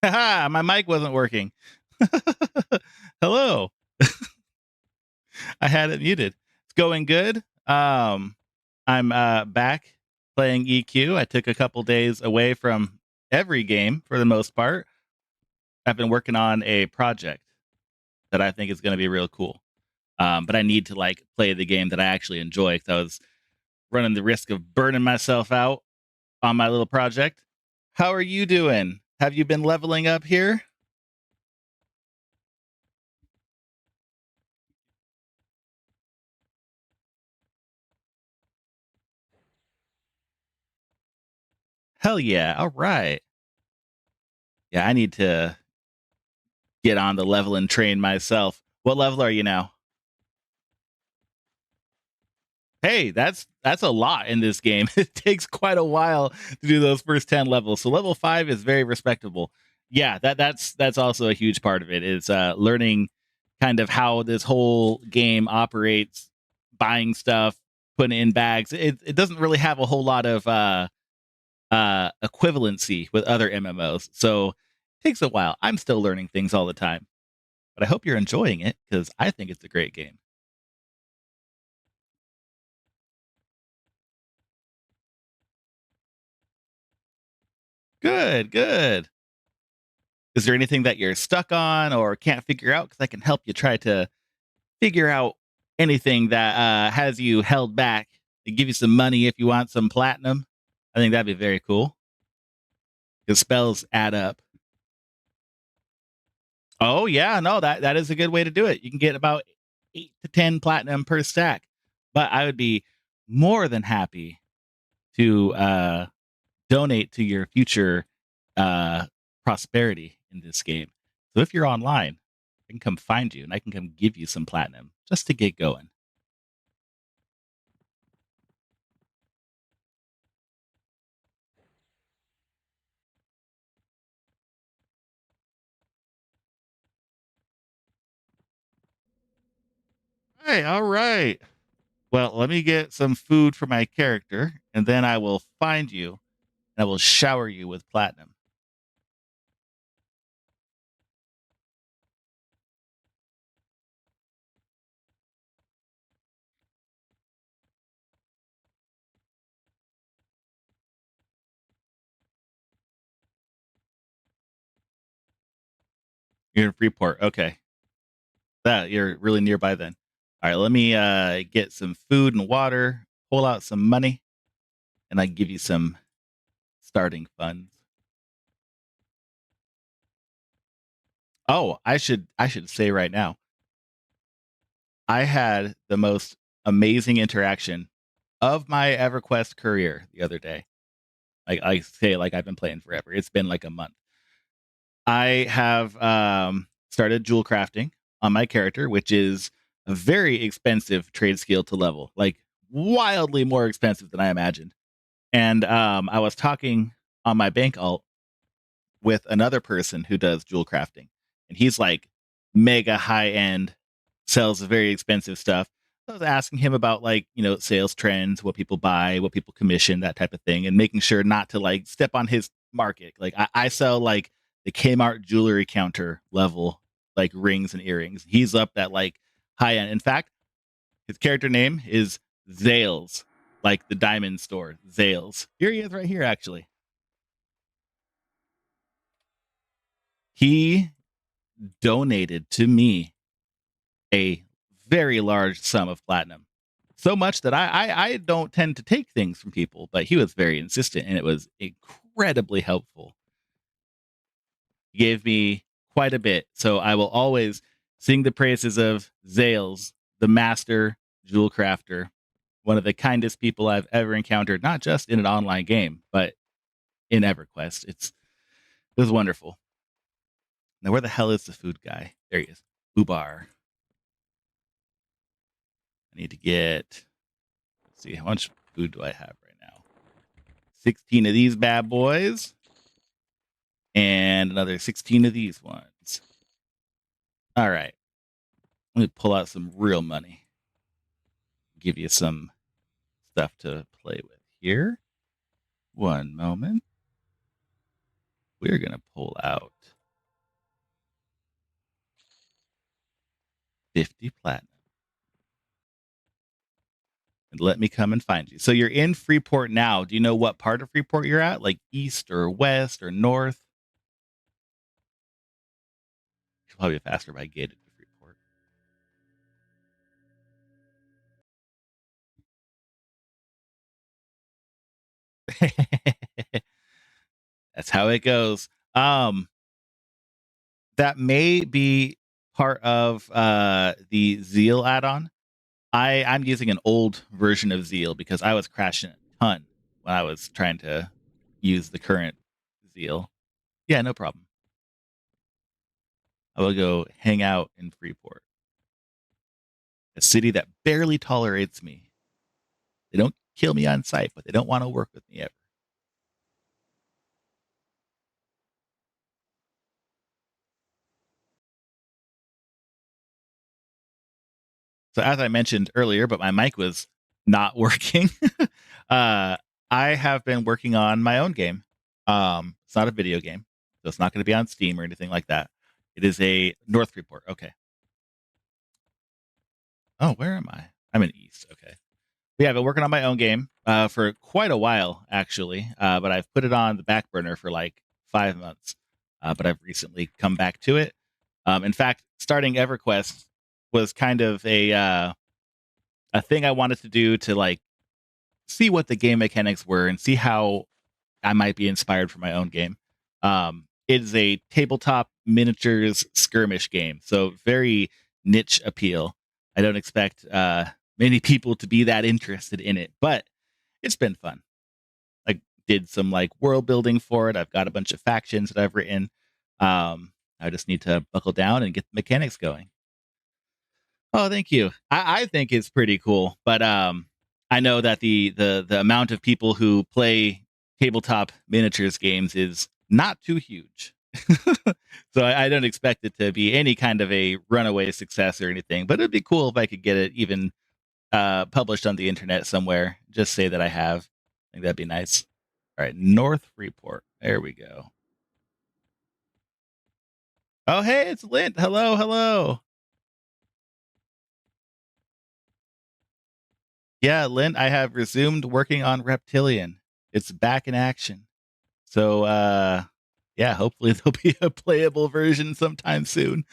Haha, my mic wasn't working. Hello. I had it muted. It's going good. I'm back playing EQ. I took a couple days away from every game for the most part. I've been working on a project that I think is going to be real cool. But I need to like play the game that I actually enjoy because I was running the risk of burning myself out on my little project. How are you doing? Have you been leveling up here? Hell yeah. All right. Yeah, I need to get on the level and train myself. What level are you now? Hey, that's a lot in this game. It takes quite a while to do those first 10 levels. So level 5 is very respectable. Yeah, that's also a huge part of it is learning kind of how this whole game operates, buying stuff, putting it in bags. It doesn't really have a whole lot of equivalency with other MMOs. So it takes a while. I'm still learning things all the time. But I hope you're enjoying it because I think it's a great game. Good, good. Is there anything that you're stuck on or can't figure out? Because I can help you try to figure out anything that has you held back and give you some money if you want some platinum. I think that'd be very cool because spells add up. Oh yeah, no, that is a good way to do it. You can get about 8 to 10 platinum per stack. But I would be more than happy to donate to your future uh, prosperity in this game. So if you're online, I can come find you and I can come give you some platinum just to get going. Hey, all right. Well, let me get some food for my character, and then I will find you and I will shower you with platinum. You're in Freeport. Okay. That you're really nearby then. All right, let me get some food and water, pull out some money, and I give you some starting funds. Oh, I should say right now, I had the most amazing interaction of my EverQuest career the other day. I say like I've been playing forever. It's been like a month. I have started jewel crafting on my character, which is a very expensive trade skill to level, like wildly more expensive than I imagined. And I was talking on my bank alt with another person who does jewel crafting, and he's like mega high end, sells very expensive stuff. I was asking him about like sales trends, what people buy, what people commission, that type of thing, and making sure not to like step on his market. Like I sell like the Kmart jewelry counter level, like rings and earrings. He's up at like high end. In fact, his character name is Zales, like the diamond store, Zales. Here he is right here, actually. He donated to me a very large sum of platinum. So much that I don't tend to take things from people, but he was very insistent and it was incredibly helpful. He gave me quite a bit. So I will always sing the praises of Zales, the master jewel crafter, one of the kindest people I've ever encountered, not just in an online game, but in EverQuest. It was wonderful. Now, where the hell is the food guy? There he is. Ubar. I need to get, let's see, how much food do I have right now? 16 of these bad boys and another 16 of these ones. All right. Let me pull out some real money. Give you some stuff to play with here. One moment. We're gonna pull out 50 platinum and let me come and find you. So you're in Freeport now. Do you know what part of Freeport you're at? Like east or west or north? It's probably faster if I gated to Freeport. That's how it goes. That may be part of the Zeal add-on. I'm using an old version of Zeal because I was crashing a ton when I was trying to use the current Zeal. Yeah, no problem. I will go hang out in Freeport, a city that barely tolerates me. They don't kill me on sight, but they don't want to work with me ever. So as I mentioned earlier, but my mic was not working. uh, I have been working on my own game. It's not a video game, so it's not going to be on Steam or anything like that. It is a North Report. Okay. Oh, where am I? I'm in East. Okay. Yeah, I've been working on my own game for quite a while, actually. But I've put it on the back burner for like 5 months. But I've recently come back to it. In fact, starting EverQuest was kind of a thing I wanted to do to like see what the game mechanics were and see how I might be inspired for my own game. It is a tabletop miniatures skirmish game, so very niche appeal. I don't expect many people to be that interested in it, but it's been fun. I did some like world building for it. I've got a bunch of factions that I've written. I just need to buckle down and get the mechanics going. Oh, thank you. I think it's pretty cool, but I know that the amount of people who play tabletop miniatures games is not too huge. So I don't expect it to be any kind of a runaway success or anything, but it'd be cool if I could get it even published on the internet somewhere. Just say that I have. I think that'd be nice. All right, North Freeport. There we go. Oh, hey, it's Lint. Hello, hello. Yeah, Lint, I have resumed working on Reptilian. It's back in action. So yeah, hopefully there'll be a playable version sometime soon.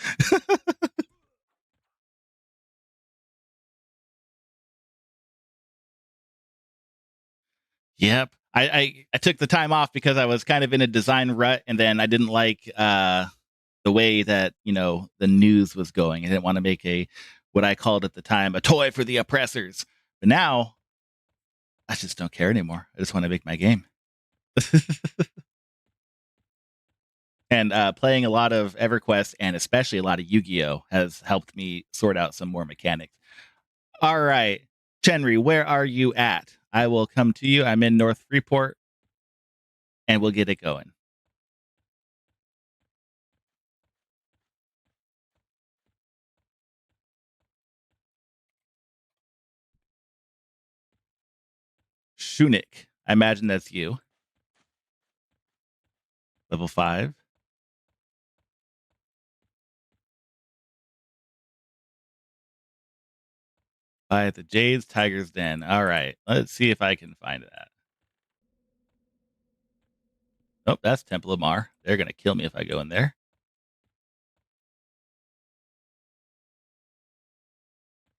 Yep. I took the time off because I was kind of in a design rut and then I didn't like the way that, the news was going. I didn't want to make a what I called at the time a toy for the oppressors. But now I just don't care anymore. I just want to make my game. And playing a lot of EverQuest and especially a lot of Yu-Gi-Oh has helped me sort out some more mechanics. All right, Chenry, where are you at? I will come to you. I'm in North Freeport, and we'll get it going. Shunik, I imagine that's you. Level 5. By the Jade's Tiger's Den. All right, let's see if I can find that. Oh, that's Temple of Mar. They're gonna kill me if I go in there.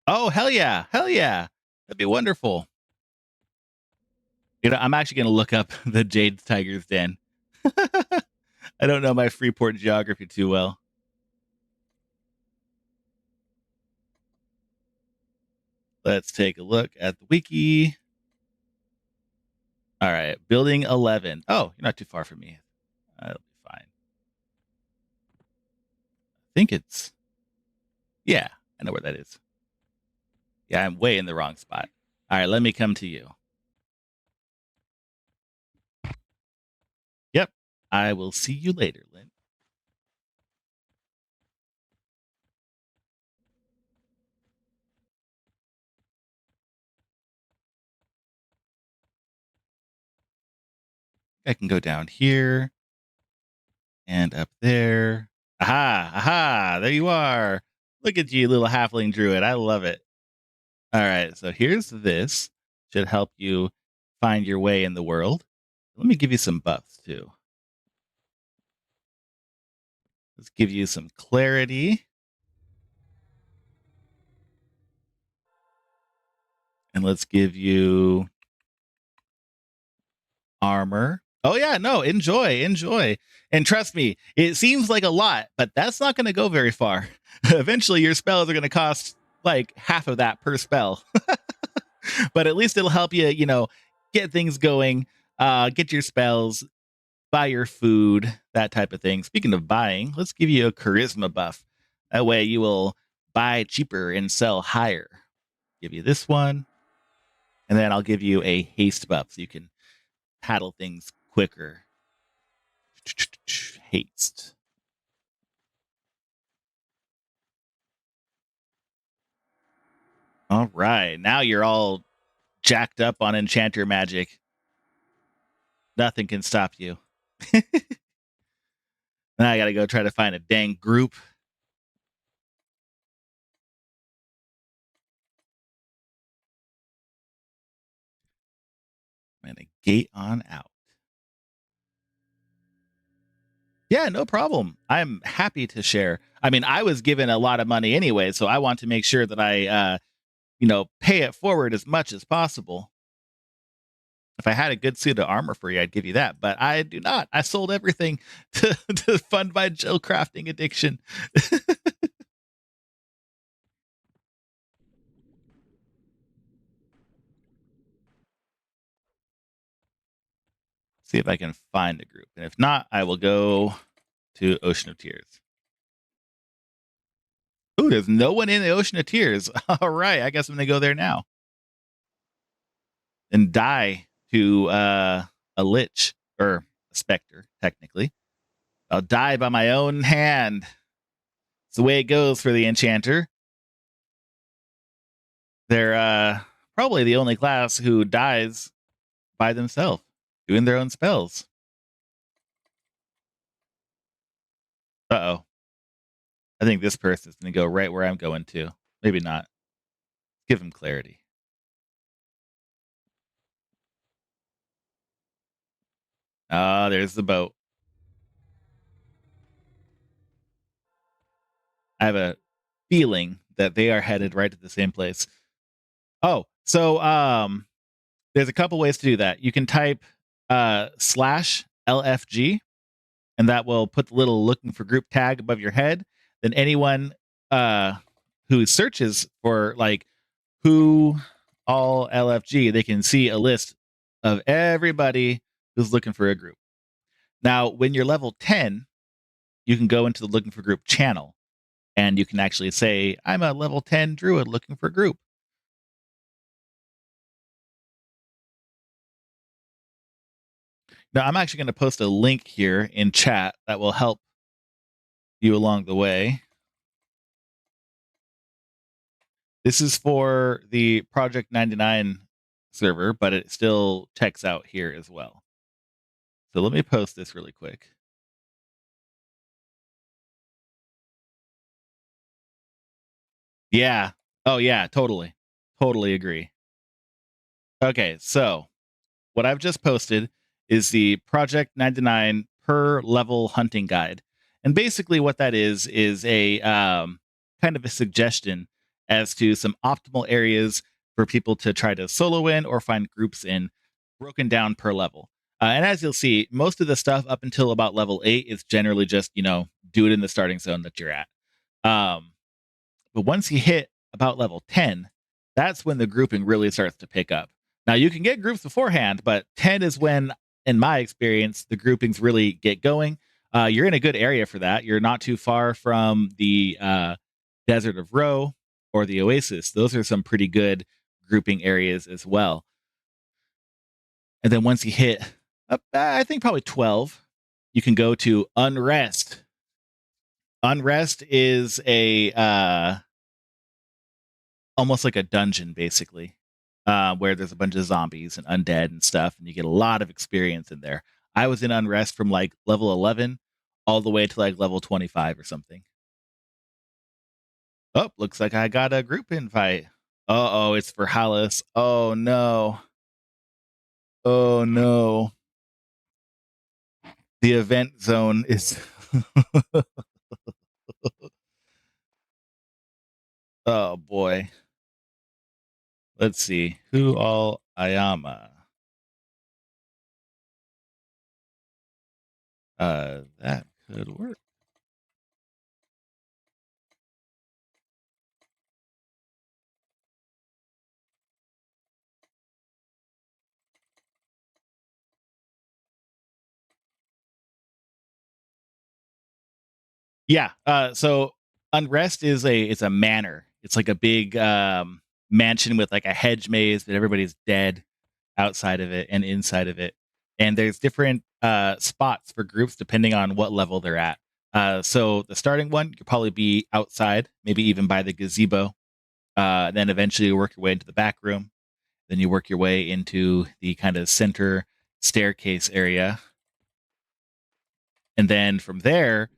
Oh, hell yeah, hell yeah, that'd be wonderful. I'm actually gonna look up the Jade's Tiger's Den. I don't know my Freeport geography too well. Let's take a look at the wiki. All right, building 11. Oh, you're not too far from me. That'll be fine. I think it's, yeah, I know where that is. Yeah, I'm way in the wrong spot. All right, let me come to you. Yep, I will see you later, Lynn. I can go down here. And up there. Aha! Aha! There you are. Look at you, little halfling druid. I love it. All right. So here's this. Should help you find your way in the world. Let me give you some buffs too. Let's give you some clarity. And let's give you armor. Oh yeah, no, enjoy, enjoy. And trust me, it seems like a lot, but that's not going to go very far. Eventually your spells are going to cost like half of that per spell. But at least it'll help you, get things going, get your spells, buy your food, that type of thing. Speaking of buying, let's give you a charisma buff. That way you will buy cheaper and sell higher. Give you this one. And then I'll give you a haste buff so you can paddle things quicker. Haste. All right. Now you're all jacked up on enchanter magic. Nothing can stop you. Now I gotta go try to find a dang group. I'm gonna gate on out. Yeah, no problem. I'm happy to share. I mean, I was given a lot of money anyway, so I want to make sure that I, pay it forward as much as possible. If I had a good suit of armor for you, I'd give you that, but I do not. I sold everything to fund my gel crafting addiction. See if I can find a group. And if not, I will go to Ocean of Tears. Ooh, there's no one in the Ocean of Tears. All right, I guess I'm gonna go there now and die to a lich or a specter, technically. I'll die by my own hand. It's the way it goes for the enchanter. They're probably the only class who dies by themselves, doing their own spells. Uh oh. I think this person's gonna go right where I'm going to. Maybe not. Give him clarity. Ah, there's the boat. I have a feeling that they are headed right to the same place. Oh, so there's a couple ways to do that. You can type slash LFG, and that will put the little looking for group tag above your head. Then anyone who searches for like who all LFG, they can see a list of everybody who's looking for a group. Now, when you're level 10, you can go into the looking for group channel and you can actually say, I'm a level 10 druid looking for a group. Now, I'm actually going to post a link here in chat that will help you along the way. This is for the Project 99 server, but it still checks out here as well. So let me post this really quick. Yeah. Oh, yeah, totally. Totally agree. Okay, so what I've just posted is the Project 99 per level hunting guide. And basically what that is a kind of a suggestion as to some optimal areas for people to try to solo in or find groups in, broken down per level. And as you'll see, most of the stuff up until about level 8 is generally just, do it in the starting zone that you're at. But once you hit about level 10, that's when the grouping really starts to pick up. Now, you can get groups beforehand, but 10 is when, in my experience, the groupings really get going. You're in a good area for that. You're not too far from the Desert of Ro or the Oasis. Those are some pretty good grouping areas as well. And then once you hit, I think probably 12, you can go to Unrest. Unrest is a almost like a dungeon, basically, where there's a bunch of zombies and undead and stuff, and you get a lot of experience in there. I was in Unrest from like level 11 all the way to like level 25 or something. Oh, looks like I got a group invite. Uh oh, it's for Halas. Oh no. Oh no. The event zone is. Oh boy. Let's see. Who all Ayama? That could work. Yeah. So Unrest is a manor. It's like a big mansion with like a hedge maze, but everybody's dead outside of it and inside of it. And there's different spots for groups depending on what level they're at. So the starting one, you'll probably be outside, maybe even by the gazebo. Then eventually you work your way into the back room. Then you work your way into the kind of center staircase area. And then from there,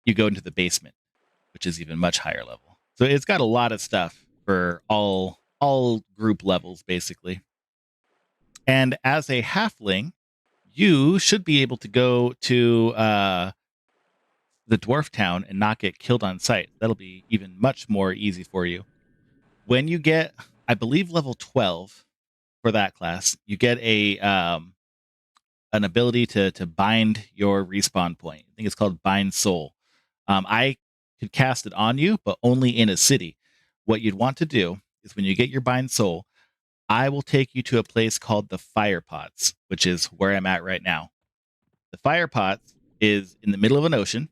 you go into the basement, which is even much higher level. So it's got a lot of stuff for all group levels basically. And as a halfling, you should be able to go to the dwarf town and not get killed on sight. That'll be even much more easy for you. When you get, I believe, level 12 for that class, you get a an ability to bind your respawn point. I think it's called Bind Soul. I could cast it on you, but only in a city. What you'd want to do is when you get your Bind Soul, I will take you to a place called the Fire Pots, which is where I'm at right now. The Fire Pots is in the middle of an ocean.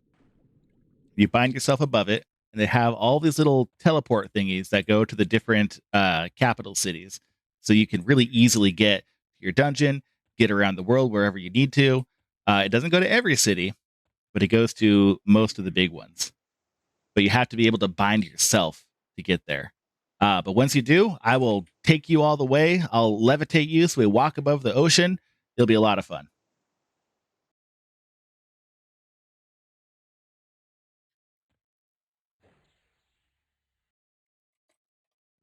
You bind yourself above it, and they have all these little teleport thingies that go to the different capital cities. So you can really easily get to your dungeon, get around the world wherever you need to. It doesn't go to every city, but it goes to most of the big ones. But you have to be able to bind yourself to get there. But once you do, I will take you all the way. I'll levitate you so we walk above the ocean. It'll be a lot of fun.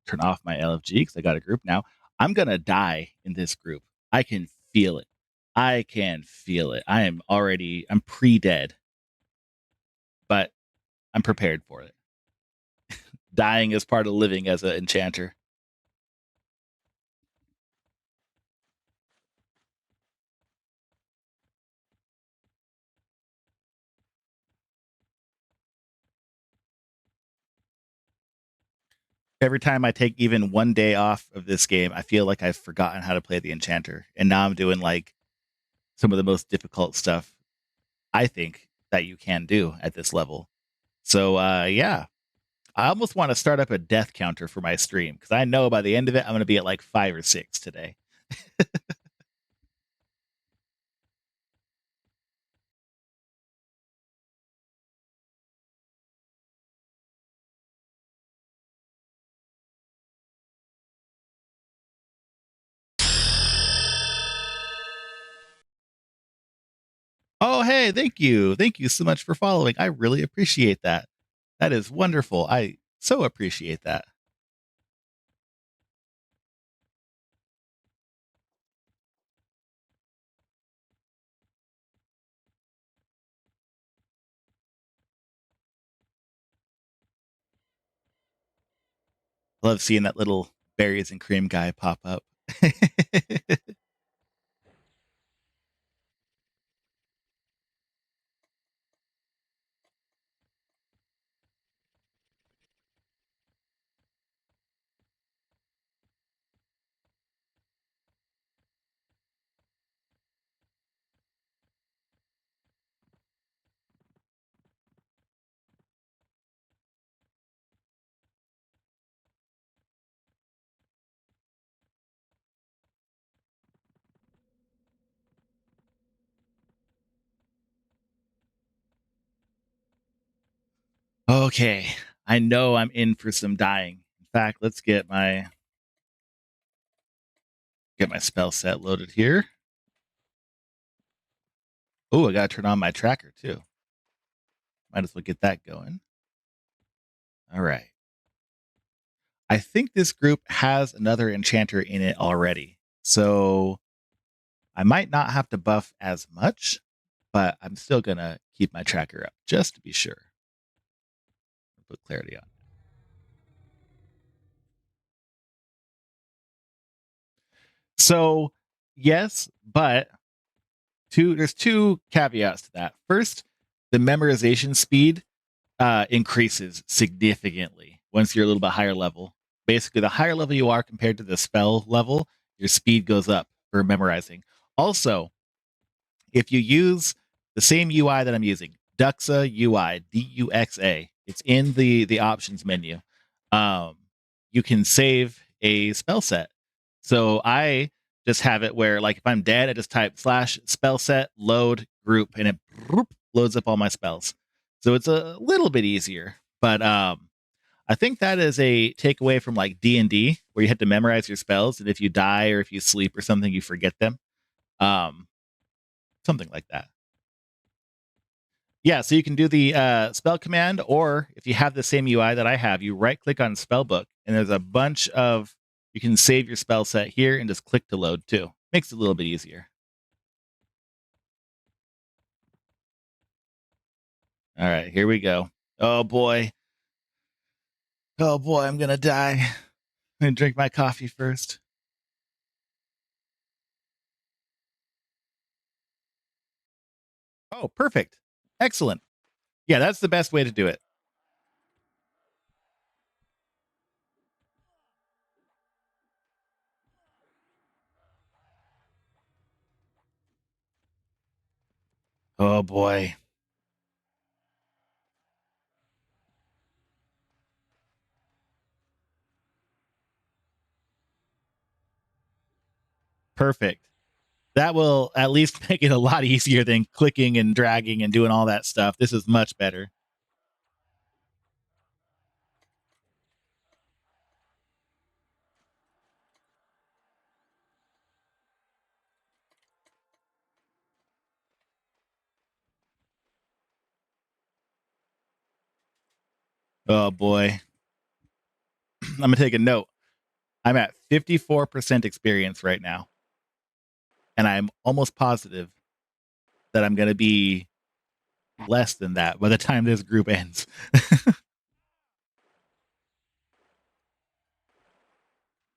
Turn off my LFG because I got a group now. I'm gonna die in this group. I can feel it. I can feel it. I'm pre-dead, but I'm prepared for it. Dying is part of living as an enchanter. Every time I take even one day off of this game, I feel like I've forgotten how to play the enchanter. And now I'm doing like some of the most difficult stuff I think that you can do at this level. So yeah, I almost want to start up a death counter for my stream because I know by the end of it I'm going to be at like 5 or 6 today. Oh, hey, thank you. Thank you so much for following. I really appreciate that. That is wonderful. I so appreciate that. Love seeing that little berries and cream guy pop up. Okay, I know I'm in for some dying. In fact, let's get my spell set loaded here. Oh, I gotta turn on my tracker too. Might as well get that going. All right. I think this group has another enchanter in it already. So I might not have to buff as much, but I'm still gonna keep my tracker up just to be sure. Put clarity on. So yes, but there's two caveats to that. First, the memorization speed increases significantly once you're a little bit higher level. Basically, the higher level you are compared to the spell level, your speed goes up for memorizing. Also, if you use the same UI that I'm using, Duxa UI, Duxa, it's in the options menu. Um, you can save a spell set. So I just have it where, like, if I'm dead, I just type slash spell set load group, and it loads up all my spells. So it's a little bit easier, but I think that is a takeaway from like D&D, where you have to memorize your spells, and if you die or if you sleep or something, you forget them. Um, Something like that. Yeah, so you can do the spell command, or if you have the same UI that I have, you right click on spell book, and there's a bunch of you can save your spell set here and just click to load too. Makes it a little bit easier. All right, here we go. Oh boy. Oh boy, I'm gonna die. I'm gonna drink my coffee first. Oh, perfect. Excellent. Yeah, that's the best way to do it. Oh boy. Perfect. That will at least make it a lot easier than clicking and dragging and doing all that stuff. This is much better. Oh boy. I'm gonna take a note. I'm at 54% experience right now, and I'm almost positive that I'm gonna be less than that by the time this group ends.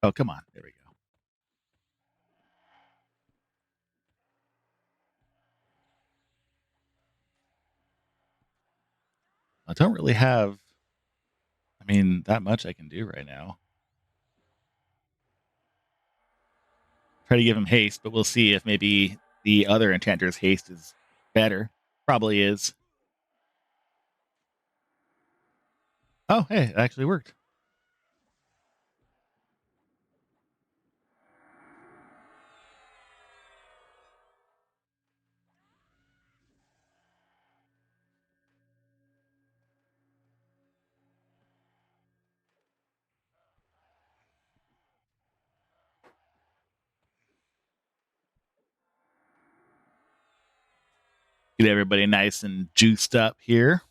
Oh, come on. There we go. I don't really have, that much I can do right now. Try to give him haste, but we'll see if maybe the other enchanter's haste is better. Probably is. Oh, hey, it actually worked. Get everybody nice and juiced up here.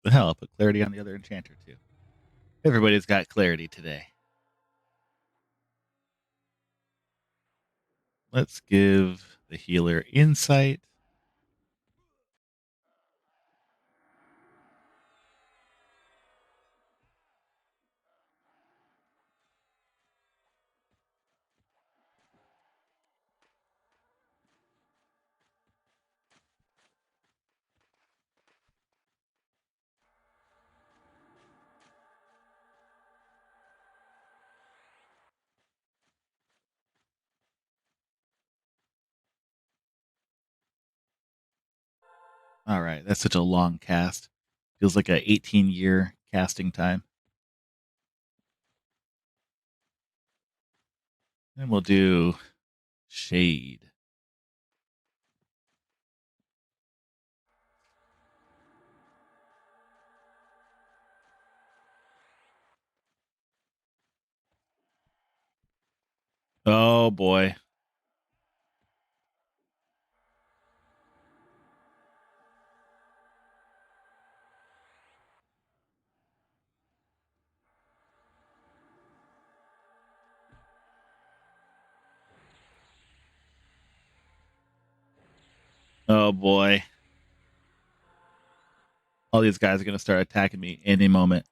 The hell, I'll put clarity on the other enchanter too. Everybody's got clarity today. Let's give the healer insight. All right, that's such a long cast. Feels like a 18-year casting time. And we'll do shade. Oh boy. Oh boy. All these guys are going to start attacking me any moment.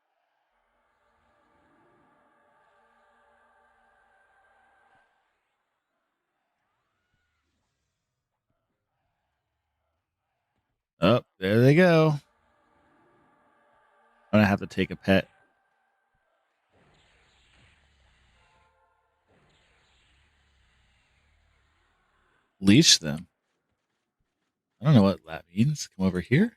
Oh, there they go. I'm going to have to take a pet. Leash them. I don't know what that means. Come over here.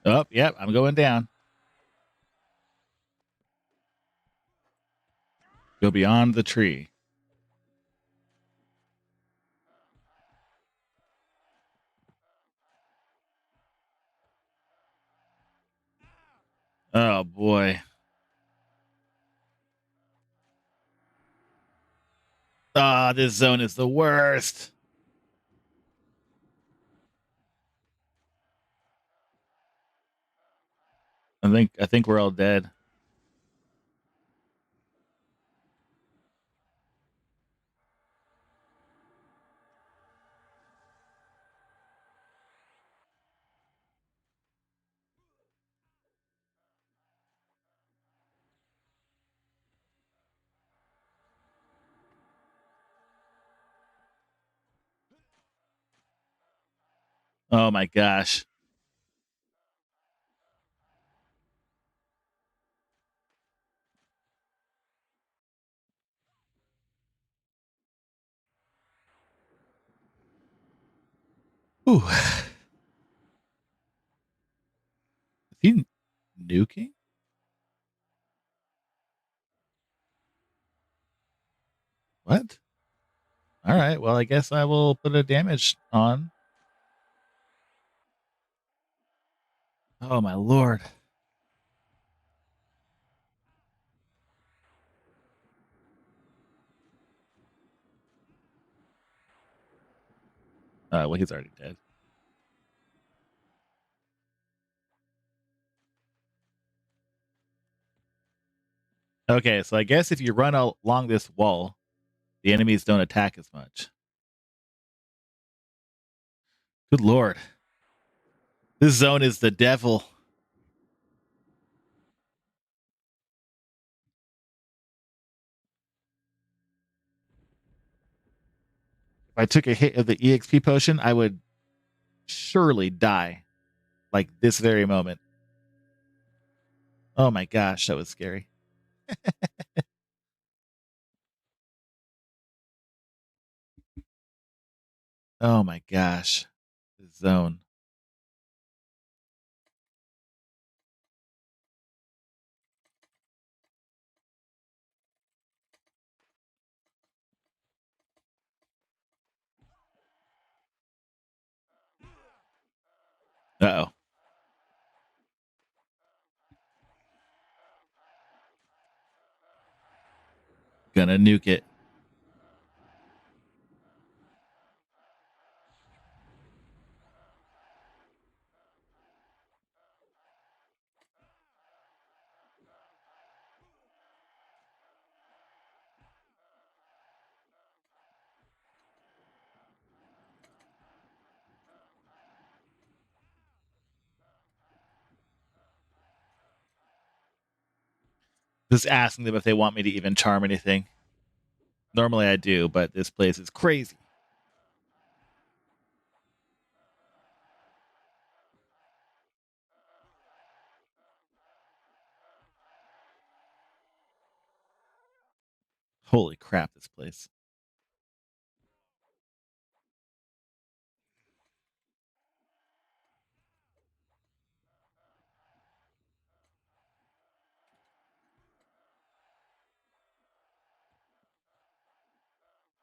Oh, yep. I'm going down. Go beyond the tree. Oh boy. Ah, this zone is the worst. I think we're all dead. Oh my gosh. Ooh. Is he nuking? What? All right. Well, I guess I will put a damage on. Oh my lord. Well, he's already dead. Okay, so I guess if you run along this wall, the enemies don't attack as much. Good lord. This zone is the devil. If I took a hit of the EXP potion, I would surely die. Like this very moment. Oh my gosh, that was scary. Oh my gosh. This zone. Uh oh. Gonna nuke it. Just asking them if they want me to even charm anything. Normally I do, but this place is crazy. Holy crap, this place.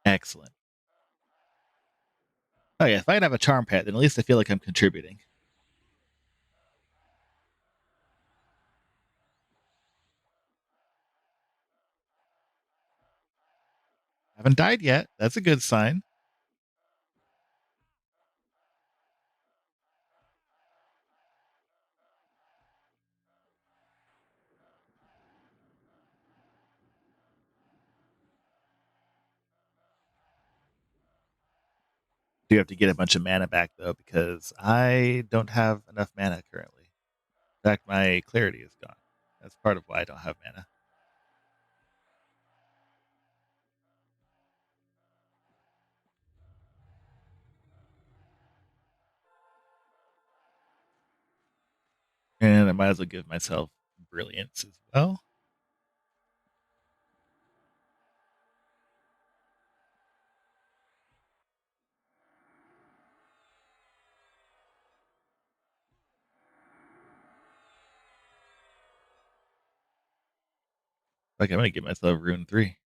Excellent. Oh yeah, if I could have a charm pet, then at least I feel like I'm contributing. Haven't died yet. That's a good sign. Do have to get a bunch of mana back though, because I don't have enough mana currently. In fact, my clarity is gone. That's part of why I don't have mana. And I might as well give myself brilliance as well. Like I'm gonna give myself rune 3.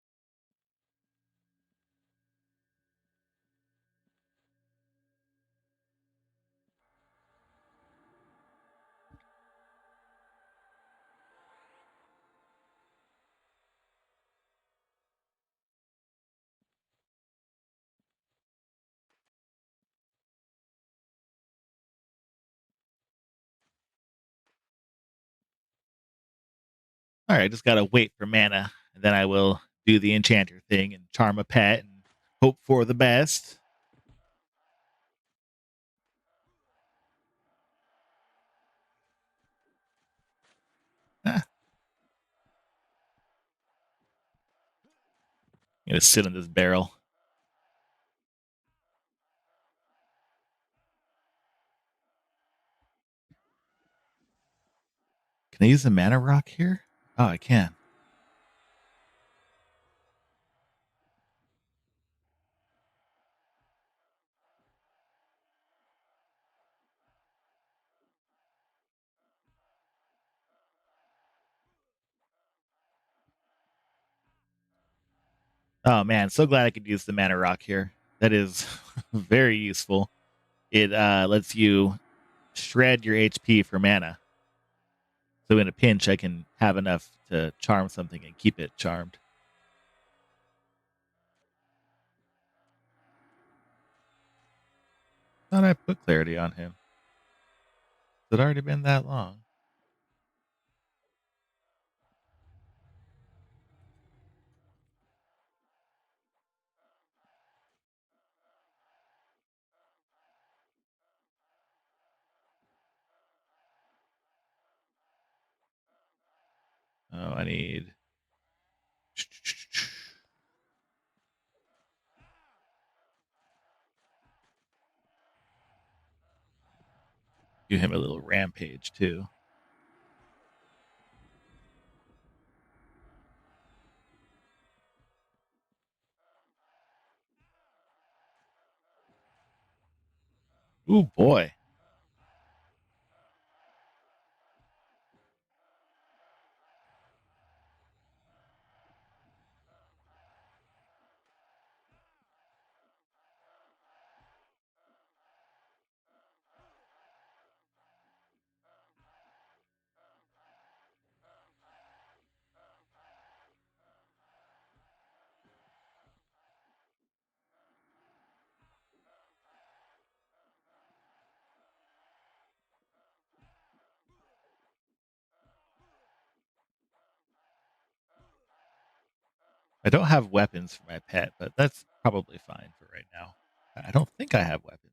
All right, just gotta wait for mana, and then I will do the enchanter thing and charm a pet and hope for the best. Ah, I'm gonna sit in this barrel. Can I use the mana rock here? Oh, I can. Oh man, so glad I could use the mana rock here. That is very useful. It lets you shred your HP for mana. So in a pinch, I can have enough to charm something and keep it charmed. Thought I put clarity on him. Has it already been that long? Oh, I need. Give him a little rampage too. Ooh boy. I don't have weapons for my pet, but that's probably fine for right now. I don't think I have weapons.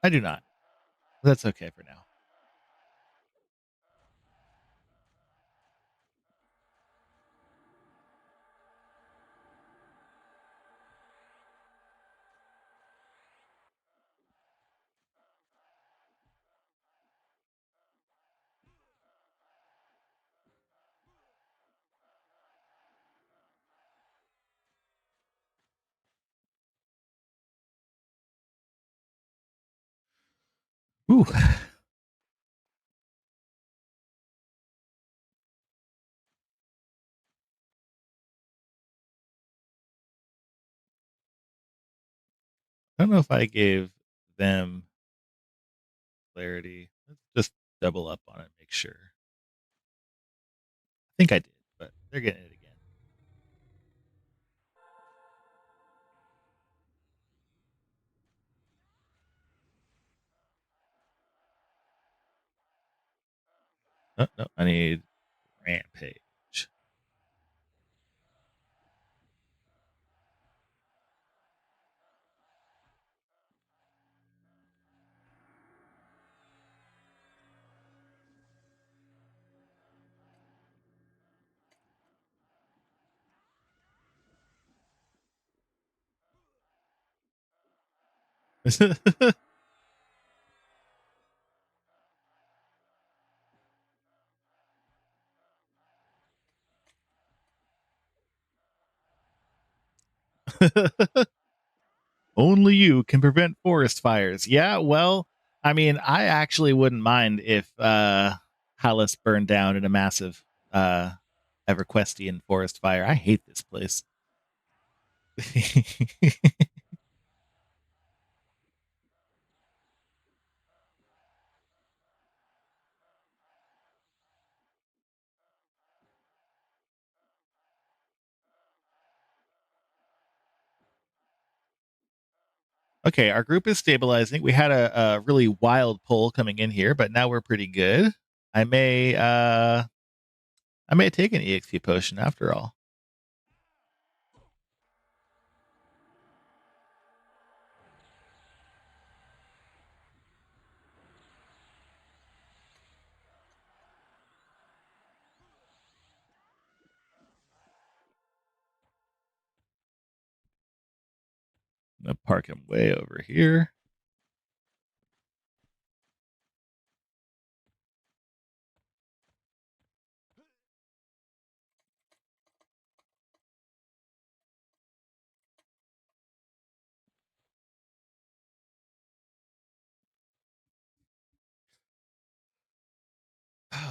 I do not. That's okay for now. Ooh. don't know if I gave them clarity. Let's just double up on it, make sure. I think I did, but they're getting it again. Oh, no, I need rampage. Only you can prevent forest fires. Yeah, well, I mean, I actually wouldn't mind if Halas burned down in a massive EverQuestian forest fire. I hate this place. Okay, our group is stabilizing. We had a really wild pull coming in here, but now we're pretty good. I may take an EXP potion after all. I'm gonna park him way over here.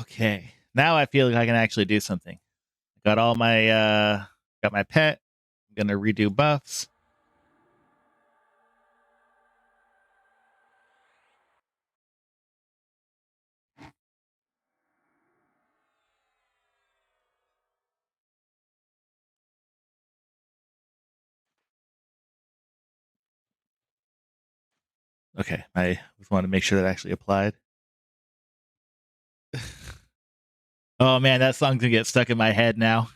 Okay. Now I feel like I can actually do something. Got all my got my pet. I'm gonna redo buffs. Okay, I just want to make sure that actually applied. Oh man, that song's gonna get stuck in my head now.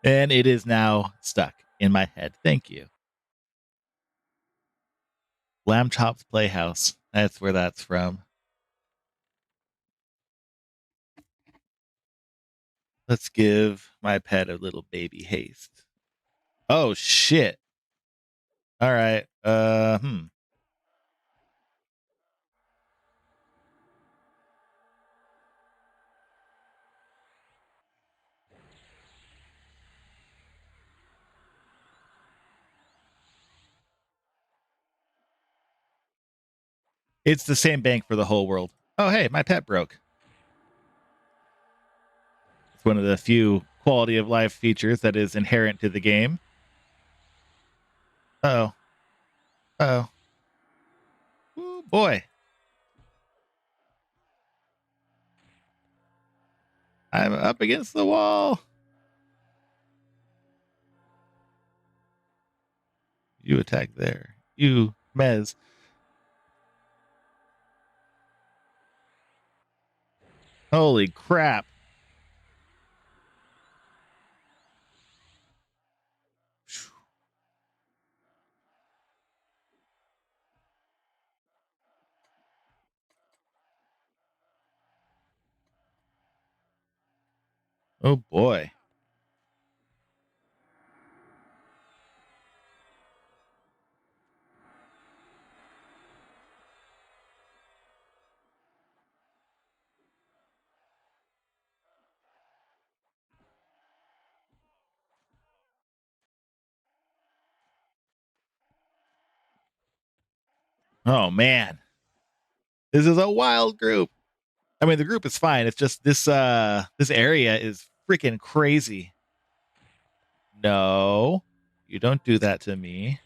And it is now stuck in my head. Thank you. Lamb Chops Playhouse. That's where that's from. Let's give my pet a little baby haste. Oh shit. All right. It's the same bank for the whole world. Oh hey, my pet broke. It's one of the few quality of life features that is inherent to the game. Oh. Oh. Ooh, boy. I'm up against the wall. You attack there. You Mez. Holy crap. Oh boy. Oh man. This is a wild group. I mean, the group is fine. It's just this area is freaking crazy. No. You don't do that to me.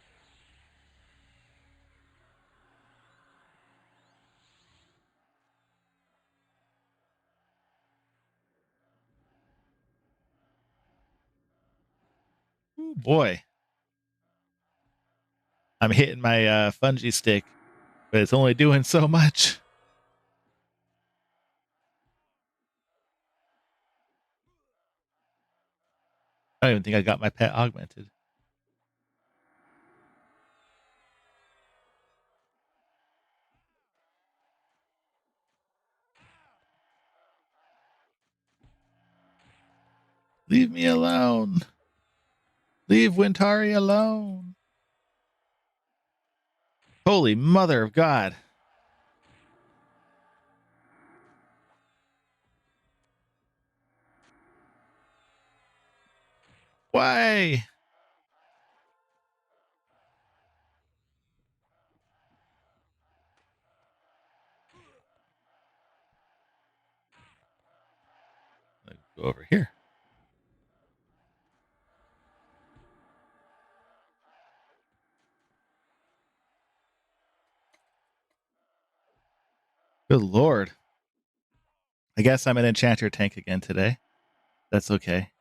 Ooh, boy. I'm hitting my fungi stick, but it's only doing so much. I don't even think I got my pet augmented. Leave me alone. Leave Wintari alone. Holy mother of God. Why? Let's go over here. Good Lord. I guess I'm an enchanter tank again today. That's okay.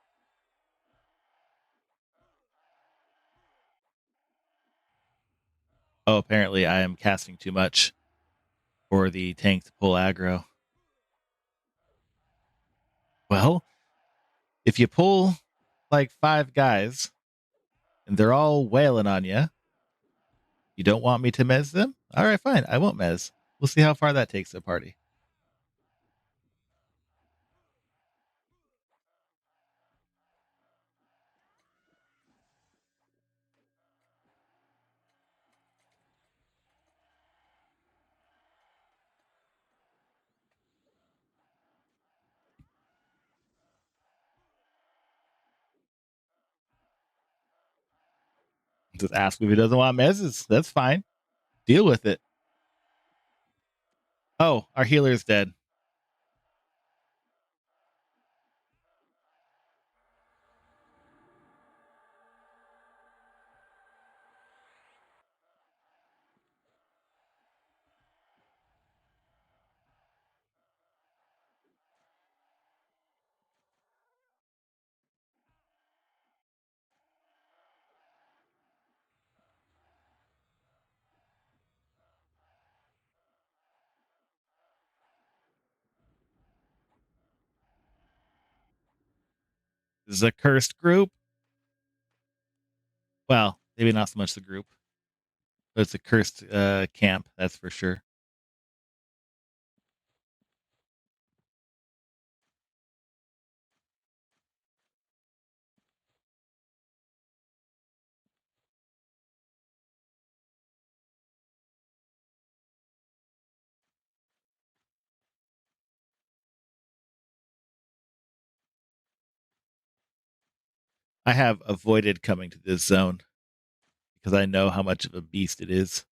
Oh, apparently I am casting too much for the tank to pull aggro. Well, if you pull like 5 guys and they're all wailing on you, you don't want me to mez them? All right, fine. I won't mez. We'll see how far that takes the party. Just ask him if he doesn't want mezzes. That's fine. Deal with it. Oh, our healer's dead. This is a cursed group. Well, maybe not so much the group, but it's a cursed camp, that's for sure. I have avoided coming to this zone because I know how much of a beast it is.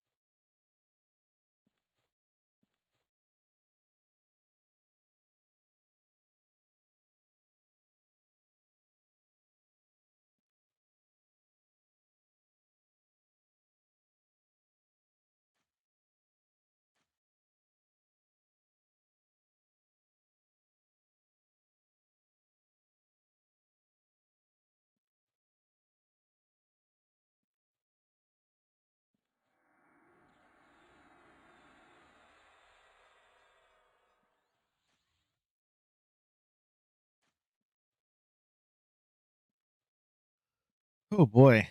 Oh boy.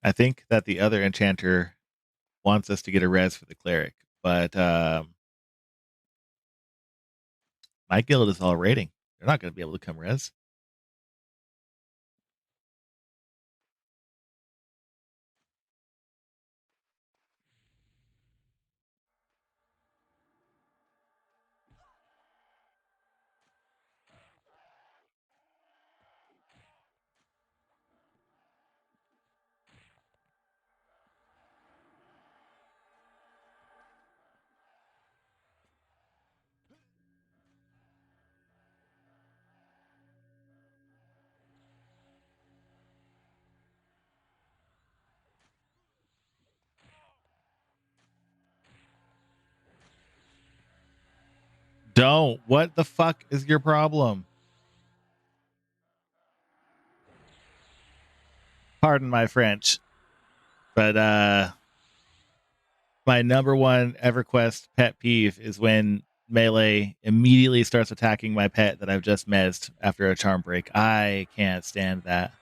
I think that the other enchanter wants us to get a res for the cleric, but my guild is all raiding. They're not going to be able to come res. Don't. What the fuck is your problem? Pardon my French, but my number one EverQuest pet peeve is when Melee immediately starts attacking my pet that I've just mezzed after a charm break. I can't stand that.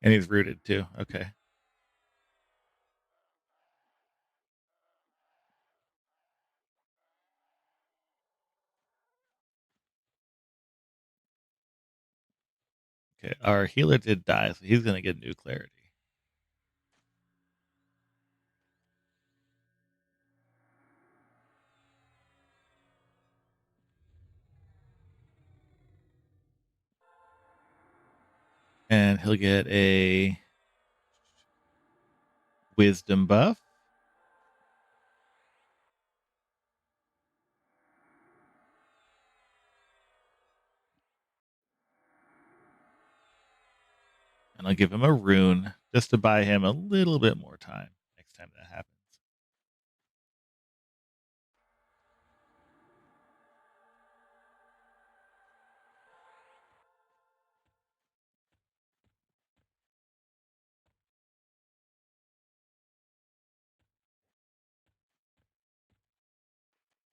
And he's rooted too. Okay. Okay. Our healer did die, so he's going to get new clarity. And he'll get a wisdom buff. And I'll give him a rune just to buy him a little bit more time next time that happens.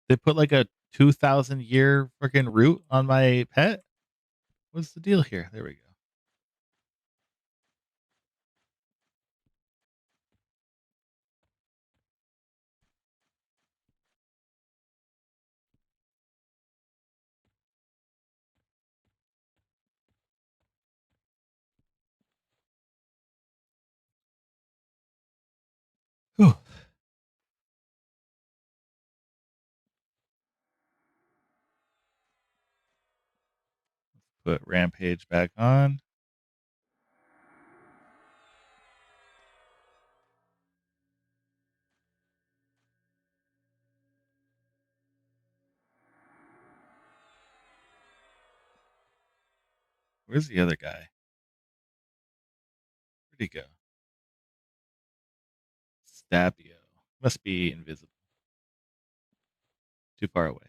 They put like a 2,000 year freaking root on my pet. What's the deal here? There we go. Whew. Put Rampage back on. Where's the other guy? Where'd he go? Stabio. Must be invisible. Too far away.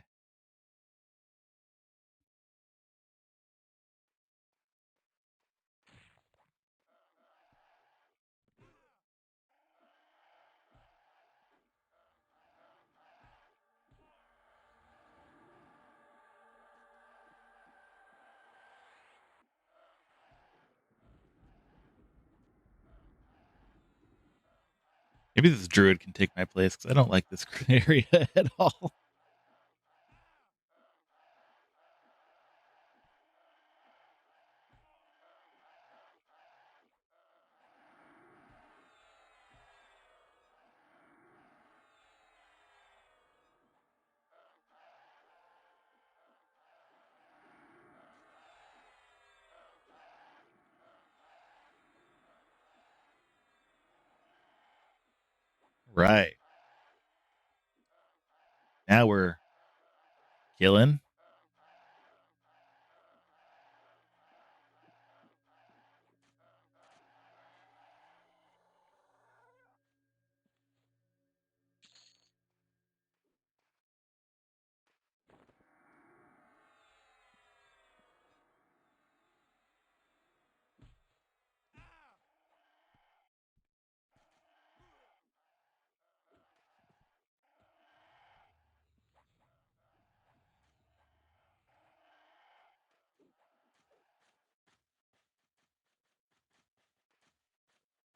Maybe this druid can take my place because I don't like this area at all. Right. Now we're killing.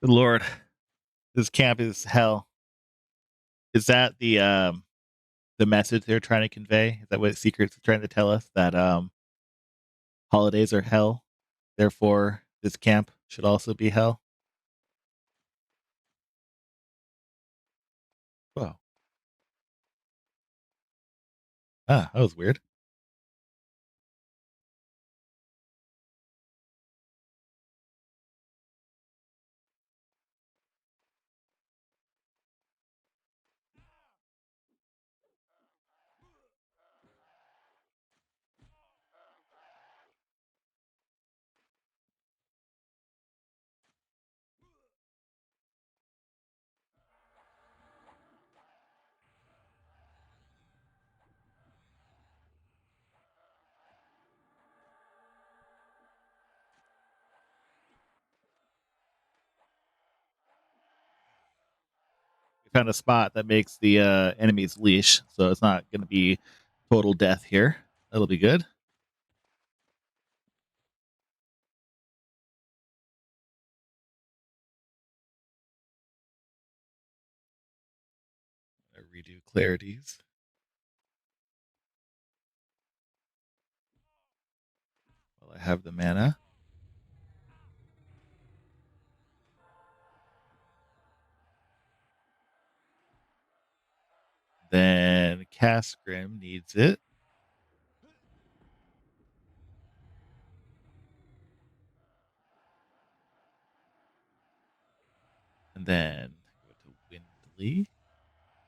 Good Lord. This camp is hell. Is that the message they're trying to convey? Is that what secrets are trying to tell us? That holidays are hell. Therefore, this camp should also be hell. Whoa. Ah, that was weird. found a spot that makes the enemy's leash, so it's not going to be total death here. That'll be good. I redo clarities while I have the mana. Then Cast Grim needs it. And then go to Windly,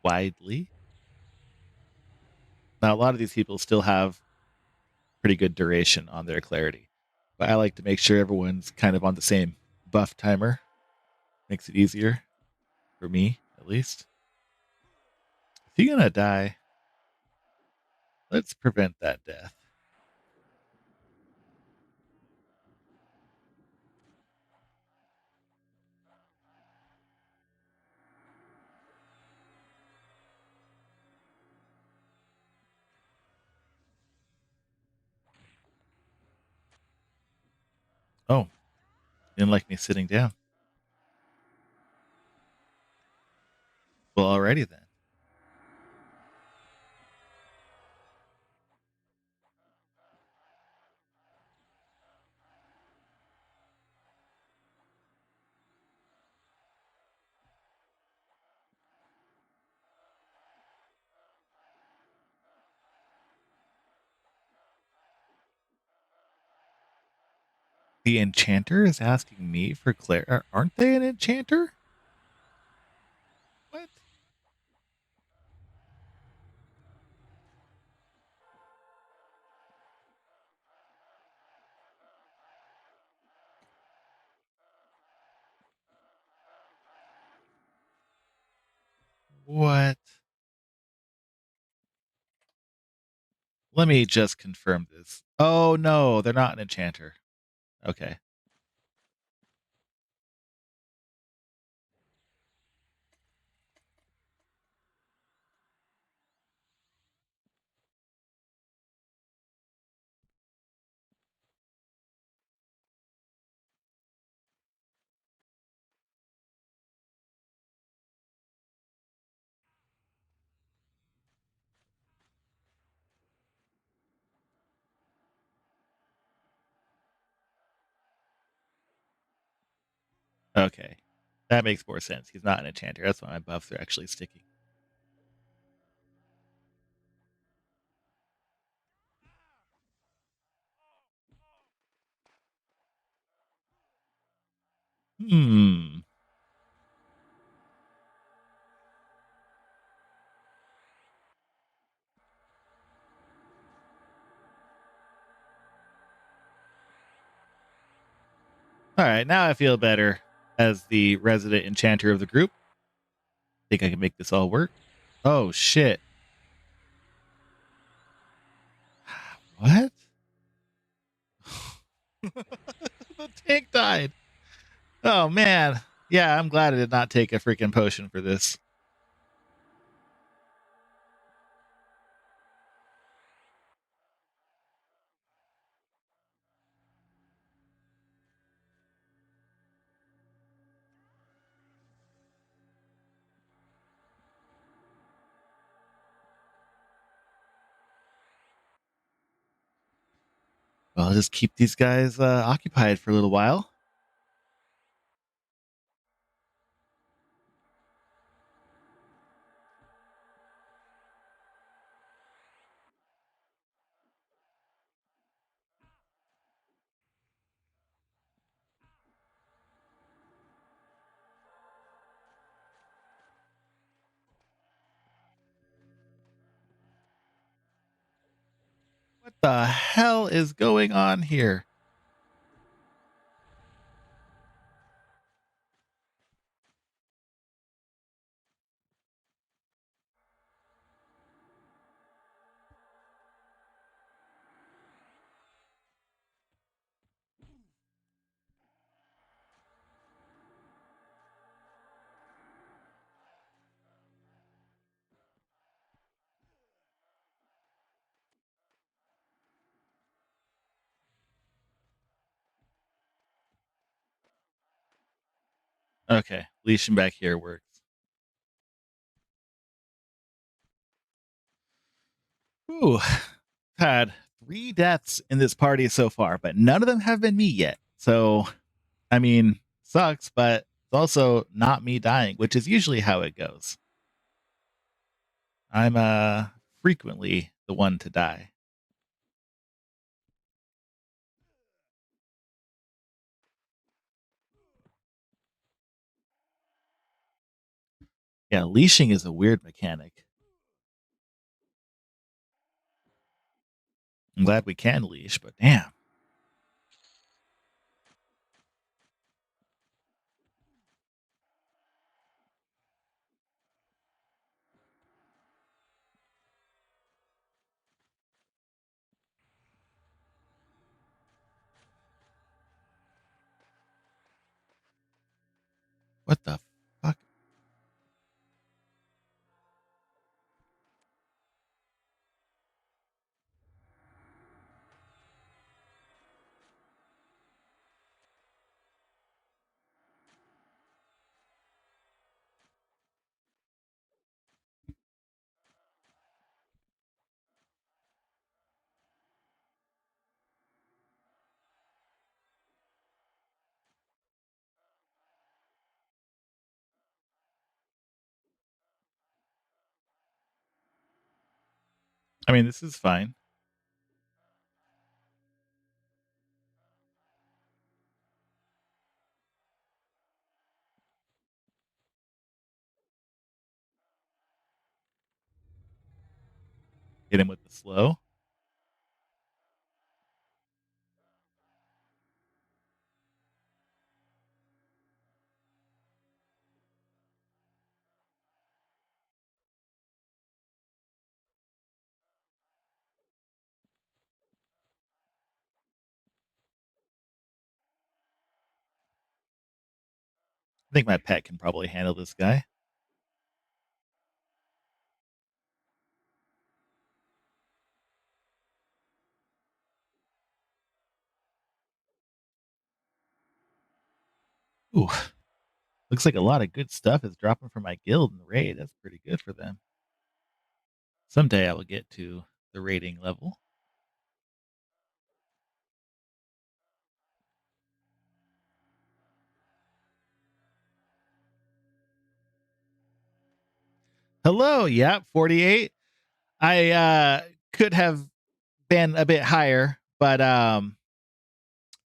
Widely. Now, a lot of these people still have pretty good duration on their clarity, but I like to make sure everyone's kind of on the same buff timer. Makes it easier for me, at least. Is he gonna die? Let's prevent that death. Oh, didn't like me sitting down. Well, alrighty then. The enchanter is asking me for Claire. Aren't they an enchanter? What? What? Let me just confirm this. Oh no, they're not an enchanter. Okay. Okay. That makes more sense. He's not an enchanter. That's why my buffs are actually sticking. Hmm. All right, now I feel better as the resident enchanter of the group. Think I can make this all work. Oh shit. What? The tank died. Oh man. Yeah, I'm glad I did not take a freaking potion for this. Well, I'll just keep these guys occupied for a little while. What the hell is going on here? Okay, leashing back here works. Ooh, had 3 deaths in this party so far, but none of them have been me yet. So, I mean, sucks, but it's also not me dying, which is usually how it goes. I'm frequently the one to die. Yeah, leashing is a weird mechanic. I'm glad we can leash, but damn. What the fuck? I mean, this is fine. Hit him with the slow. I think my pet can probably handle this guy. Ooh, looks like a lot of good stuff is dropping from my guild in the raid. That's pretty good for them. Someday I will get to the rating level. Hello, yeah, 48. I could have been a bit higher, but I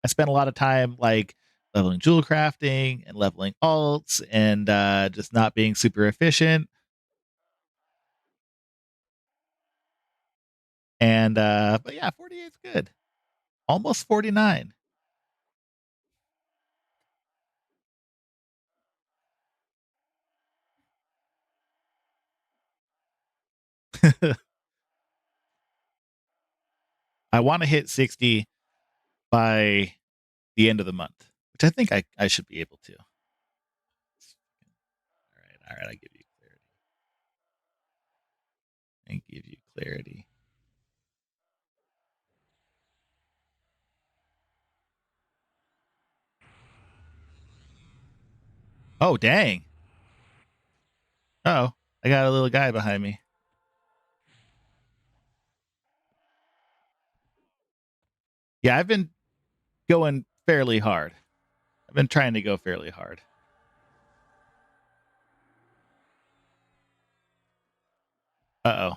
spent a lot of time like leveling jewel crafting and leveling alts and just not being super efficient. And but yeah, 48 is good. Almost 49. I want to hit 60 by the end of the month, which I think I should be able to. All right, I give you clarity. I give you clarity. Oh, dang. Oh, I got a little guy behind me. Yeah, I've been going fairly hard. I've been trying to go fairly hard. Uh oh.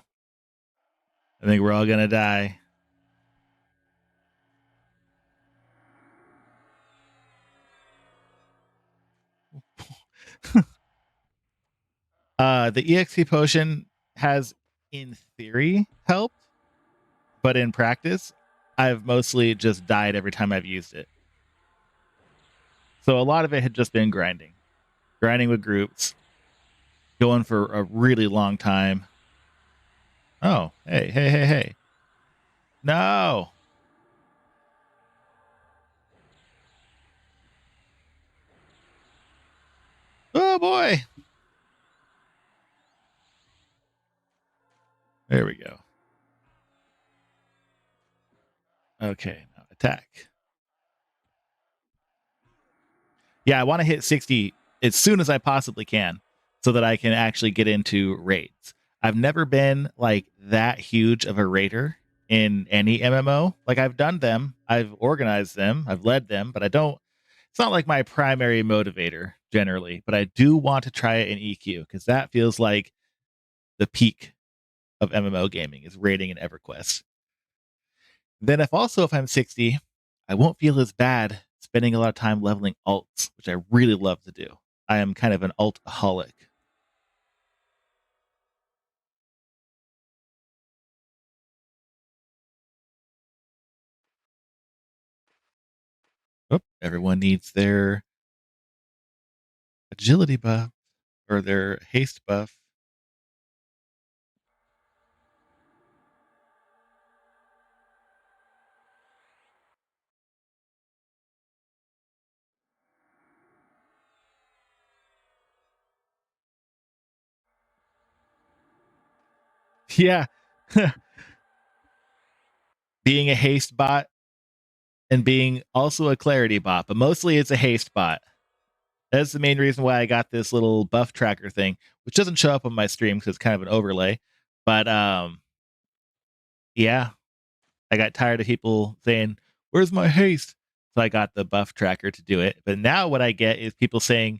I think we're all gonna die. The EXP potion has, in theory, helped, but in practice, I've mostly just died every time I've used it. So a lot of it had just been grinding with groups, going for a really long time. Oh, hey, hey, hey, hey. No. Oh boy. There we go. Okay, now attack. Yeah, I want to hit 60 as soon as I possibly can so that I can actually get into raids. I've never been like that huge of a raider in any MMO. Like I've done them, I've organized them, I've led them, but I don't it's not like my primary motivator generally, but I do want to try it in EQ because that feels like the peak of MMO gaming is raiding in EverQuest. Then if I'm 60, I won't feel as bad spending a lot of time leveling alts, which I really love to do. I am kind of an altaholic. Oh, everyone needs their agility buff or their haste buff. Yeah. Being a haste bot and being also a clarity bot, but mostly it's a haste bot. That's the main reason why I got this little buff tracker thing, which doesn't show up on my stream because it's kind of an overlay. But yeah, I got tired of people saying, "Where's my haste?" So I got the buff tracker to do it. But now what I get is people saying,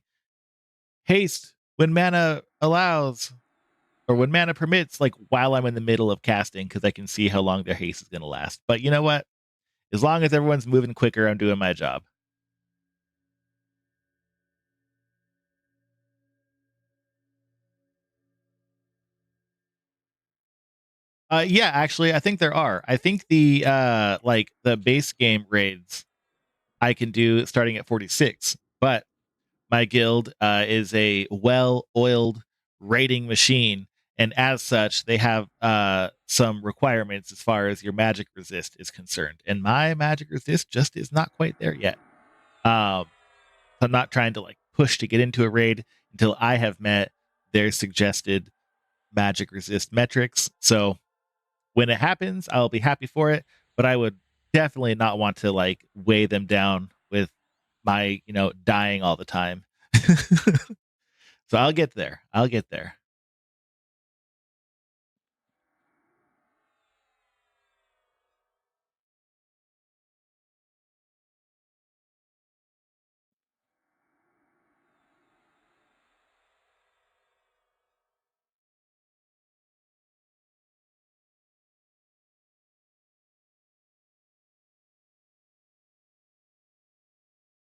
"Haste when mana allows." Or when mana permits, like while I'm in the middle of casting, because I can see how long their haste is going to last. But you know what? As long as everyone's moving quicker, I'm doing my job. Yeah, actually, I think there are. I think the like the base game raids I can do starting at 46, but my guild is a well-oiled raiding machine, and as such, they have some requirements as far as your magic resist is concerned. And my magic resist just is not quite there yet. Um, so I'm not trying to like push to get into a raid until I have met their suggested magic resist metrics. So when it happens, I'll be happy for it, but I would definitely not want to like weigh them down with my, dying all the time. So I'll get there. I'll get there.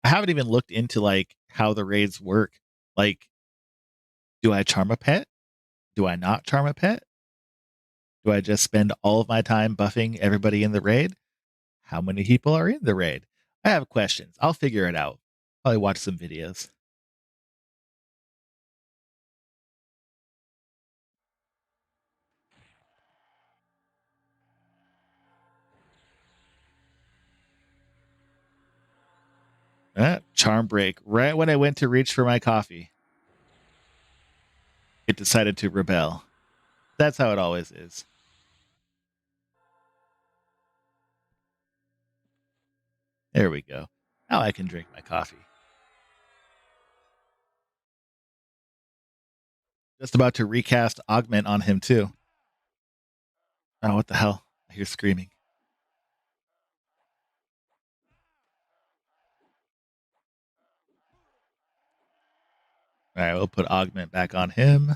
I haven't even looked into like how the raids work. Like, do I charm a pet? Do I not charm a pet? Do I just spend all of my time buffing everybody in the raid? How many people are in the raid? I have questions. I'll figure it out. Probably watch some videos. Charm break. Right when I went to reach for my coffee, it decided to rebel. That's how it always is. There we go. Now I can drink my coffee. Just about to recast Augment on him too. Oh, what the hell? I hear screaming. All right, we'll put Augment back on him.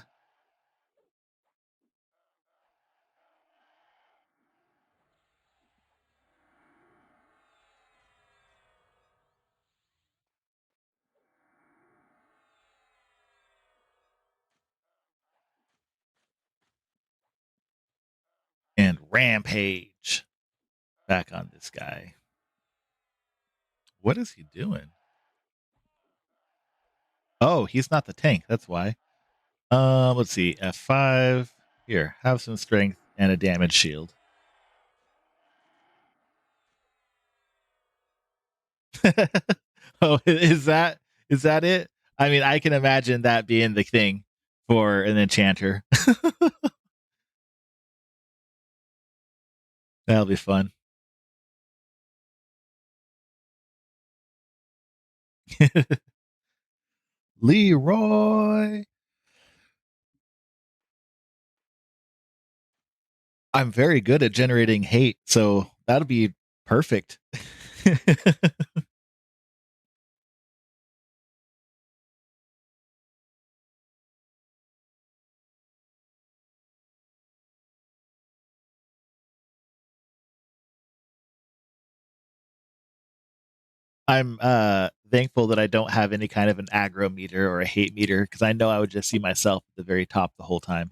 And Rampage back on this guy. What is he doing? Oh, he's not the tank. That's why. Let's see. F5. Here, have some strength and a damage shield. Oh, is that it? I mean, I can imagine that being the thing for an enchanter. That'll be fun. Leroy. I'm very good at generating hate, so that'll be perfect. I'm thankful that I don't have any kind of an aggro meter or a hate meter because I know I would just see myself at the very top the whole time.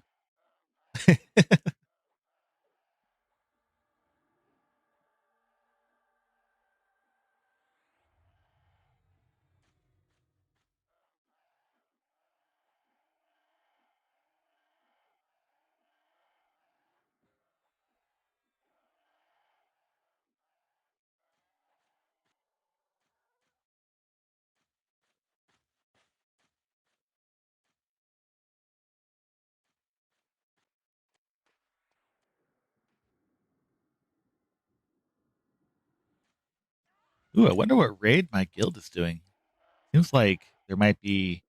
Ooh, I wonder what raid my guild is doing. Seems like there might be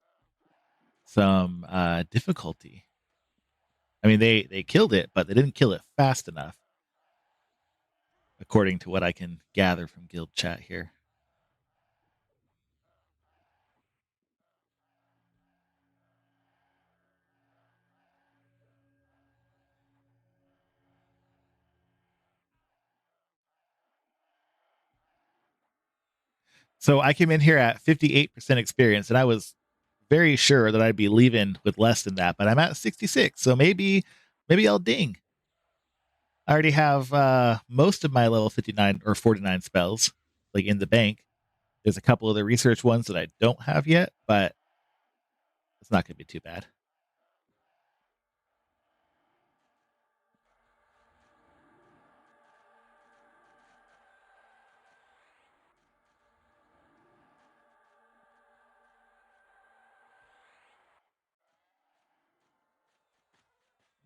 some difficulty. I mean, they killed it, but they didn't kill it fast enough, according to what I can gather from guild chat here. So I came in here at 58% experience, and I was very sure that I'd be leaving with less than that, but I'm at 66. So maybe I'll ding. I already have most of my level 59 or 49 spells like in the bank. There's a couple of the research ones that I don't have yet, but it's not going to be too bad.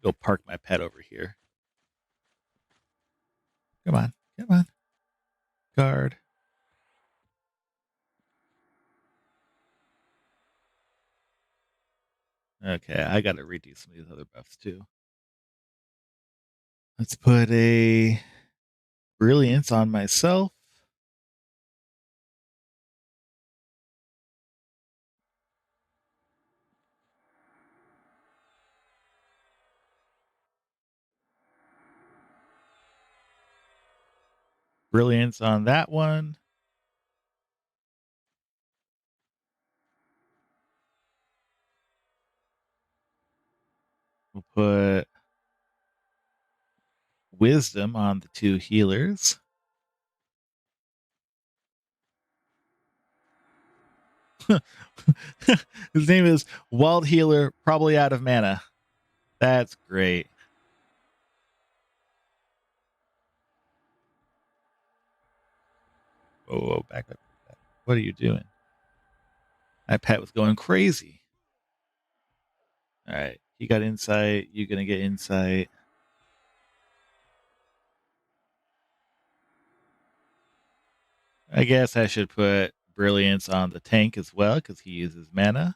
Go park my pet over here. Come on, come on, guard. Okay, I got to redo some of these other buffs too. Let's put a brilliance on myself. Brilliance on that one. We'll put wisdom on the two healers. His name is Wild Healer, probably out of mana. That's great. Whoa, back up. What are you doing? My pet was going crazy. All right, he got insight. You're gonna get insight. I guess I should put brilliance on the tank as well because he uses mana.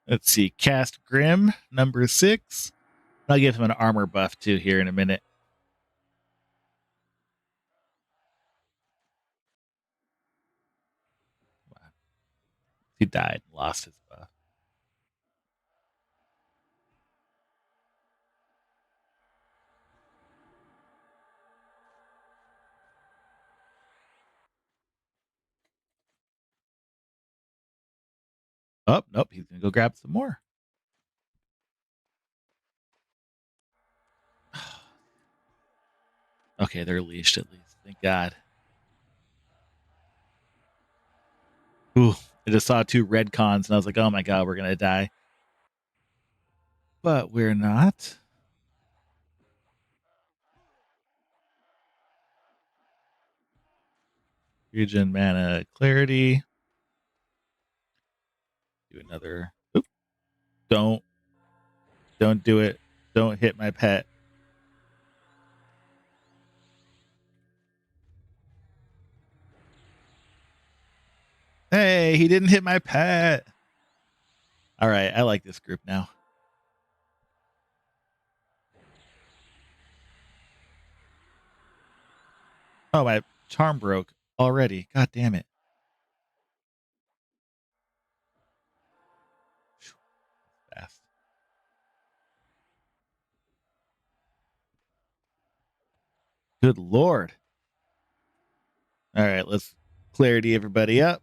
Let's see, cast Grim number 6. I'll give him an armor buff too here in a minute. He died, lost his buff. Oh, nope, he's gonna go grab some more. Okay, they're leashed at least. Thank God. Ooh, I just saw two red cons and I was like, oh my God, we're gonna die. But we're not. Regen mana clarity. Do another. Oop, don't. Don't do it. Don't hit my pet. Hey, he didn't hit my pet. All right, I like this group now. Oh, my charm broke already. God damn it. Fast. Good Lord. All right, let's clarity everybody up.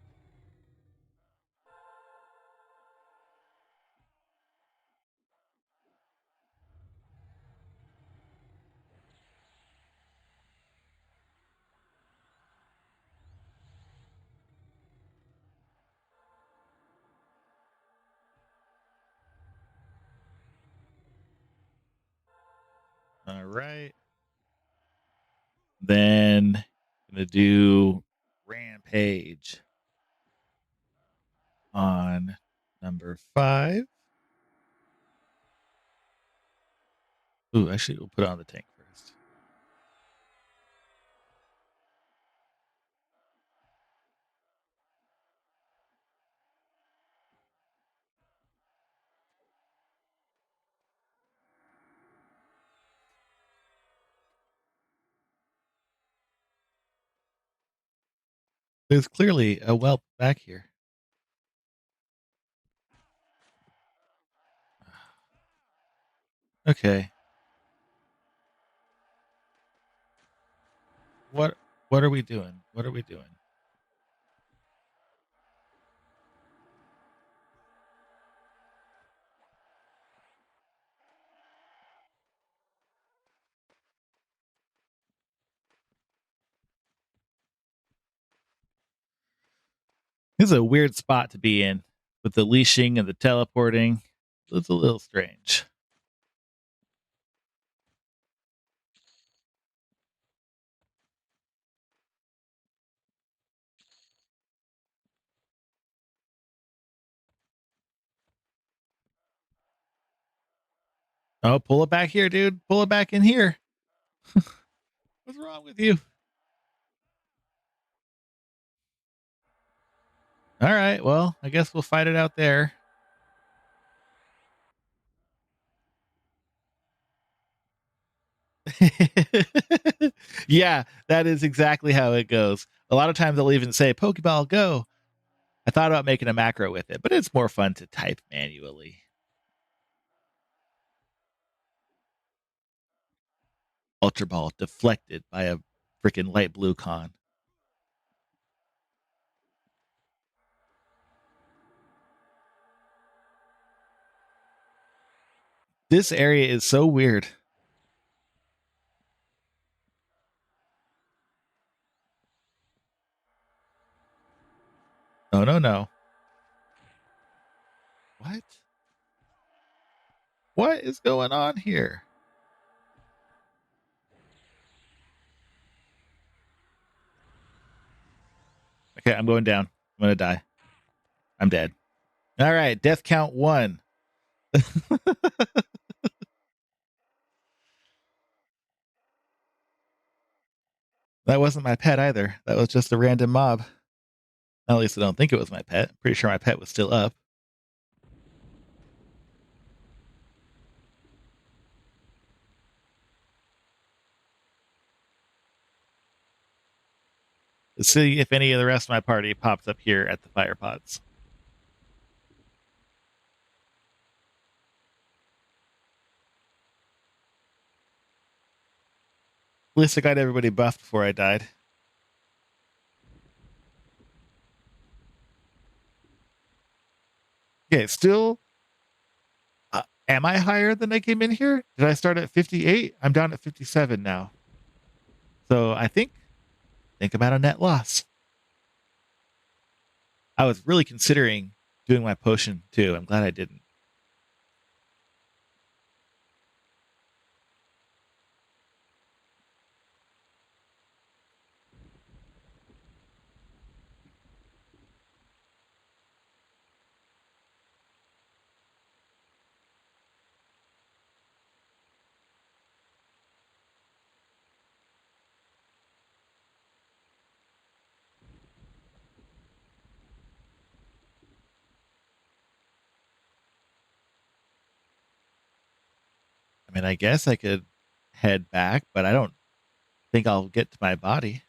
All right. Then I'm gonna do rampage on number 5. Ooh, actually, we'll put it on the tank first. There's clearly a whelp back here. Okay. What what are we doing? What are we doing? This is a weird spot to be in with the leashing and the teleporting. It's a little strange. Oh, pull it back here, dude. Pull it back in here. What's wrong with you? All right. Well, I guess we'll fight it out there. Yeah, that is exactly how it goes. A lot of times they'll even say, Pokeball, go. I thought about making a macro with it, but it's more fun to type manually. Ultra Ball deflected by a freaking light blue con. This area is so weird. Oh, no, no. What? What is going on here? Okay, I'm going down. I'm going to die. I'm dead. All right, death count 1. That wasn't my pet either. That was just a random mob. At least I don't think it was my pet. Pretty sure my pet was still up. Let's see if any of the rest of my party pops up here at the fire pods. At least I got everybody buffed before I died. Okay, still. Am I higher than I came in here? Did I start at 58? I'm down at 57 now. So I think about a net loss. I was really considering doing my potion too. I'm glad I didn't. mean, I guess I could head back, but I don't think I'll get to my body.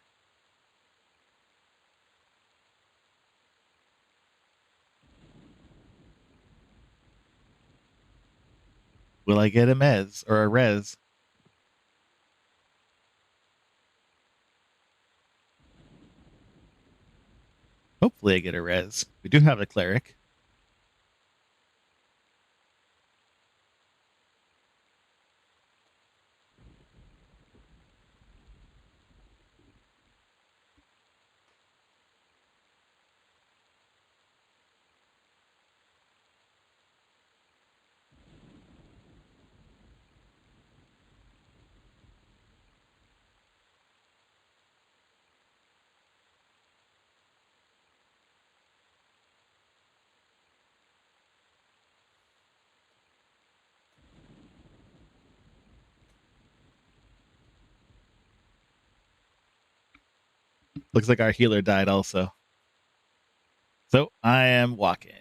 Will I get a mez or a res? Hopefully, I get a res. We do have a cleric. Looks like our healer died also. So I am walking.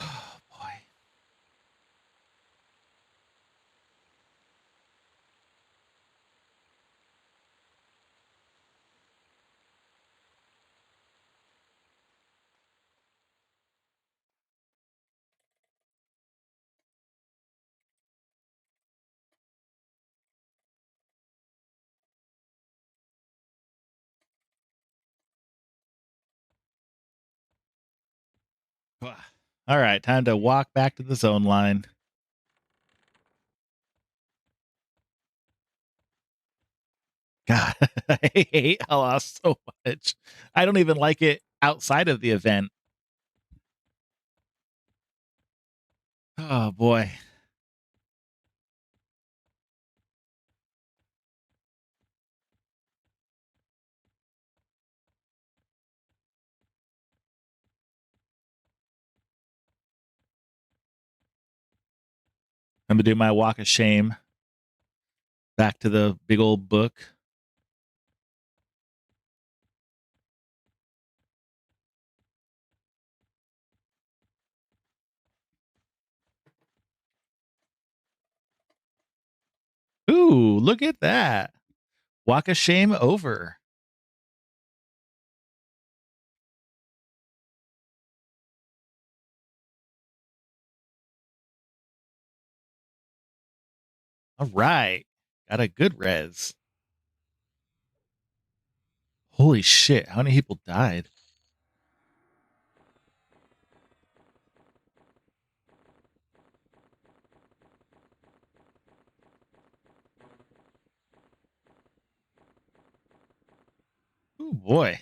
Oh boy. All right, time to walk back to the zone line. God, I hate Halas so much. I don't even like it outside of the event. Oh boy. I'm gonna do my walk of shame back to the big old book. Ooh, look at that. Walk of shame over. All right. Got a good res. Holy shit. How many people died? Oh boy.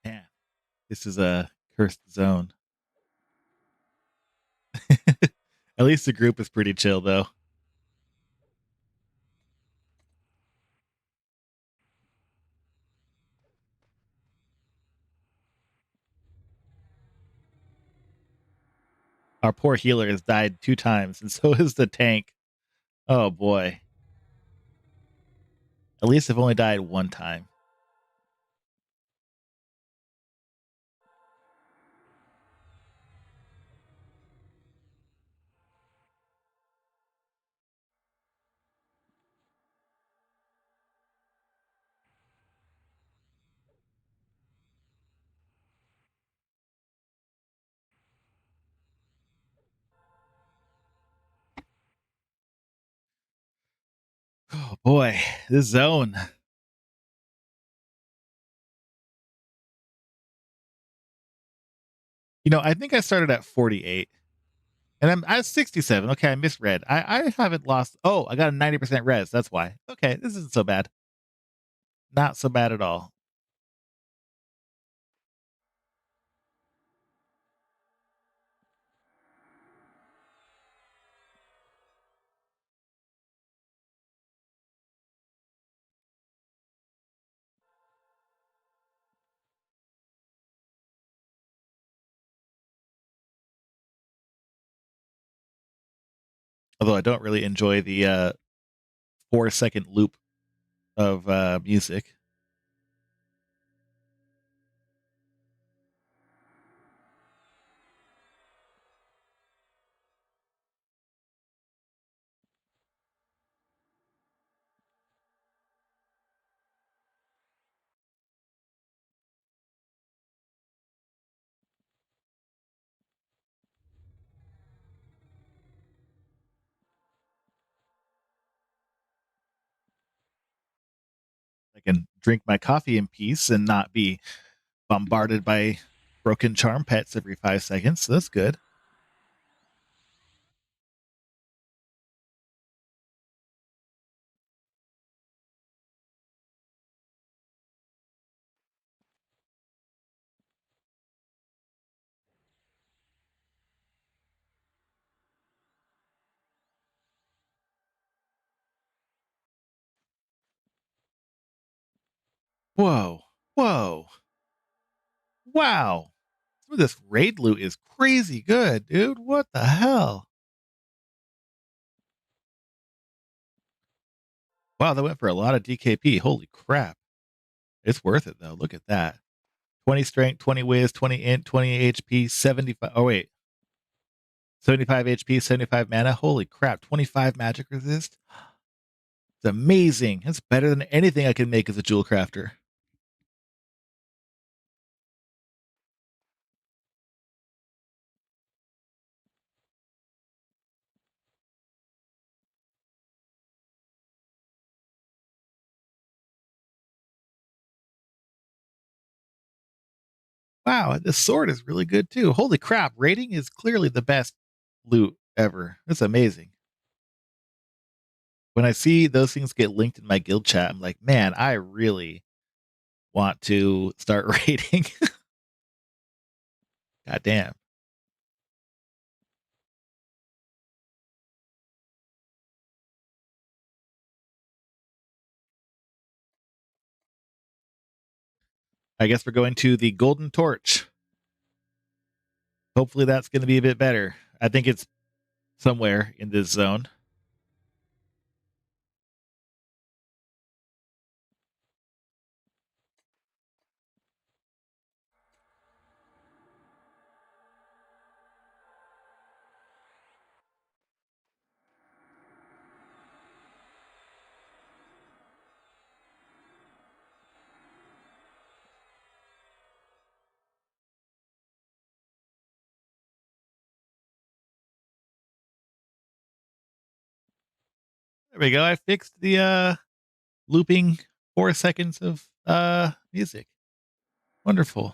Man, this is a cursed zone. At least the group is pretty chill though. Our poor healer has died 2 times, and so has the tank. Oh boy. At least I've only died 1 time. Oh boy, this zone. I think I started at 48 and I'm at 67. Okay, I misread. I haven't lost. Oh, I got a 90% res. That's why. Okay, this isn't so bad. Not so bad at all. Although I don't really enjoy the 4-second loop of music. I can drink my coffee in peace and not be bombarded by broken charm pets every 5 seconds. So that's good. Whoa. Whoa. Wow. Some of this raid loot is crazy good, dude. What the hell? Wow, that went for a lot of DKP. Holy crap. It's worth it though. Look at that. 20 strength, 20 whiz, 20 int, 20 HP, 75. Oh, wait. 75 HP, 75 mana. Holy crap. 25 magic resist. It's amazing. It's better than anything I can make as a jewel crafter. Wow, this sword is really good too. Holy crap. Rating is clearly the best loot ever. That's amazing. When I see those things get linked in my guild chat, I'm like, man, I really want to start rating. God damn. I guess we're going to the Golden Torch. Hopefully that's going to be a bit better. I think it's somewhere in this zone. There we go. I fixed the looping 4 seconds of music. Wonderful.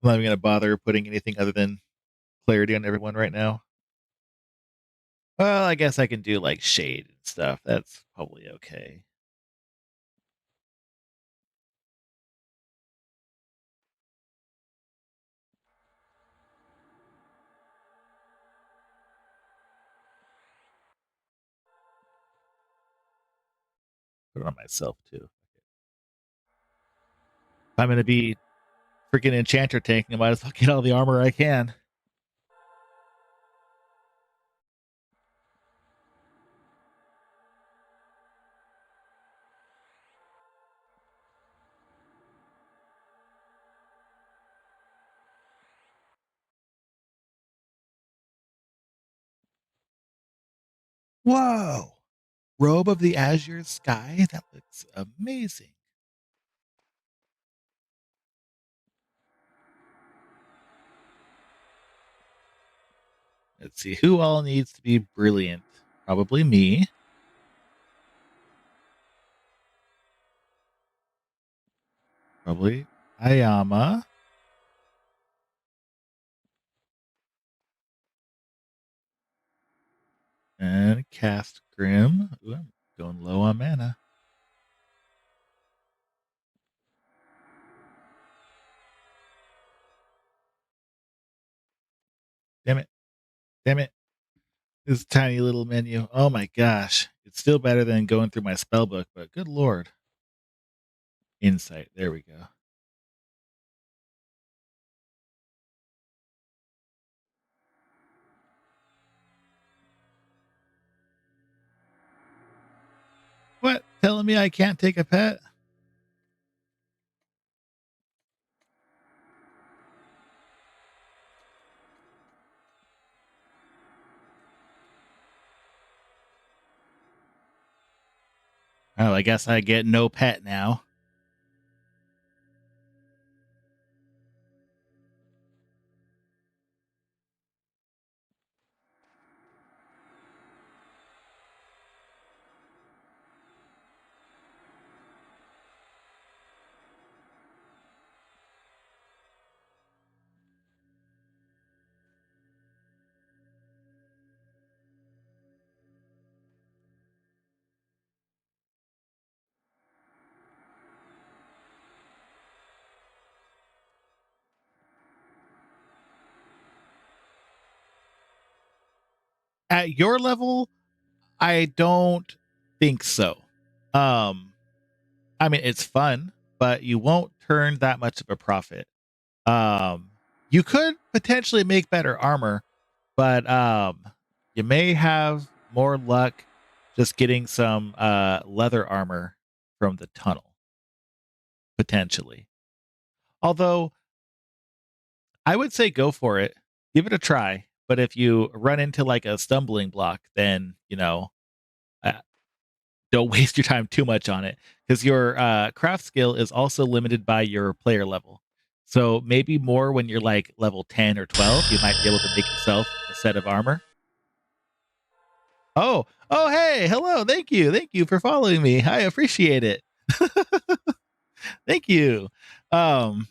I'm not even going to bother putting anything other than clarity on everyone right now. Well, I guess I can do like shade and stuff. That's probably okay. Put it on myself too. If I'm going to be freaking enchanter tanking, I might as well get all the armor I can. Whoa! Robe of the azure sky? That looks amazing. Let's see who all needs to be brilliant. Probably me. Probably Ayama. And cast Grim. Ooh, I'm going low on mana. Damn it. Damn it. This tiny little menu. Oh my gosh. It's still better than going through my spell book, but good lord. Insight. There we go. What? Telling me I can't take a pet? Oh, I guess I get no pet now. At your level, I don't think so. Um, I mean, it's fun, but you won't turn that much of a profit. Um, you could potentially make better armor, but you may have more luck just getting some leather armor from the tunnel potentially. Although I would say go for it, give it a try. But if you run into like a stumbling block, then uh, don't waste your time too much on it because your craft skill is also limited by your player level. So maybe more when you're like level 10 or 12, you might be able to make yourself a set of armor. Oh, hey, hello, thank you for following me. I appreciate it. Thank you. Um,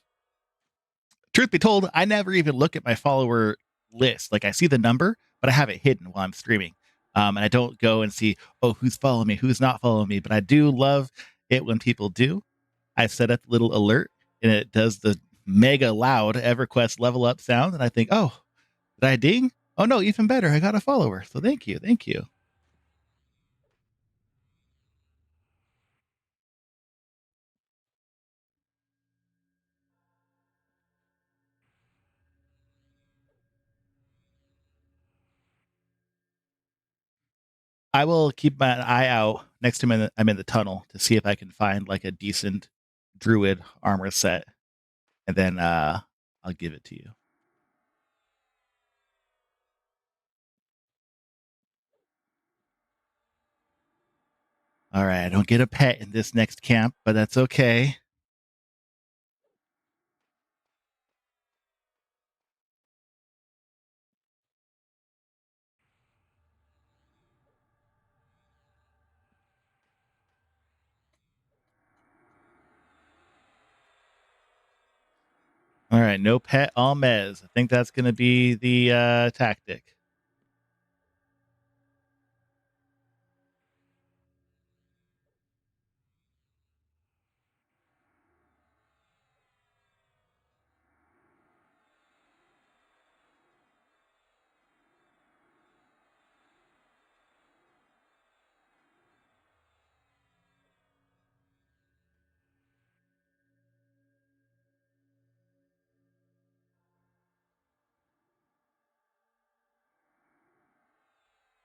Truth be told, I never even look at my follower list. Like I see the number, but I have it hidden while I'm streaming. And I don't go and see, oh, who's following me, who's not following me. But I do love it when people do. I set up a little alert and it does the mega loud EverQuest level up sound. And I think, oh, did I ding? Oh no, even better. I got a follower. So thank you. Thank you. I will keep my eye out next time I'm in the tunnel to see if I can find like a decent druid armor set. And then I'll give it to you. All right, I don't get a pet in this next camp, but that's okay. All right, no pet Almez. I think that's going to be the tactic.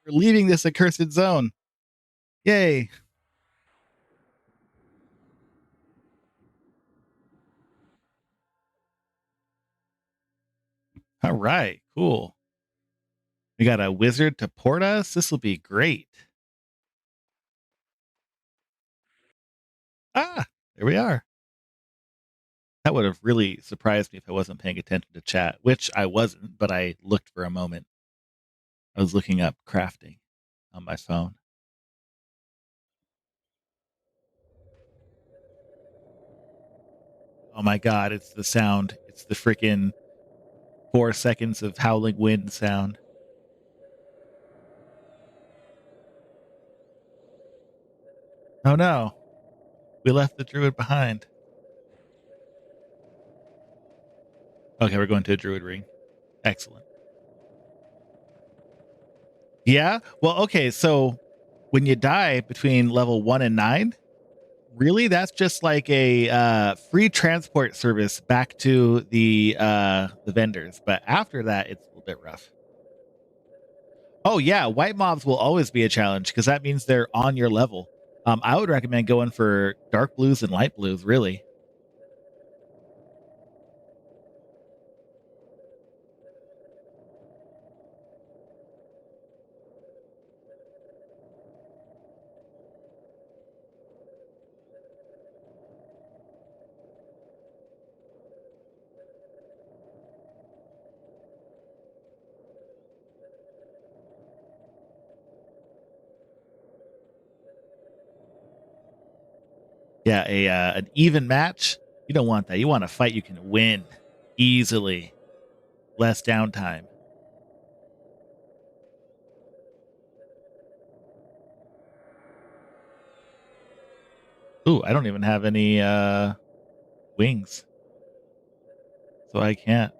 We're leaving this accursed zone. Yay. All right, cool. We got a wizard to port us. This will be great. Ah, there we are. That would have really surprised me if I wasn't paying attention to chat, which I wasn't, but I looked for a moment. I was looking up crafting on my phone. Oh my god, it's the sound. It's the freaking 4 seconds of howling wind sound. Oh no, we left the druid behind. Okay, we're going to a druid ring. Excellent. Yeah. Well, okay. So when you die between level 1 and 9, really, that's just like a free transport service back to the vendors. But after that, it's a little bit rough. Oh yeah, white mobs will always be a challenge because that means they're on your level. I would recommend going for dark blues and light blues. Really. Yeah, a an even match. You don't want that. You want a fight you can win easily, less downtime. Ooh, I don't even have any wings, so I can't.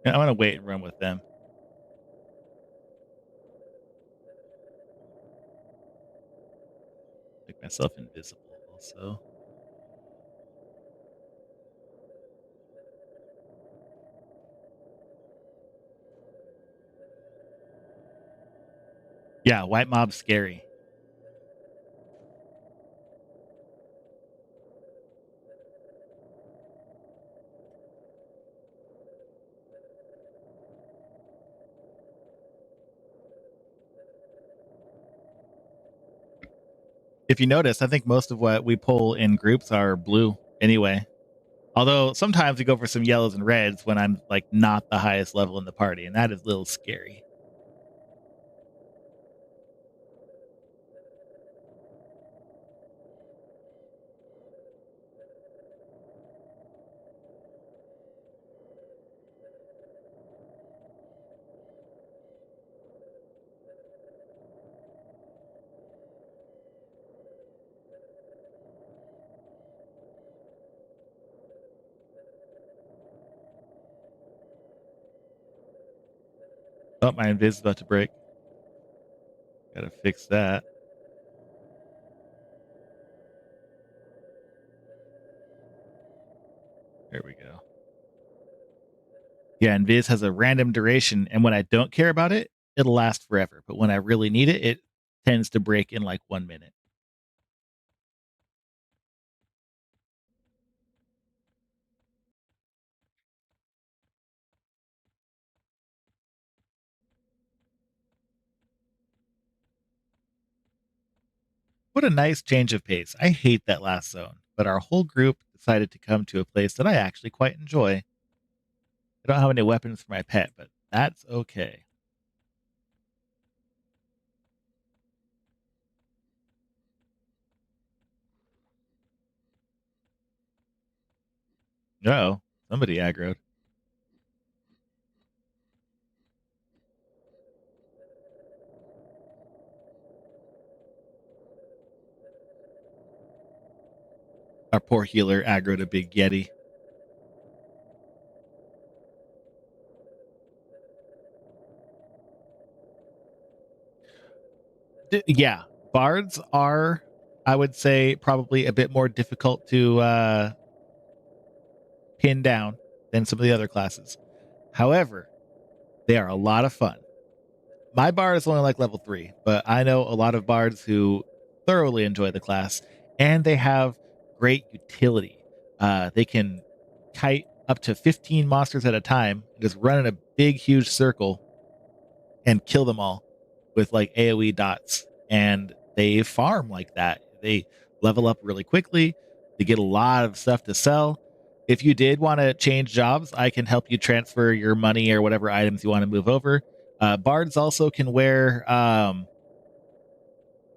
Yeah, I'm gonna wait and run with them. Make myself invisible. Also, yeah, white mob's scary. If you notice, I think most of what we pull in groups are blue anyway. Although sometimes we go for some yellows and reds when I'm like not the highest level in the party, and that is a little scary. Oh, my invis is about to break. Gotta fix that. There we go. Yeah, invis has a random duration, and when I don't care about it, it'll last forever. But when I really need it, it tends to break in like 1 minute. What a nice change of pace. I hate that last zone, but our whole group decided to come to a place that I actually quite enjoy. I don't have any weapons for my pet, but that's okay. No, somebody aggroed. Our poor healer aggroed a big yeti. Yeah, bards are I would say probably a bit more difficult to pin down than some of the other classes. However, they are a lot of fun. My bard is only like level 3, but I know a lot of bards who thoroughly enjoy the class, and they have great utility. They can kite up to 15 monsters at a time and just run in a big, huge circle and kill them all with like AoE dots. And they farm like that. They level up really quickly. They get a lot of stuff to sell. If you did want to change jobs, I can help you transfer your money or whatever items you want to move over. Bards also can wear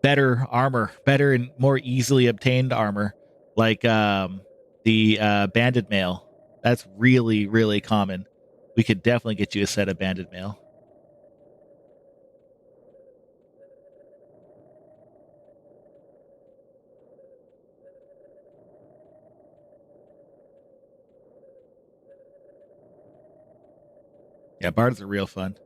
better armor, better and more easily obtained armor, like the banded mail. That's really, really common. We could definitely get you a set of banded mail. Yeah, bards are real fun.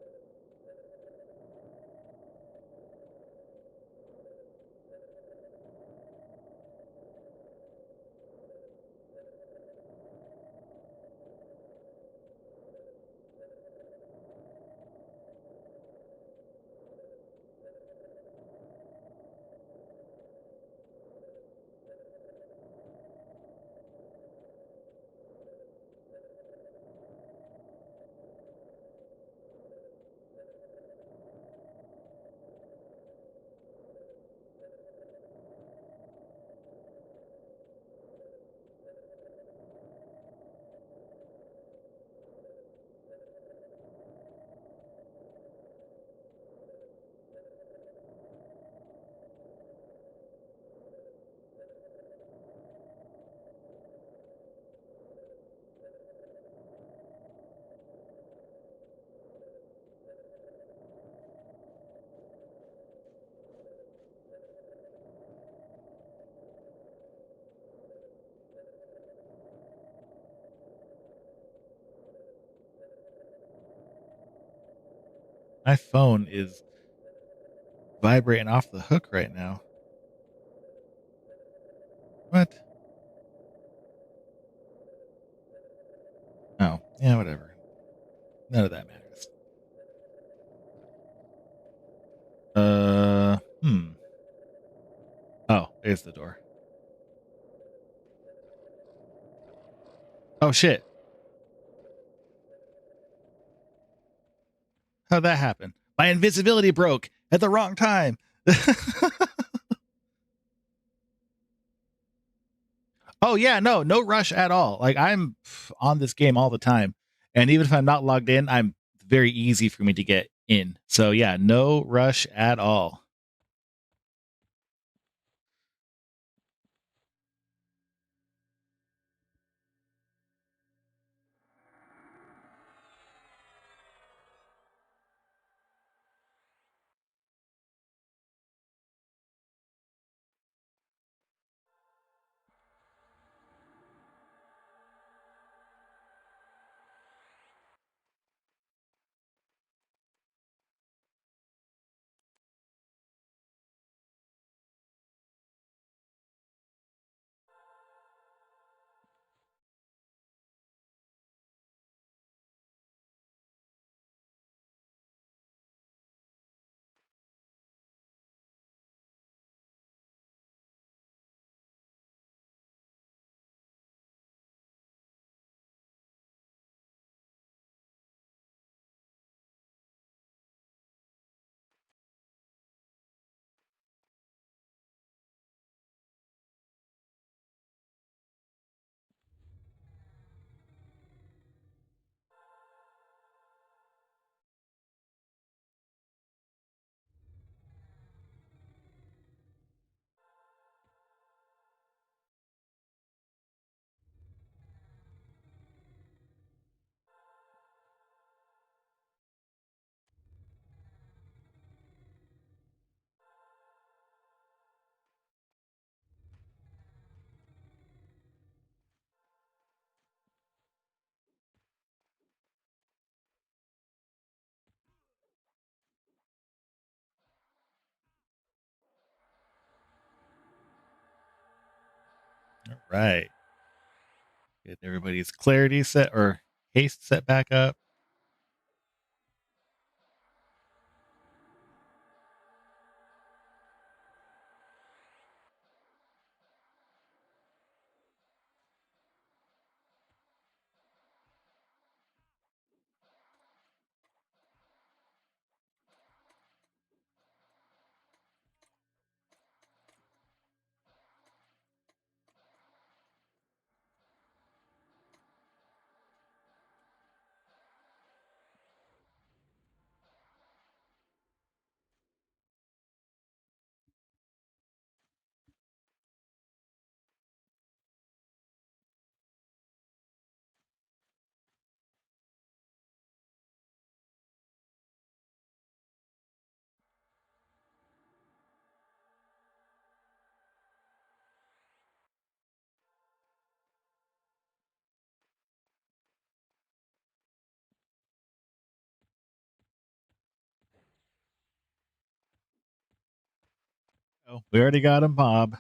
My phone is vibrating off the hook right now. What? Oh, yeah, whatever. None of that matters. Hmm. Oh, there's the door. Oh shit. How'd that happen? My invisibility broke at the wrong time. Oh yeah, no rush at all. Like I'm on this game all the time, and even if I'm not logged in, I'm very easy for me to get in. So yeah, no rush at all. Right. Get everybody's clarity set or haste set back up. Oh, we already got a mob.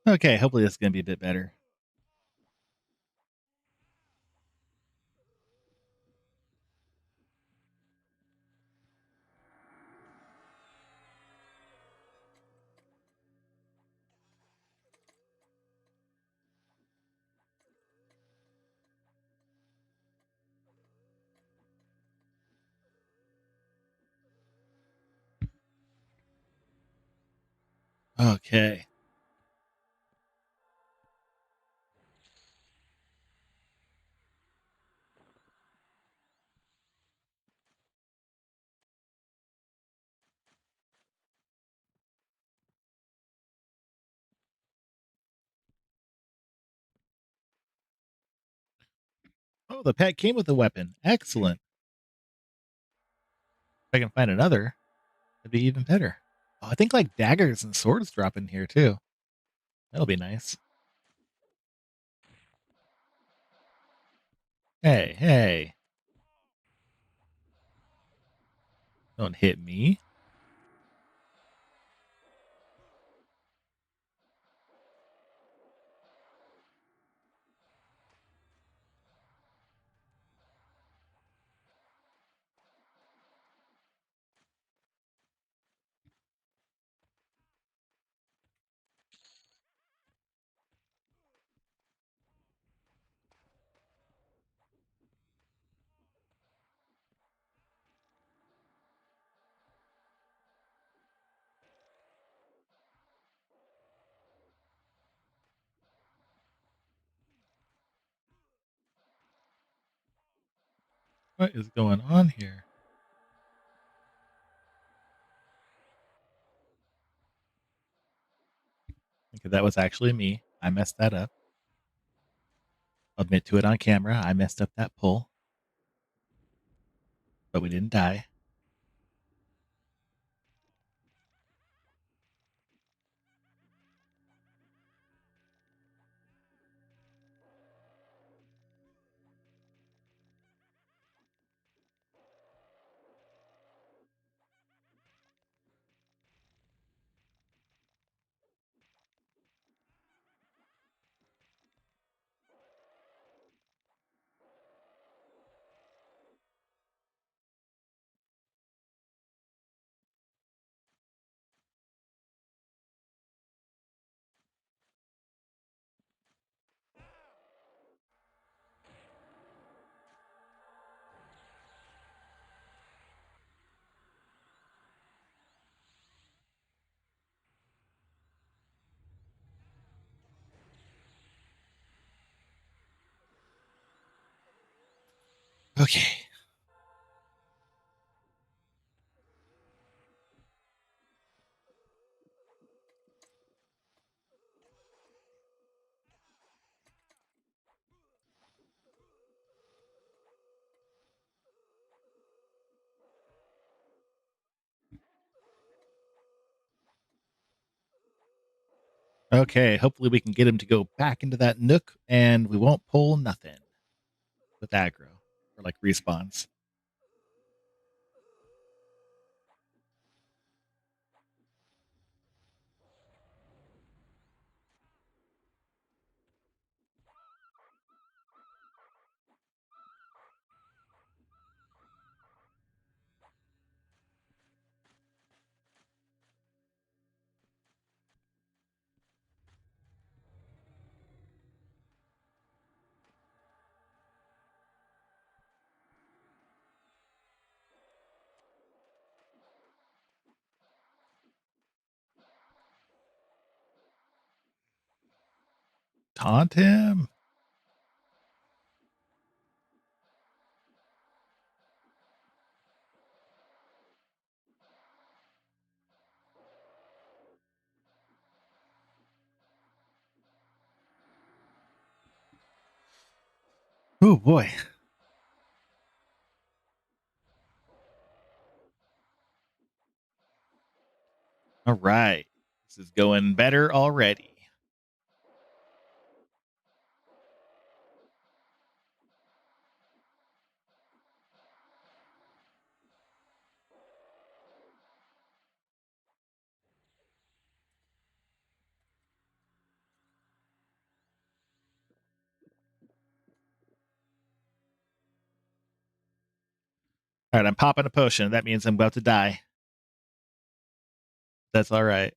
Okay, hopefully this is gonna be a bit better. Okay. Oh, the pet came with a weapon. Excellent. If I can find another, that'd be even better. Oh, I think like daggers and swords drop in here too. That'll be nice. Hey, hey. Don't hit me. What is going on here? Okay, that was actually me. I messed that up. I'll admit to it on camera. I messed up that pull, but we didn't die. Okay. Okay. Hopefully we can get him to go back into that nook and we won't pull nothing with aggro or like respawns. Taunt him. Oh boy. All right. This is going better already. All right, I'm popping a potion. That means I'm about to die. That's all right.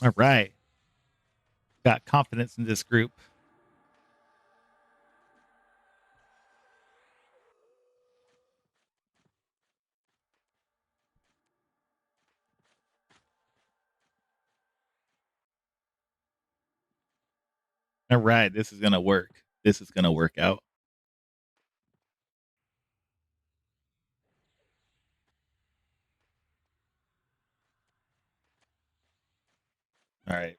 All right. Got confidence in this group. All right. This is going to work. This is going to work out. All right.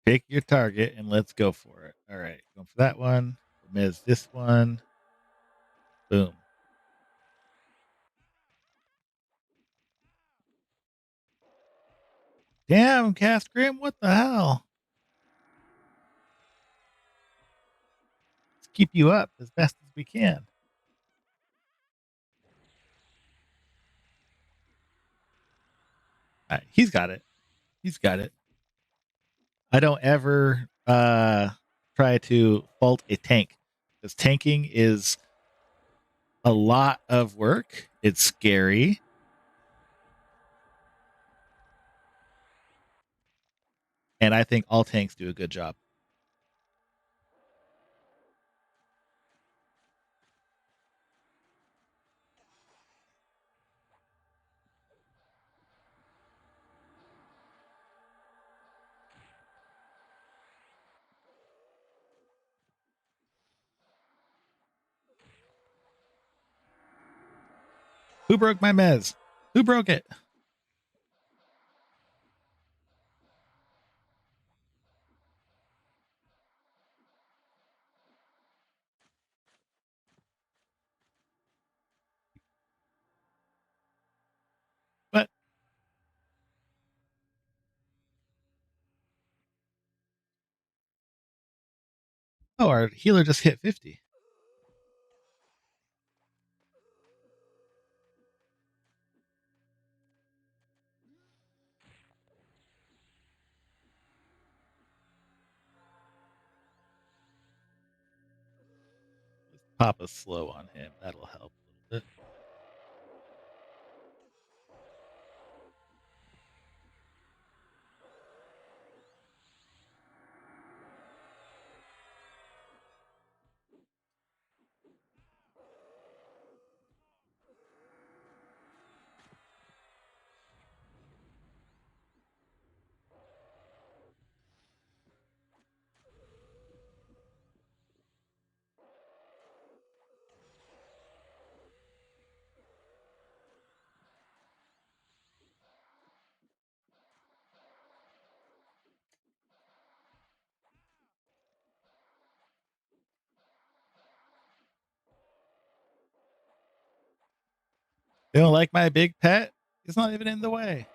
Pick your target and let's go for it. All right. Going for that one. Miss this one. Boom. Damn, Cast Grim. What the hell? Let's keep you up as best as we can. He's got it. He's got it. I don't ever try to fault a tank because tanking is a lot of work. It's scary. And I think all tanks do a good job. Who broke my mez? Who broke it? What? Oh, our healer just hit 50. Let's pop a slow on him. That'll help a little bit. They don't like my big pet? It's not even in the way.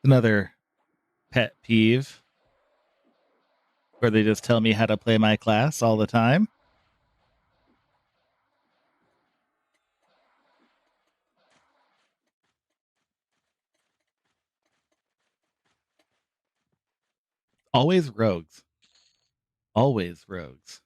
Another pet peeve where they just tell me how to play my class all the time. Always rogues. Always rogues.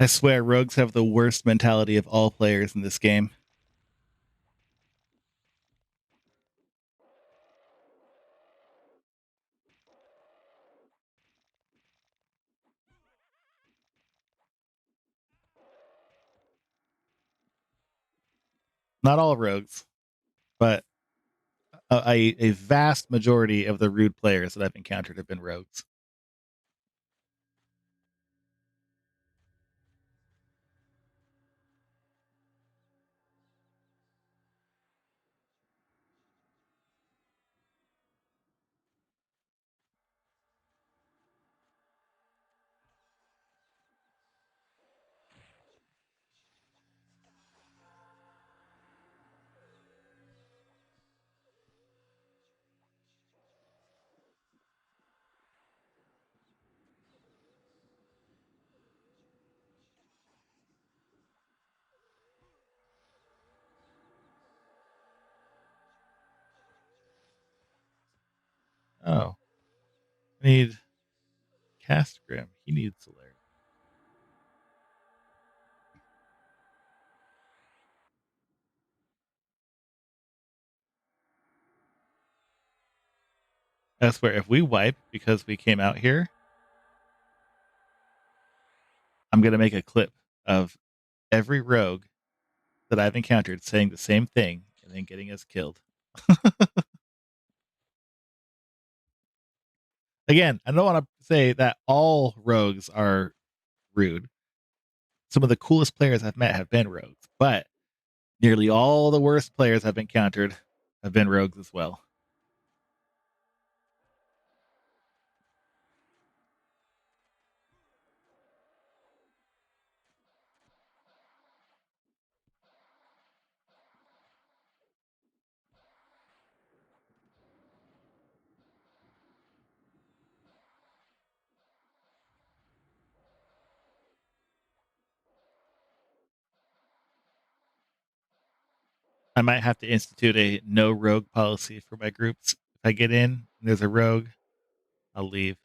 I swear, rogues have the worst mentality of all players in this game. Not all rogues, but a vast majority of the rude players that I've encountered have been rogues. Oh, I need Castgrim. He needs Celerity. I swear, if we wipe because we came out here, I'm gonna make a clip of every rogue that I've encountered saying the same thing and then getting us killed. Again, I don't want to say that all rogues are rude. Some of the coolest players I've met have been rogues, but nearly all the worst players I've encountered I've been rogues as well. I might have to institute a no rogue policy for my groups. If I get in and there's a rogue, I'll leave.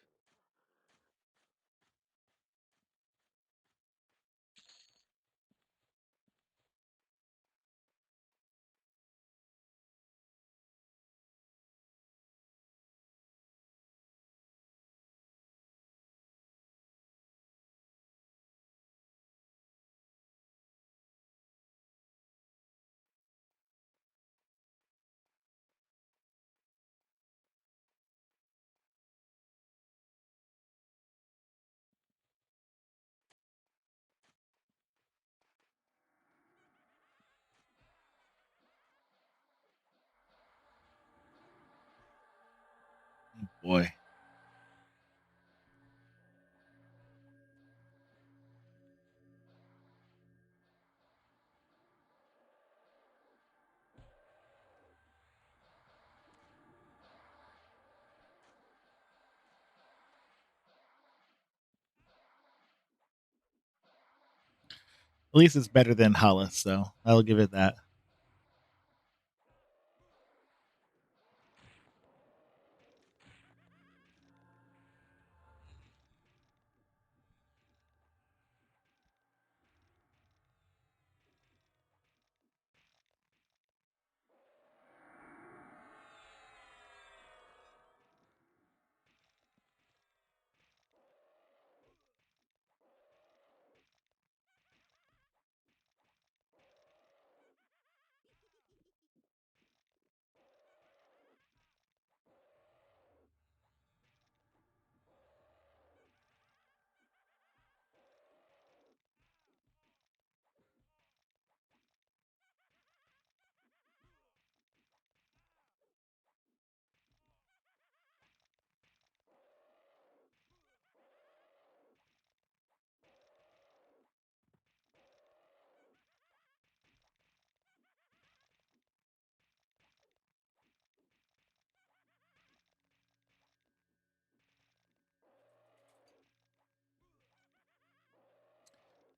Boy. At least it's better than Halas, so I'll give it that.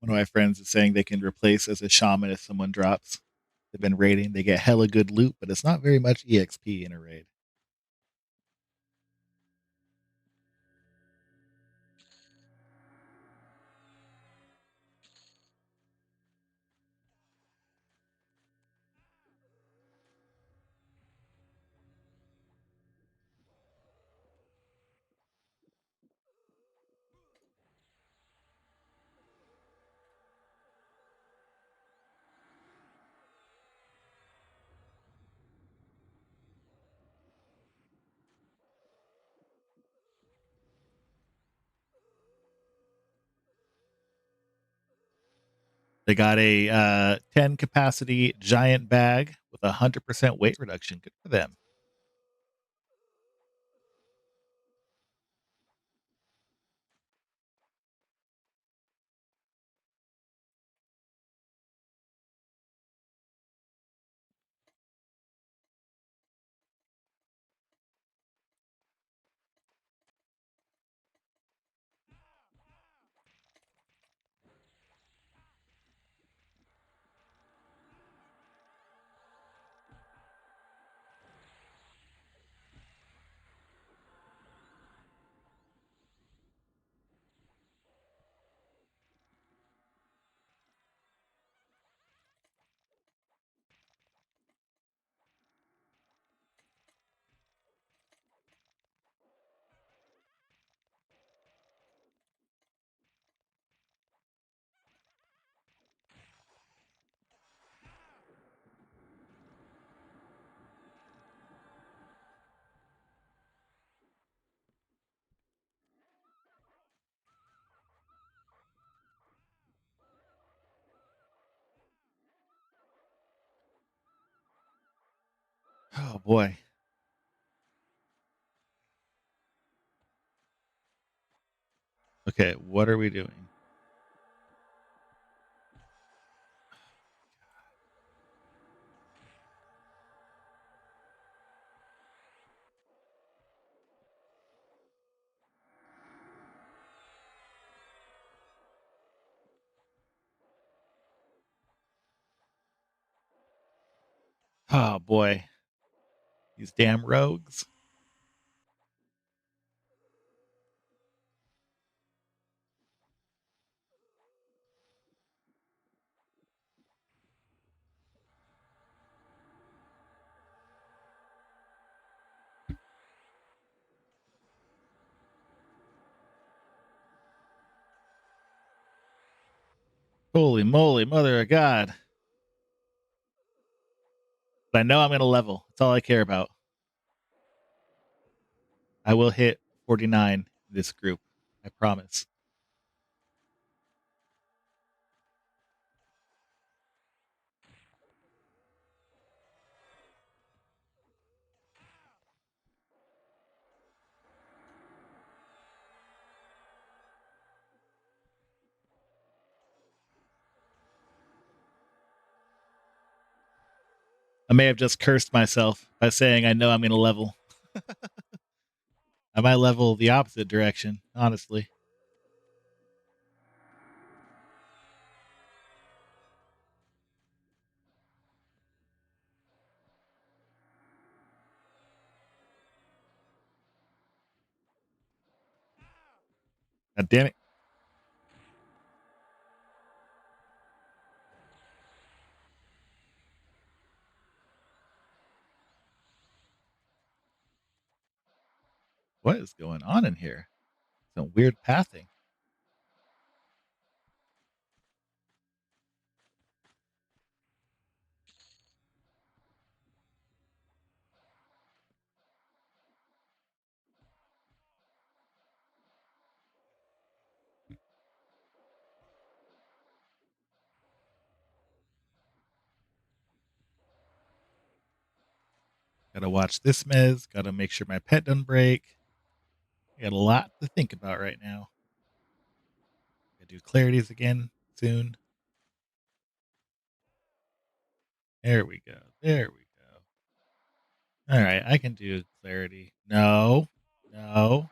One of my friends is saying they can replace as a shaman if someone drops. They've been raiding, they get hella good loot, but it's not very much EXP in a raid. They got a 10 capacity giant bag with 100% weight reduction. Good for them. Oh boy. Okay, what are we doing? Oh boy. These damn rogues. Holy moly, mother of God. But I know I'm gonna level. That's all I care about. I will hit 49 this group. I promise. I may have just cursed myself by saying I know I'm gonna level. I might level the opposite direction, honestly. God damn it. What is going on in here? Some weird pathing. Gotta watch this mez. Gotta make sure my pet doesn't break. I got a lot to think about right now. Gotta do clarities again soon. There we go. There we go. All right, I can do clarity. No, no.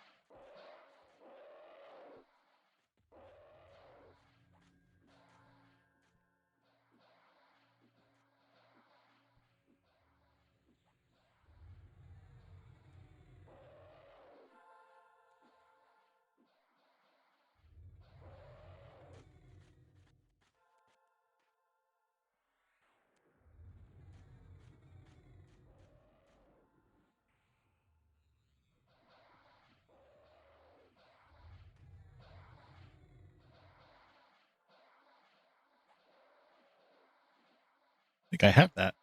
I think I have that.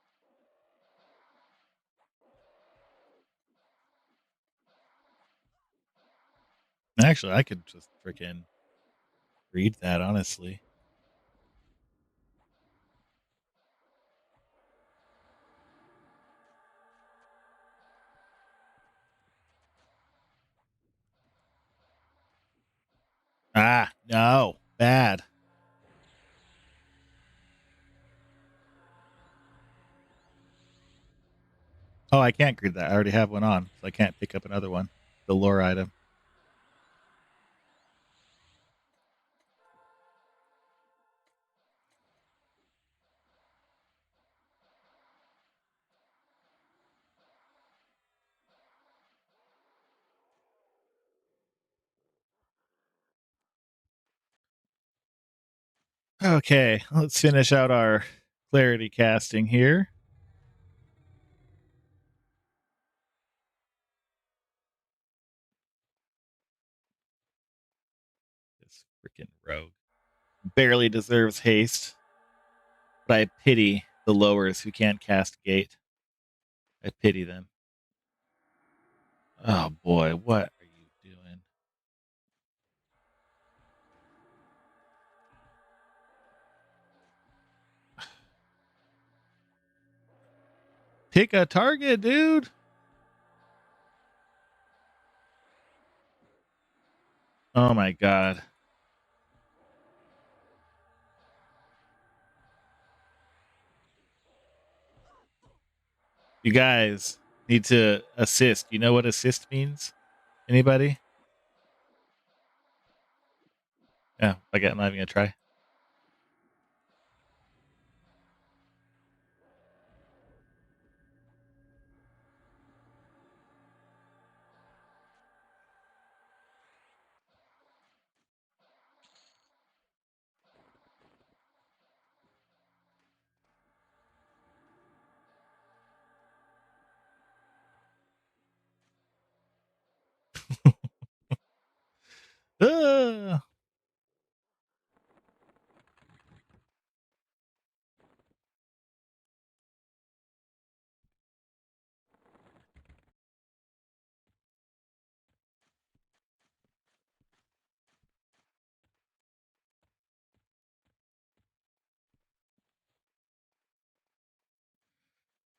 Actually, I could just freaking read that, honestly. Ah, no. Bad. Oh, I can't read that. I already have one on, so I can't pick up another one. The lore item. Okay, let's finish out our clarity casting here. This freaking rogue barely deserves haste, but I pity the lowers who can't cast gate. I pity them. Oh boy, what are you doing? Pick a target, dude. Oh my god. You guys need to assist. You know what assist means? Anybody? Yeah, I'm not even gonna try. Ah!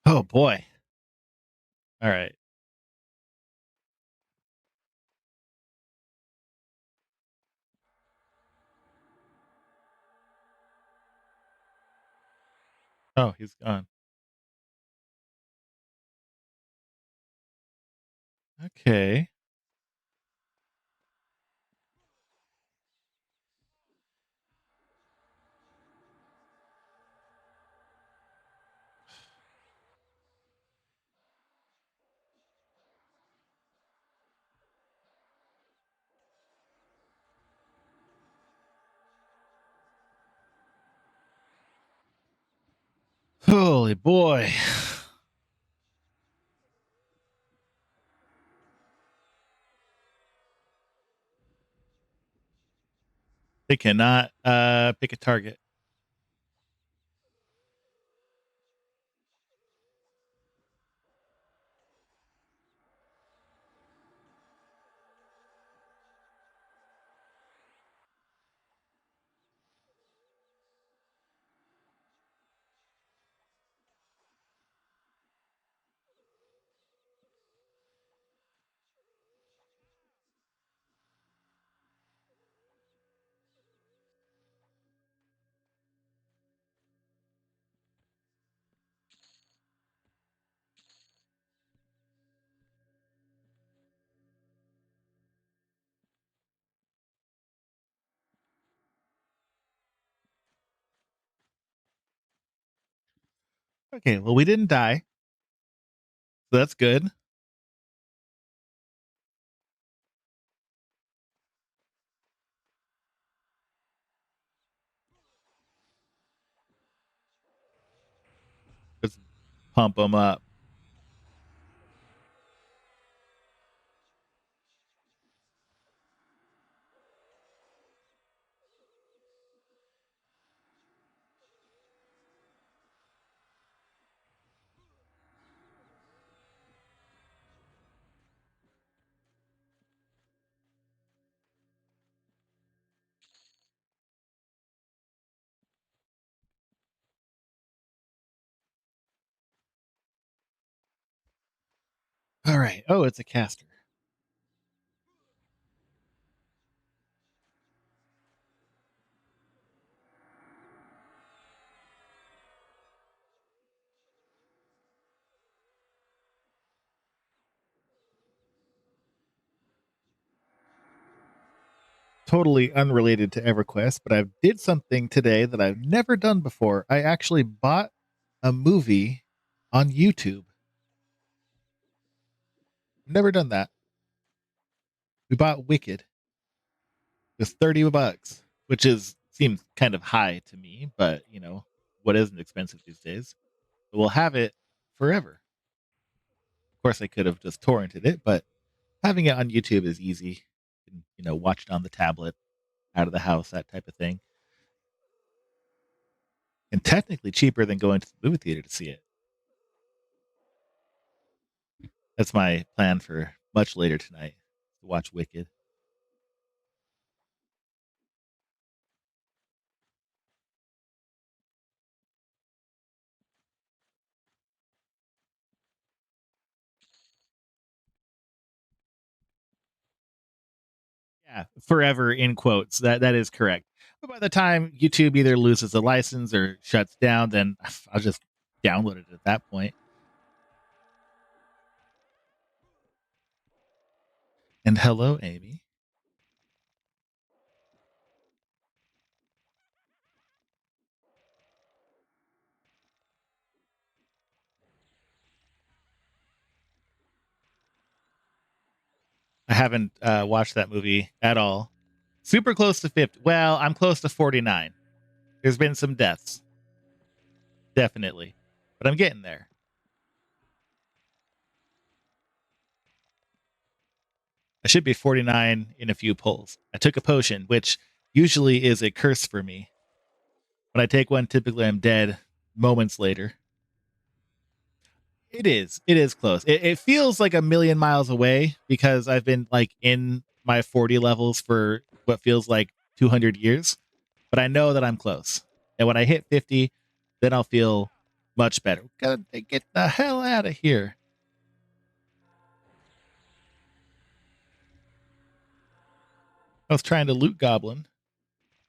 Oh boy. All right. Oh, he's gone. Okay. Holy boy. They cannot pick a target. Okay, well we didn't die. So that's good. Let's pump them up. All right. Oh, it's a caster. Totally unrelated to EverQuest, but I did something today that I've never done before. I actually bought a movie on YouTube. Never done that. We bought Wicked. It was $30, which is seems kind of high to me, but what isn't expensive these days? But we'll have it forever. Of course, I could have just torrented it, but having it on YouTube is easy. Watch it on the tablet, out of the house, that type of thing, and technically cheaper than going to the movie theater to see it. That's my plan for much later tonight to watch Wicked. Yeah, forever in quotes. That is correct. But by the time YouTube either loses the license or shuts down, then I'll just download it at that point. And hello, Amy. I haven't watched that movie at all. Super close to 50. Well, I'm close to 49. There's been some deaths, definitely, but I'm getting there. I should be 49 in a few pulls. I took a potion, which usually is a curse for me. When I take one, typically I'm dead moments later. It is. It is close. It feels like a million miles away because I've been like in my 40 levels for what feels like 200 years, but I know that I'm close. And when I hit 50, then I'll feel much better. Gotta get the hell out of here. I was trying to loot goblin,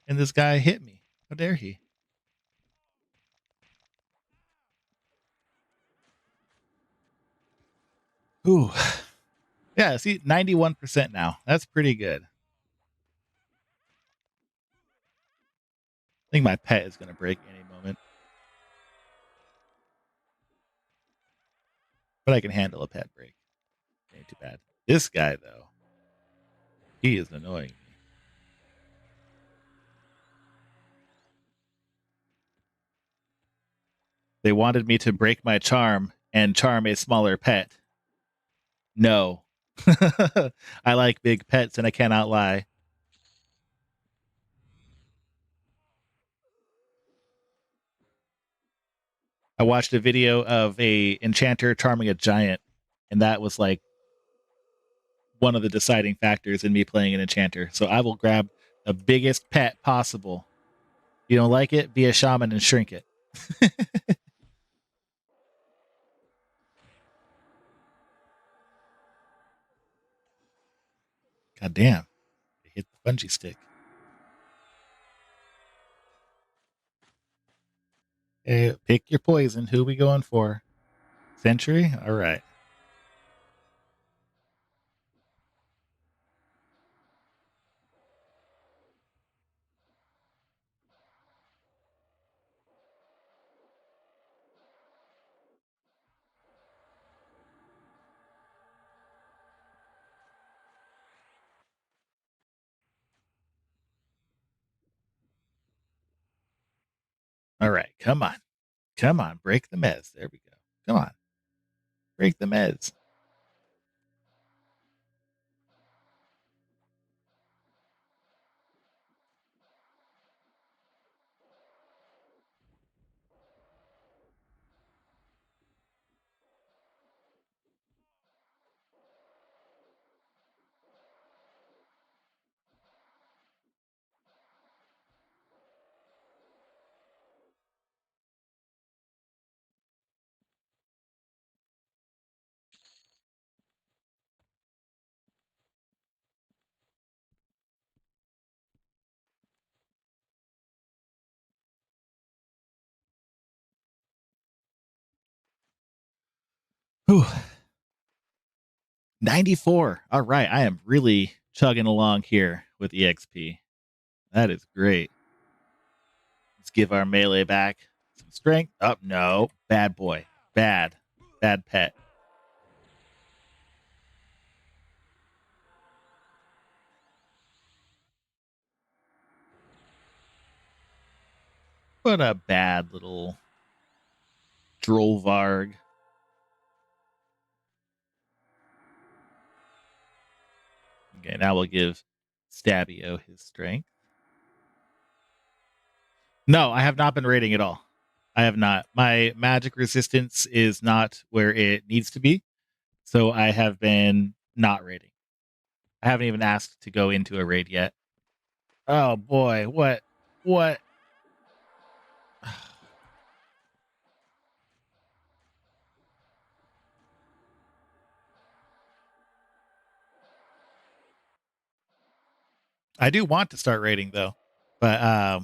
and this guy hit me. How dare he? Ooh. Yeah, see, 91% now. That's pretty good. I think my pet is going to break any moment, but I can handle a pet break. Ain't too bad. This guy, though, he is annoying me. They wanted me to break my charm and charm a smaller pet. No. I like big pets and I cannot lie. I watched a video of a enchanter charming a giant, and that was like one of the deciding factors in me playing an enchanter. So I will grab the biggest pet possible. You don't like it? Be a shaman and shrink it. God damn. They hit the bungee stick. Hey, pick your poison. Who we going for? Sentry? All right. All right. Come on. Come on. Break the meds. There we go. Come on. Break the meds. Whew. 94. All right. I am really chugging along here with EXP. That is great. Let's give our melee back some strength. Oh, no. Bad boy. Bad. Bad pet. What a bad little Drollvarg. Okay, now we'll give Stabio his strength. No, I have not been raiding at all. I have not. My magic resistance is not where it needs to be. So I have been not raiding. I haven't even asked to go into a raid yet. Oh boy, what? What? I do want to start raiding though, but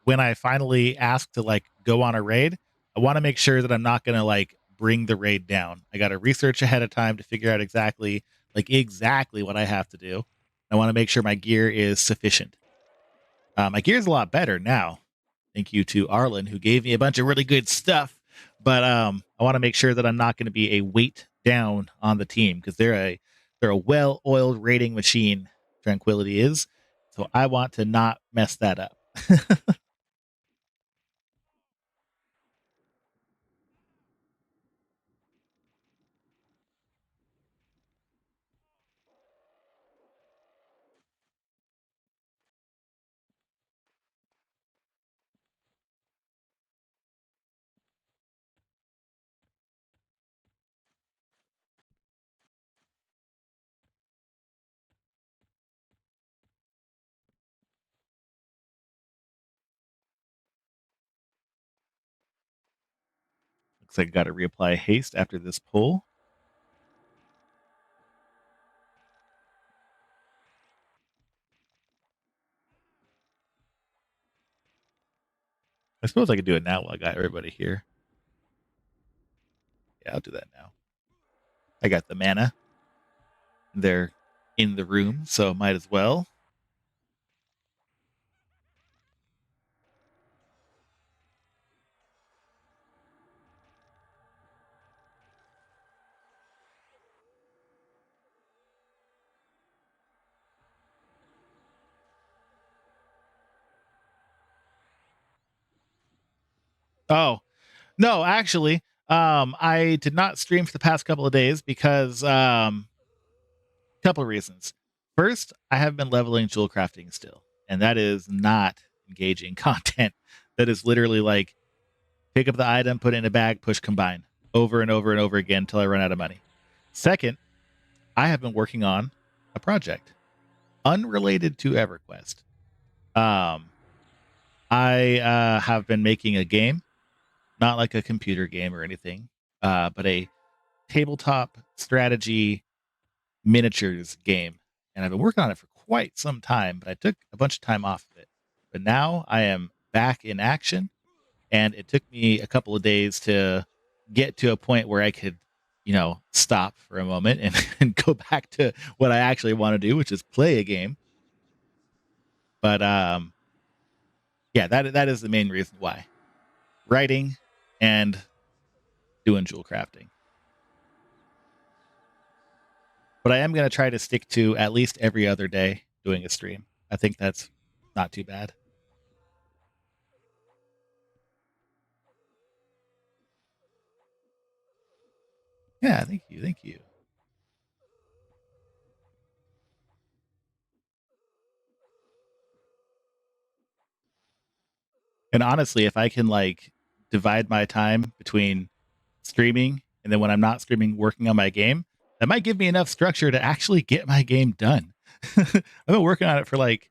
when I finally ask to like go on a raid, I want to make sure that I'm not going to like bring the raid down. I got to research ahead of time to figure out exactly what I have to do. I want to make sure my gear is sufficient. My gear is a lot better now. Thank you to Arlen who gave me a bunch of really good stuff. But I want to make sure that I'm not going to be a weight down on the team because they're a well-oiled raiding machine. Tranquility is, so I want to not mess that up. Looks like I got to reapply haste after this pull. I suppose I could do it now while I got everybody here. Yeah, I'll do that now. I got the mana. They're in the room, so might as well. Oh, no, actually, I did not stream for the past couple of days because couple of reasons. First, I have been leveling jewel crafting still, and that is not engaging content. That is literally like pick up the item, put it in a bag, push combine over and over and over again until I run out of money. Second, I have been working on a project unrelated to EverQuest. Um, I have been making a game, not like a computer game or anything, but a tabletop strategy miniatures game. And I've been working on it for quite some time, but I took a bunch of time off of it. But now I am back in action, and it took me a couple of days to get to a point where I could, stop for a moment and, and go back to what I actually want to do, which is play a game. But yeah, that is the main reason why. Writing and doing jewel crafting. But I am going to try to stick to at least every other day doing a stream. I think that's not too bad. Yeah, thank you. Thank you. And honestly, if I can like divide my time between streaming and then when I'm not streaming, working on my game, that might give me enough structure to actually get my game done. I've been working on it for like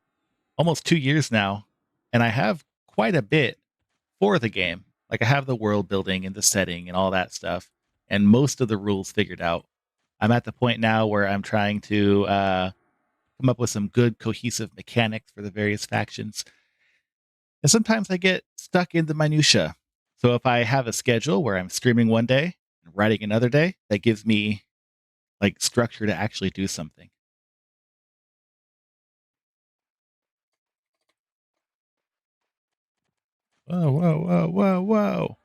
almost 2 years now, and I have quite a bit for the game. Like I have the world building and the setting and all that stuff, and most of the rules figured out. I'm at the point now where I'm trying to come up with some good cohesive mechanics for the various factions. And sometimes I get stuck in the minutia. So if I have a schedule where I'm streaming one day and writing another day, that gives me like structure to actually do something. Whoa, whoa, whoa, whoa, whoa.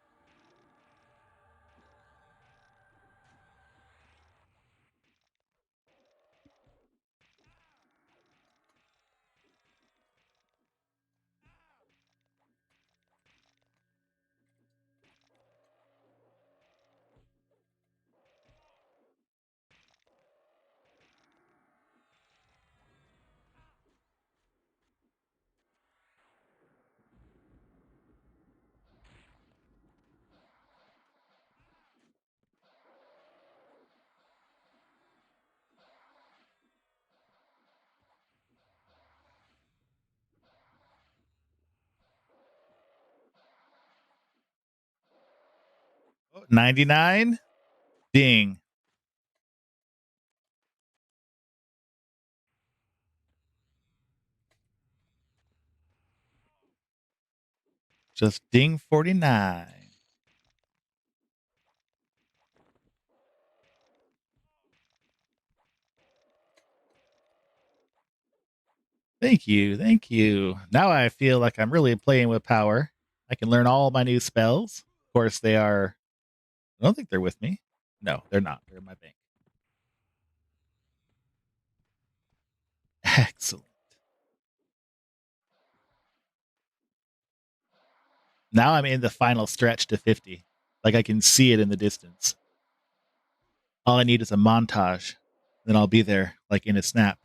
99? Ding. Just ding 49. Thank you. Thank you. Now I feel like I'm really playing with power. I can learn all my new spells. Of course, they are. I don't think they're with me. No, they're not. They're in my bank. Excellent. Now I'm in the final stretch to 50. Like I can see it in the distance. All I need is a montage. Then I'll be there like in a snap.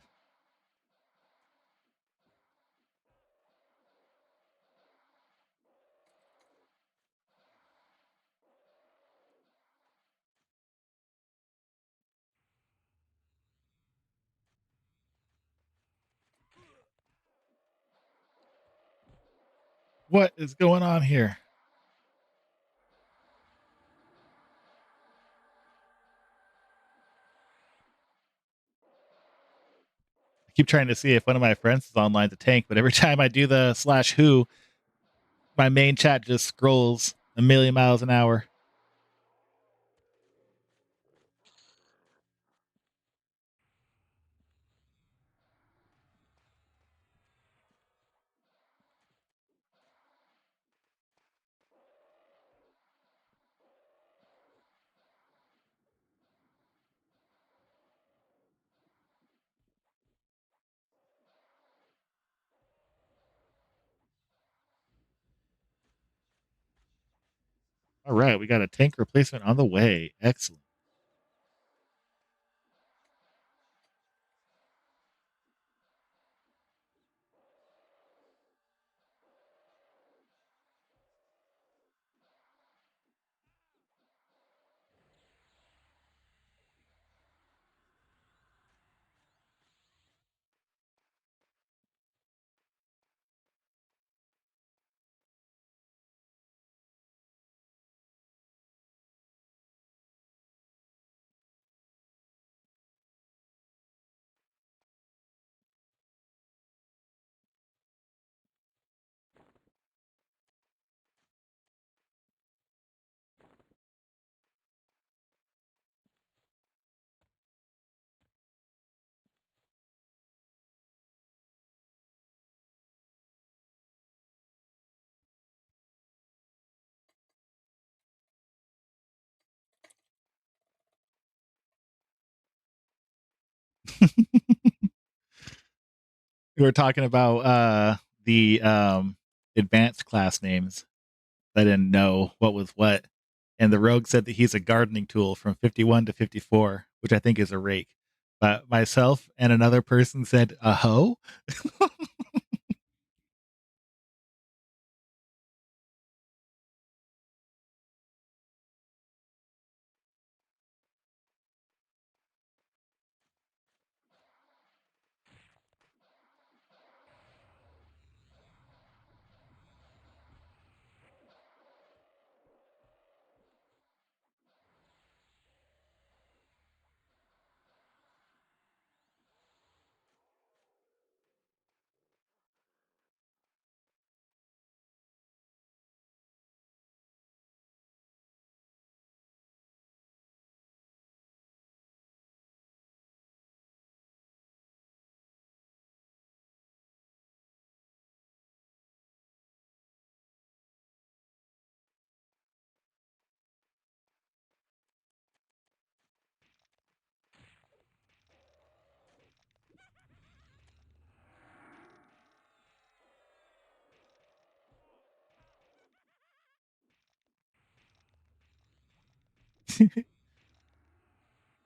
What is going on here? I keep trying to see if one of my friends is online to tank, but every time I do the slash who, my main chat just scrolls a million miles an hour. All right, we got a tank replacement on the way. Excellent. We were talking about the advanced class names. I didn't know what was what. And the rogue said that he's a gardening tool from 51 to 54, which I think is a rake. But myself and another person said a hoe.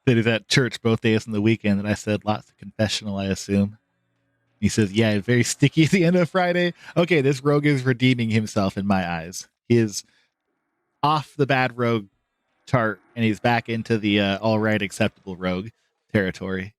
That he's at church both days on the weekend. And I said, lots of confessional, I assume. He says, yeah, very sticky at the end of Friday. Okay, this rogue is redeeming himself in my eyes. He is off the bad rogue chart and he's back into the all right, acceptable rogue territory.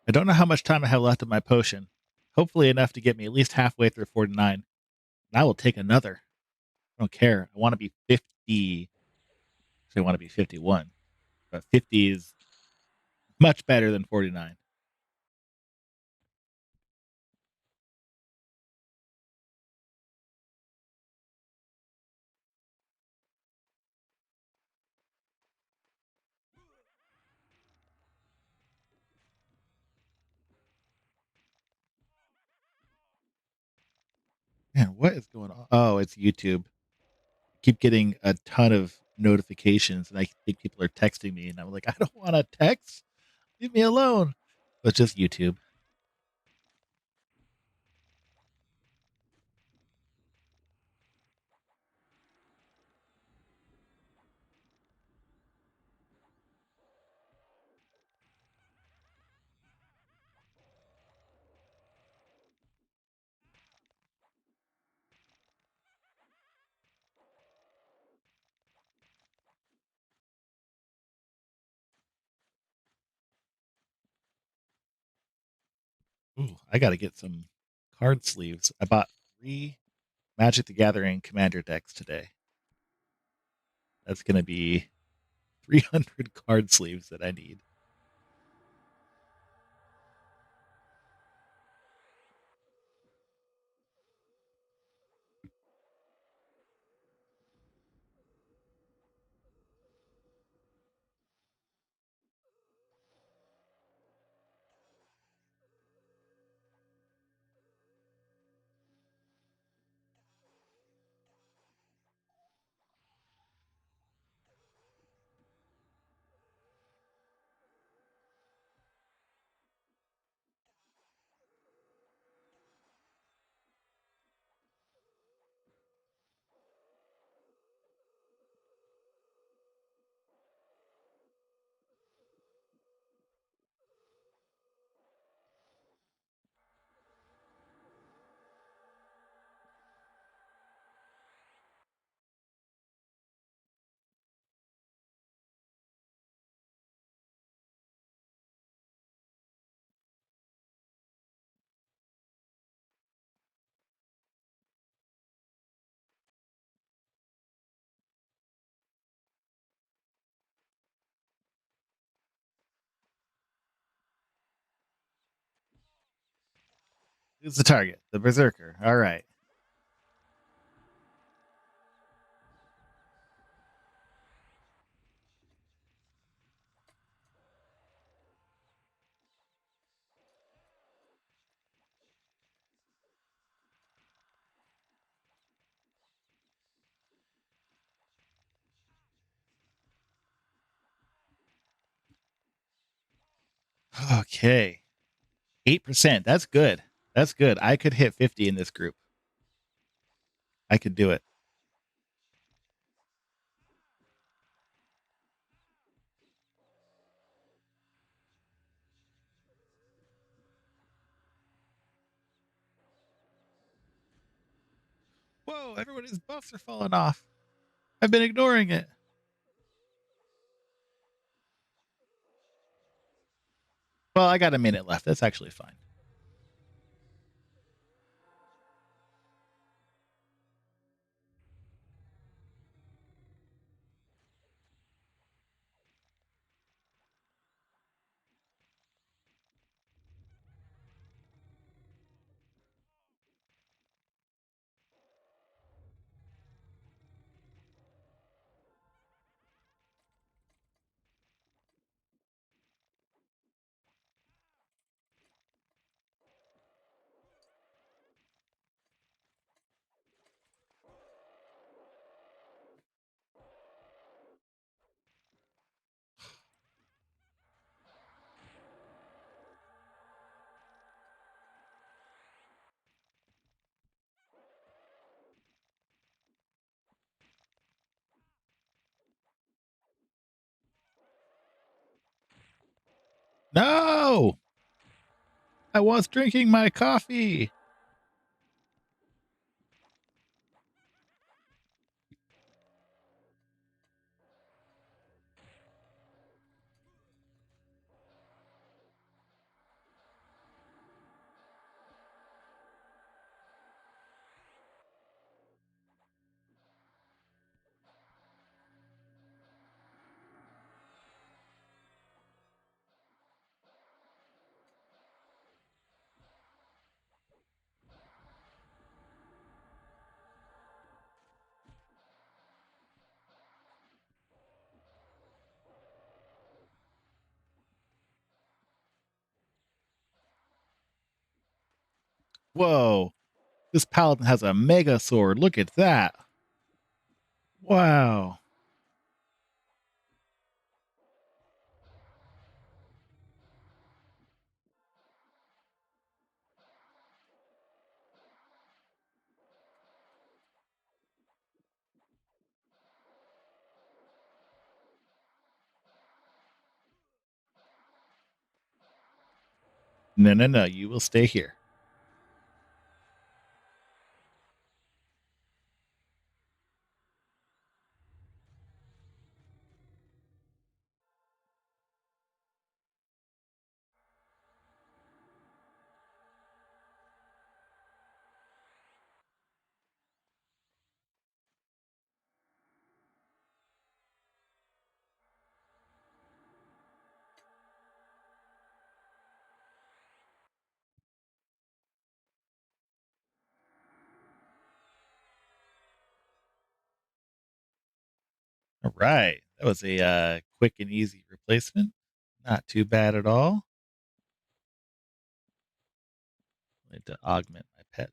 I don't know how much time I have left of my potion. Hopefully enough to get me at least halfway through 49. And I will take another. I don't care. I want to be 50. Actually, I want to be 51. But 50 is much better than 49. Man, what is going on? Oh, it's YouTube. I keep getting a ton of notifications, and I think people are texting me, and I'm like, I don't want to text. Leave me alone. But it's just YouTube. Ooh, I got to get some card sleeves. I bought 3 Magic the Gathering Commander decks today. That's going to be 300 card sleeves that I need. Who's the target? The Berserker. All right. Okay. 8%. That's good. That's good. I could hit 50 in this group. I could do it. Whoa, everybody's buffs are falling off. I've been ignoring it. Well, I got a minute left. That's actually fine. No! I was drinking my coffee. Whoa. This paladin has a mega sword. Look at that. Wow. No, no, no. You will stay here. All right. That was a quick and easy replacement. Not too bad at all. I need to augment my pet.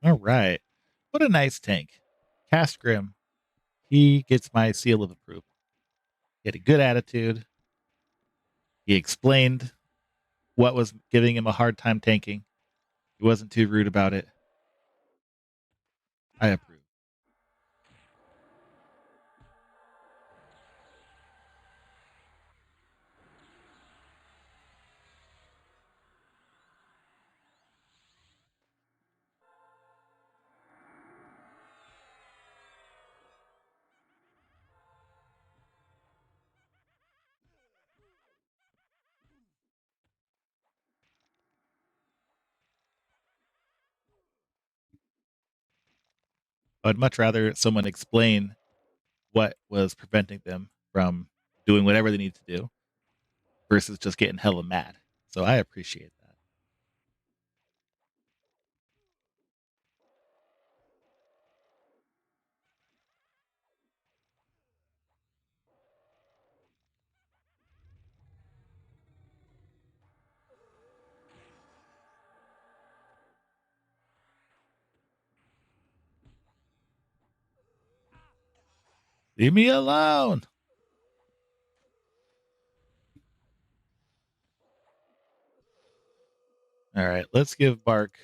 All right. What a nice tank. Cast Grim. He gets my seal of approval. He had a good attitude. He explained what was giving him a hard time tanking. He wasn't too rude about it. I approve. I'd much rather someone explain what was preventing them from doing whatever they need to do versus just getting hella mad. So I appreciate that. Leave me alone. All right, let's give Bark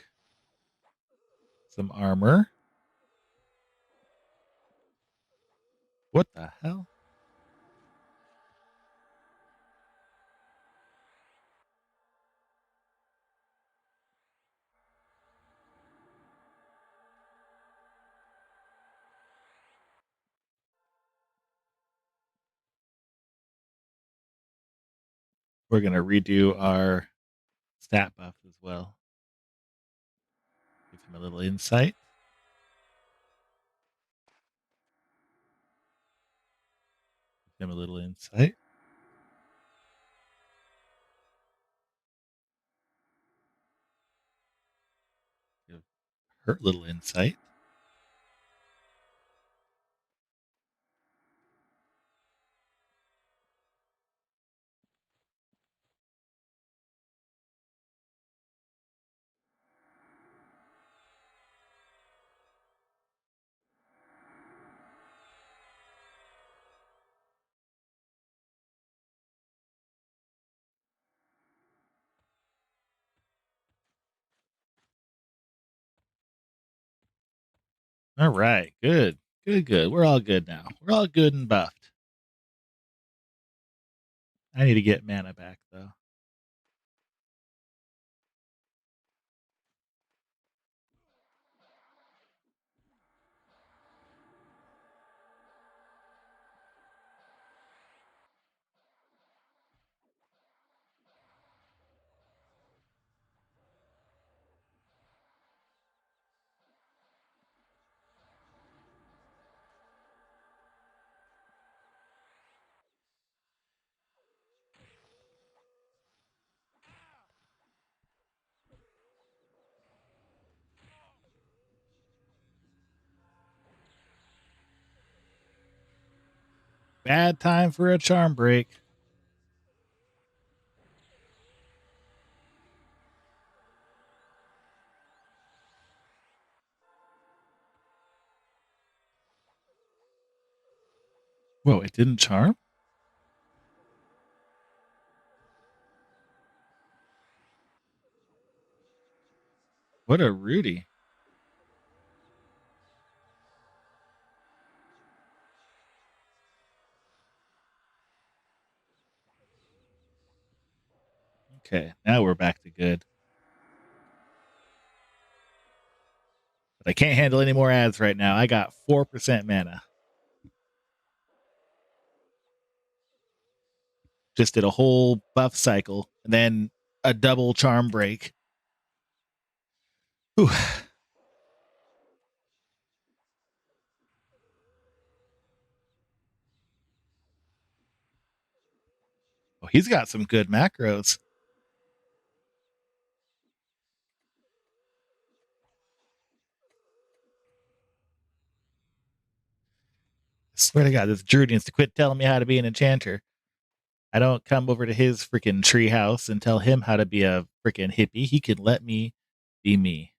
some armor. What the hell? We're going to redo our stat buff as well. Give him a little insight. Give him a little insight. Give her a little insight. All right, good. Good, good. We're all good now. We're all good and buffed. I need to get mana back, though. Bad time for a charm break. Whoa, it didn't charm? What a Rudy. Okay, now we're back to good. But I can't handle any more ads right now. I got 4% mana. Just did a whole buff cycle and then a double charm break. Whew. Oh, he's got some good macros. I swear to God, this Druid needs to quit telling me how to be an enchanter. I don't come over to his freaking tree house and tell him how to be a freaking hippie. He can let me be me.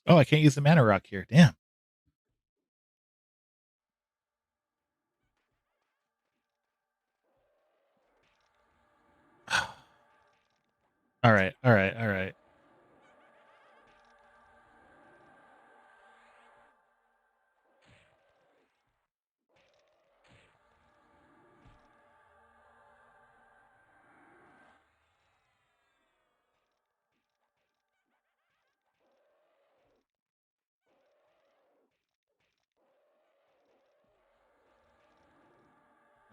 Oh, I can't use the mana rock here. Damn. All right, all right, all right.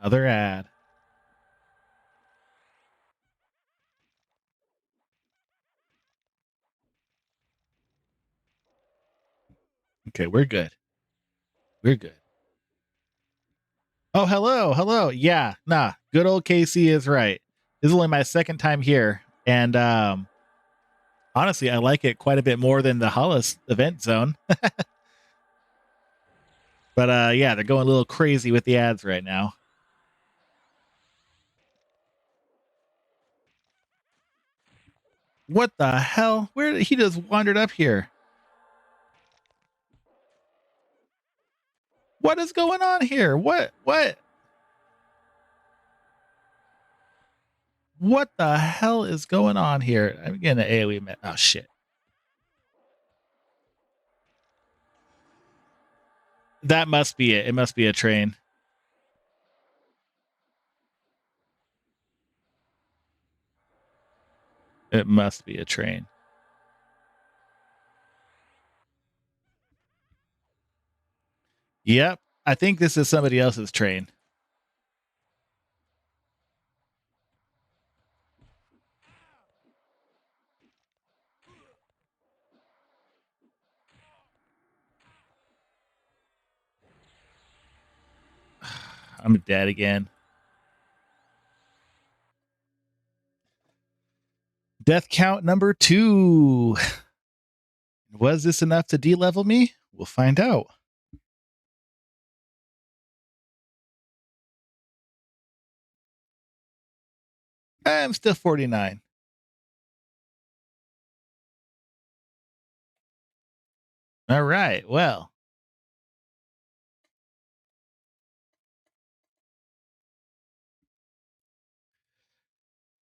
Another ad. Okay, we're good. We're good. Oh, hello, hello. Yeah, nah. Good old KC is right. This is only my second time here, and honestly, I like it quite a bit more than the Halas event zone. But yeah, they're going a little crazy with the ads right now. What the hell? Where did he just wandered up here? What is going on here? What the hell is going on here? I'm getting an AoE met. Oh shit. That must be it. It must be a train. It must be a train. Yep. I think this is somebody else's train. I'm dead again. Death count number 2. Was this enough to de-level me? We'll find out. I'm still 49. All right. Well,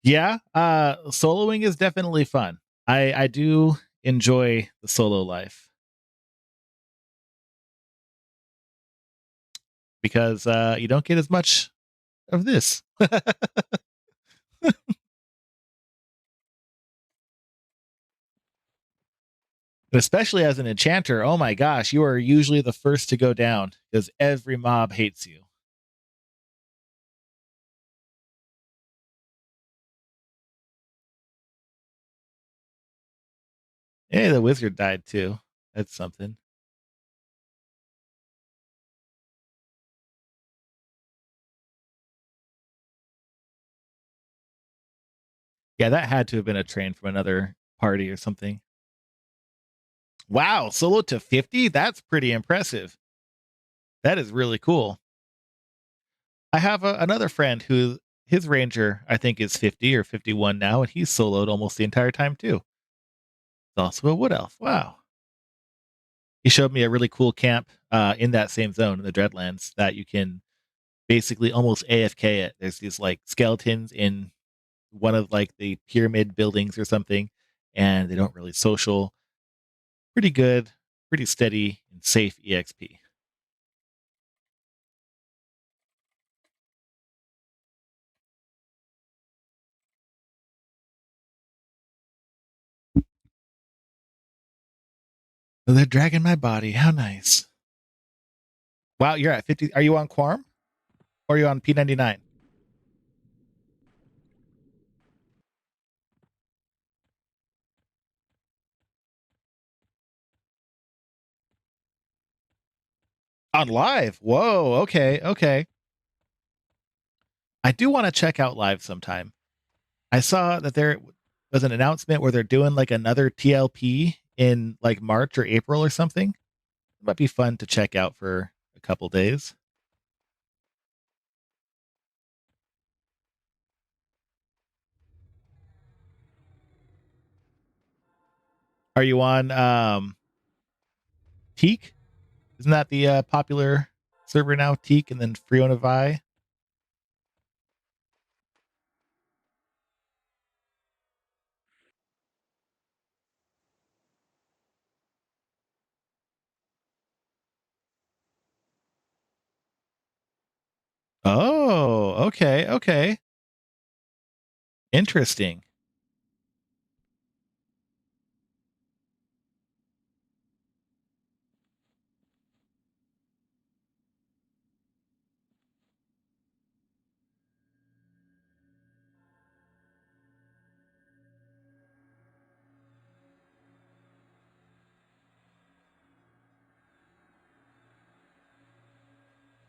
yeah, soloing is definitely fun. I do enjoy the solo life because you don't get as much of this. Especially as an enchanter, oh my gosh, you are usually the first to go down because every mob hates you. Hey, the wizard died too. That's something. Yeah, that had to have been a train from another party or something. Wow, solo to 50? That's pretty impressive. That is really cool. I have another friend who his ranger I think is 50 or 51 now, and he's soloed almost the entire time too. He's also a wood elf. Wow. He showed me a really cool camp in that same zone in the Dreadlands that you can basically almost AFK it. There's these like skeletons in one of like the pyramid buildings or something, and they don't really social. Pretty good, pretty steady and safe EXP. Oh, they're dragging my body. How nice. Wow, you're at 50. Are you on Quarm or are you on P99? On live. Whoa, okay, okay. I do want to check out live sometime. I saw that there was an announcement where they're doing like another TLP in like March or April or something. It might be fun to check out for a couple days. Are you on Teak? Isn't that the popular server now? Teak and then Friona Vi? Oh, okay, okay. Interesting.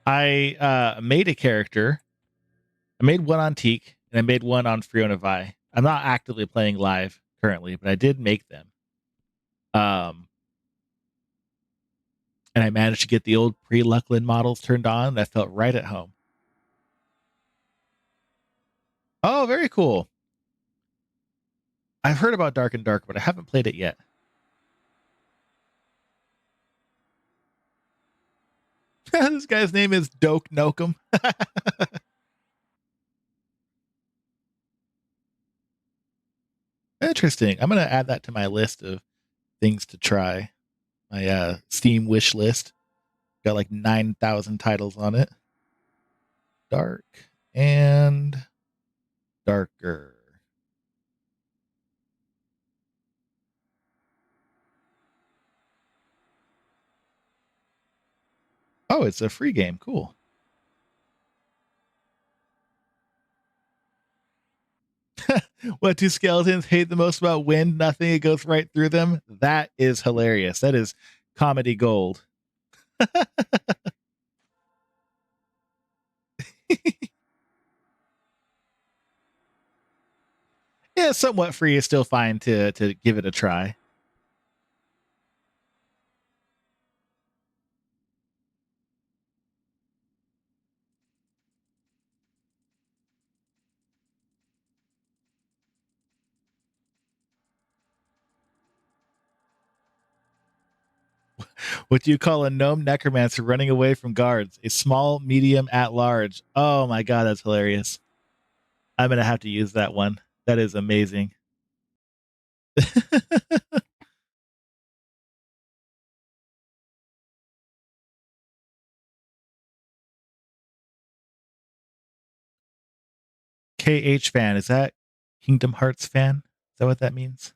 I made a character. I made one on Teak and I made one on Friona Vi. I'm not actively playing live currently, but I did make them. Um, and I managed to get the old pre-Luckland models turned on. And I felt right at home. Oh, very cool. I've heard about Dark and Dark, but I haven't played it yet. This guy's name is Doke Nokem. Interesting. I'm gonna add that to my list of things to try. My Steam wish list. Got like 9,000 titles on it. Dark and darker. Oh, it's a free game. Cool. What do skeletons hate the most about wind? Nothing. It goes right through them. That is hilarious. That is comedy gold. Yeah, somewhat free is still fine to give it a try. What do you call a gnome necromancer running away from guards? A small, medium, at large. Oh my god, that's hilarious. I'm gonna have to use that one. That is amazing. KH fan, is that Kingdom Hearts fan? Is that what that means?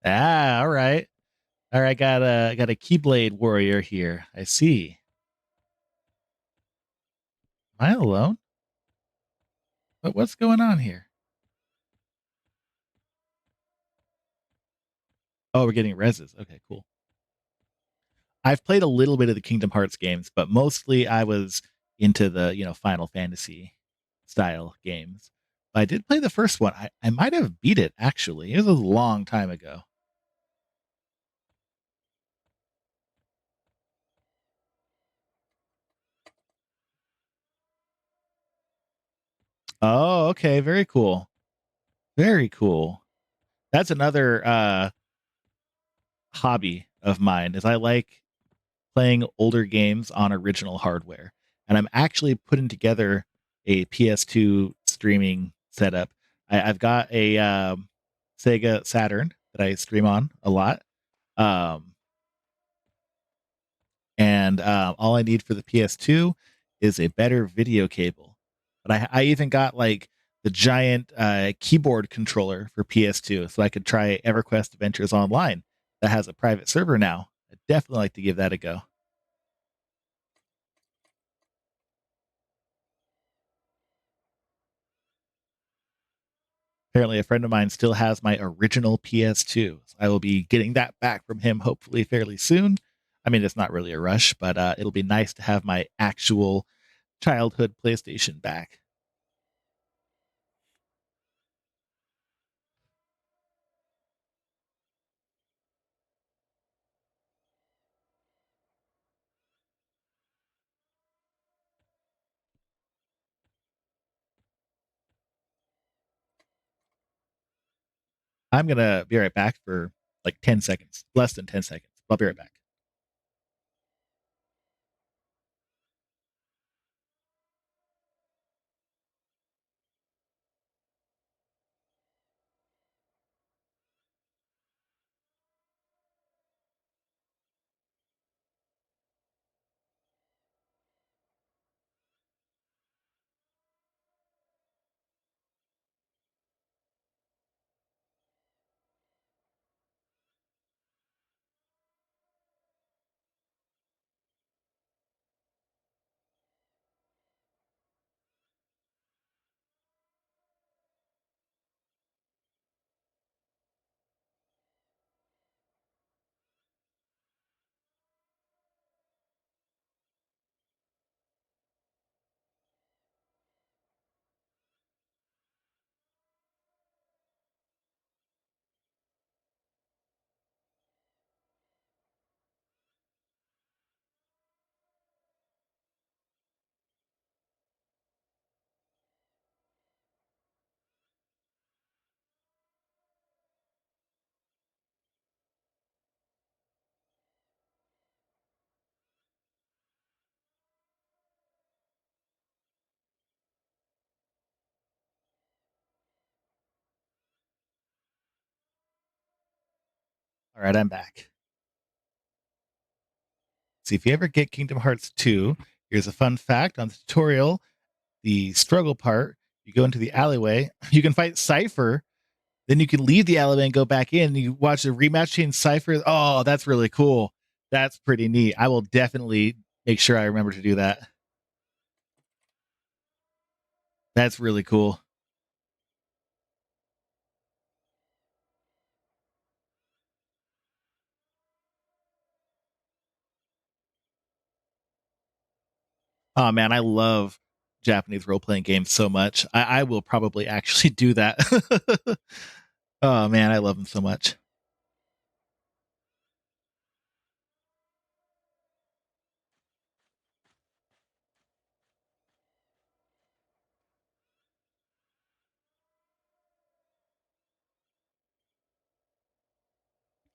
Ah, all right. All right, got a Keyblade warrior here. I see. Am I alone? What's going on here? Oh, we're getting reses. Okay, cool. I've played a little bit of the Kingdom Hearts games, but mostly I was into the, Final Fantasy style games. But I did play the first one. I might have beat it actually. It was a long time ago. Oh, okay. Very cool. Very cool. That's another hobby of mine is I like playing older games on original hardware. And I'm actually putting together a PS2 streaming setup. I've got a Sega Saturn that I stream on a lot. Um, and all I need for the PS2 is a better video cable. But I even got like the giant keyboard controller for PS2 so I could try EverQuest Adventures Online that has a private server now. I'd definitely like to give that a go. Apparently, a friend of mine still has my original PS2. So I will be getting that back from him hopefully fairly soon. I mean, it's not really a rush, but it'll be nice to have my actual childhood PlayStation back. I'm going to be right back for like 10 seconds, less than 10 seconds. I'll be right back. All right, I'm back. See, if you ever get Kingdom Hearts 2, here's a fun fact on the tutorial. The struggle part, you go into the alleyway, you can fight Cypher, then you can leave the alleyway and go back in. And you watch the rematch change Cypher. Oh, that's really cool. That's pretty neat. I will definitely make sure I remember to do that. That's really cool. Oh man, I love Japanese role playing games so much. I will probably actually do that. Oh man, I love them so much.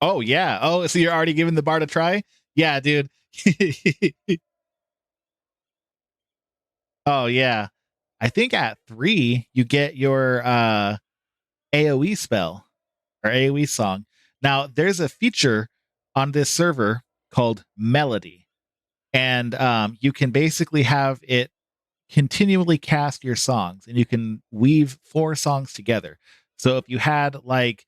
Oh yeah. Oh, so you're already giving the bar to try? Yeah, dude. Oh yeah. I think at 3 you get your AoE spell or AoE song. Now there's a feature on this server called Melody, and you can basically have it continually cast your songs, and you can weave 4 songs together. So if you had like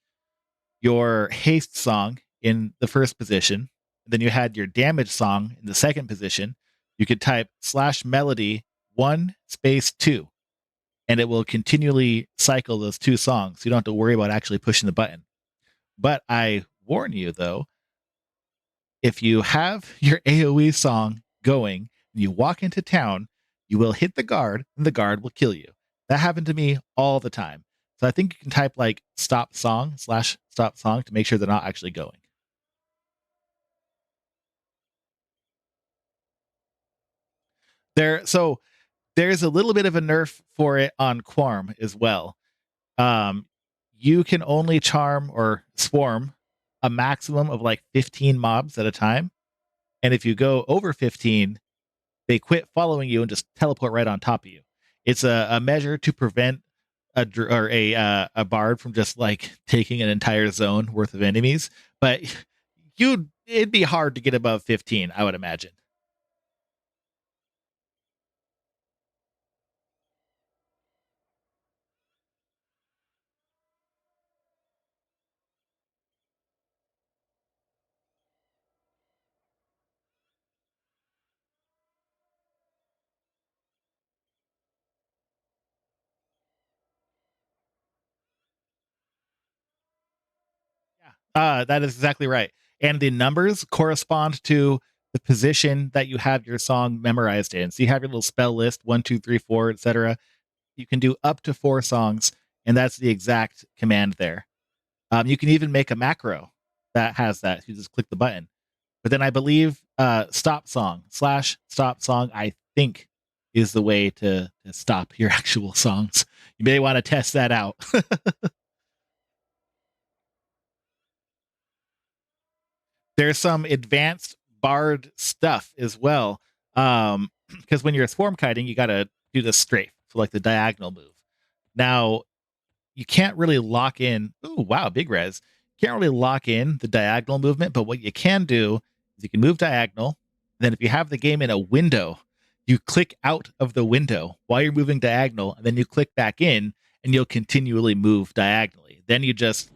your haste song in the first position, then you had your damage song in the second position, you could type slash melody 1 space 2, and it will continually cycle those 2 songs. So you don't have to worry about actually pushing the button. But I warn you though, if you have your AoE song going and you walk into town, you will hit the guard and the guard will kill you. That happened to me all the time. So I think you can type like stop song slash stop song to make sure they're not actually going. So there's a little bit of a nerf for it on Quarm as well. Um, you can only charm or swarm a maximum of like 15 mobs at a time. And if you go over 15, they quit following you and just teleport right on top of you. It's a measure to prevent a bard from just like taking an entire zone worth of enemies. But it'd be hard to get above 15, I would imagine. Yeah, that is exactly right. And the numbers correspond to the position that you have your song memorized in. So you have your little spell list 1, 2, 3, 4, etc. You can do up to 4 songs, and that's the exact command there. You can even make a macro that has that. You just click the button. But then I believe stop song slash stop song, I think, is the way to stop your actual songs. You may want to test that out. There's some advanced bard stuff as well. Because when you're swarm kiting, you got to do the strafe, so like the diagonal move. Now, you can't really lock in. Oh, wow, big res. You can't really lock in the diagonal movement, but what you can do is you can move diagonal. Then, if you have the game in a window, you click out of the window while you're moving diagonal, and then you click back in, and you'll continually move diagonally. Then you just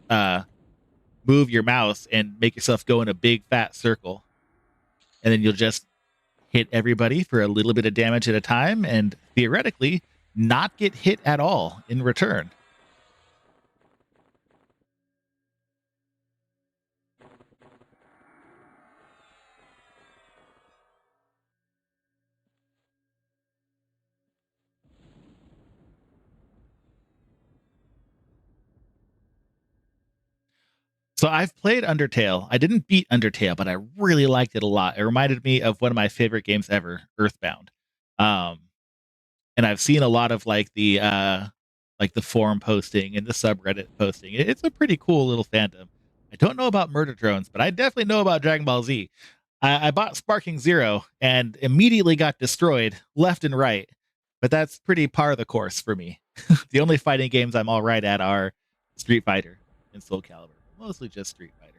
move your mouse and make yourself go in a big fat circle, and then you'll just hit everybody for a little bit of damage at a time, and theoretically not get hit at all in return. So I've played Undertale. I didn't beat Undertale, but I really liked it a lot. It reminded me of one of my favorite games ever, Earthbound. Um, and I've seen a lot of like the forum posting and the subreddit posting. It's a pretty cool little fandom. I don't know about Murder Drones, but I definitely know about Dragon Ball Z. I bought Sparking Zero and immediately got destroyed left and right. But that's pretty par of the course for me. The only fighting games I'm all right at are Street Fighter and Soul Calibur. Mostly just Street Fighter.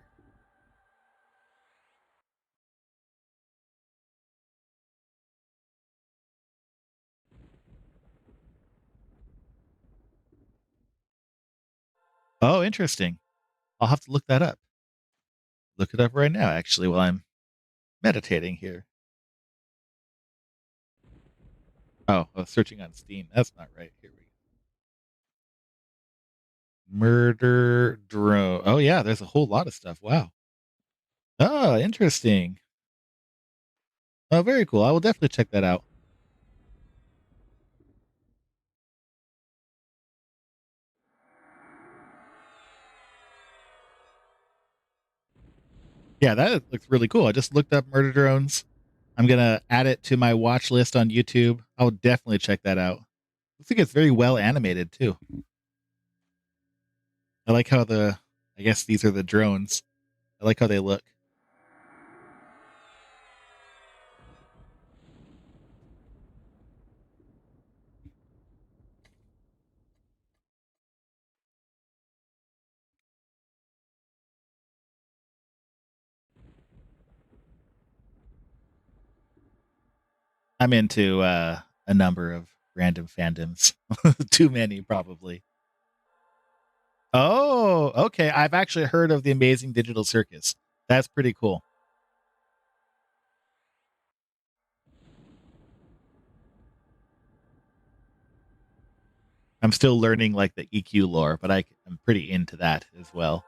Oh, interesting. I'll have to look that up. Look it up right now, actually, while I'm meditating here. Oh, I was searching on Steam. That's not right. Here we go. Murder drone. Oh yeah, there's a whole lot of stuff. Wow. Oh, interesting. Oh, very cool. I will definitely check that out. Yeah, that looks really cool. I just looked up murder drones. I'm gonna add it to my watch list on YouTube. I'll definitely check that out. Looks like it's very well animated too. I like how I guess these are the drones. I like how they look. I'm into a number of random fandoms. Too many, probably. Oh, okay. I've actually heard of the Amazing Digital Circus. That's pretty cool. I'm still learning like the EQ lore, but I'm pretty into that as well.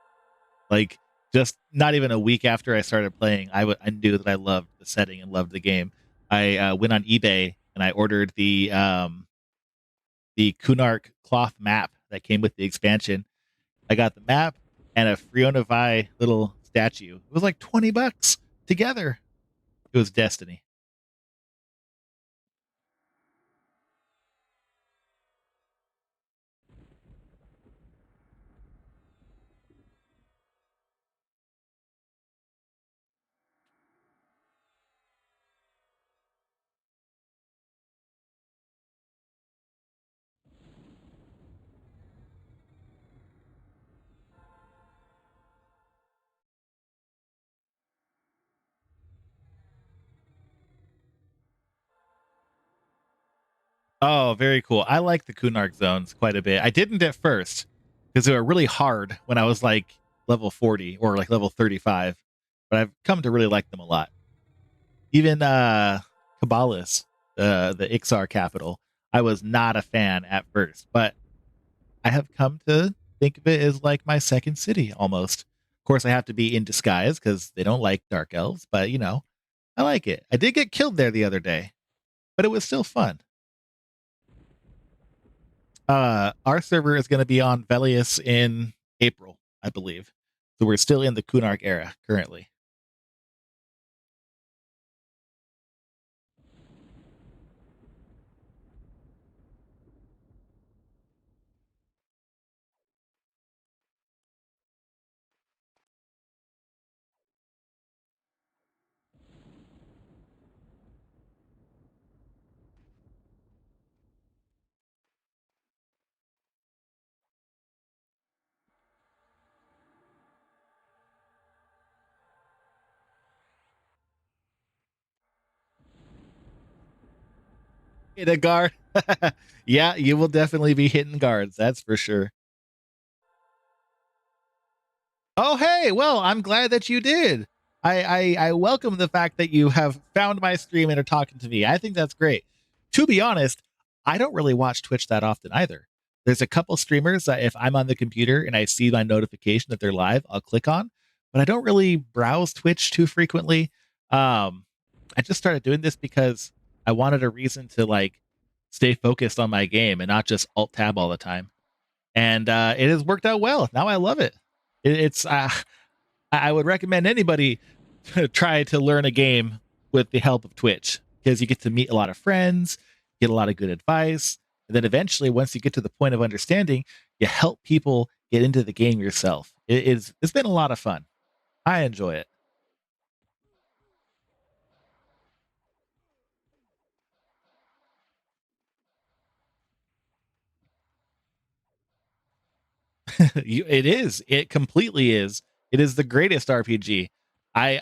Like Just not even a week after I started playing, I knew that I loved the setting and loved the game. I went on eBay and I ordered the Kunark cloth map that came with the expansion. I got the map and a Fiona Vi little statue. It was like $20 together. It was Destiny. Oh, very cool. I like the Kunark zones quite a bit. I didn't at first because they were really hard when I was like level 40 or like level 35, but I've come to really like them a lot. Even Cabalas, the Ixar capital, I was not a fan at first, but I have come to think of it as like my second city almost. Of course, I have to be in disguise because they don't like dark elves, but I like it. I did get killed there the other day, but it was still fun. Our server is going to be on Velius in April, I believe. So we're still in the Kunark era currently. Hit a guard. Yeah, you will definitely be hitting guards. That's for sure. Oh, hey, well, I'm glad that you did. I welcome the fact that you have found my stream and are talking to me. I think that's great. To be honest, I don't really watch Twitch that often either. There's a couple streamers that if I'm on the computer and I see my notification that they're live, I'll click on, but I don't really browse Twitch too frequently. Um, I just started doing this because I wanted a reason to like stay focused on my game and not just alt tab all the time. And it has worked out well. Now I love it. It's I would recommend anybody to try to learn a game with the help of Twitch because you get to meet a lot of friends, get a lot of good advice, and then eventually, once you get to the point of understanding, you help people get into the game yourself. It's been a lot of fun. I enjoy it. It is. It completely is. It is the greatest RPG. I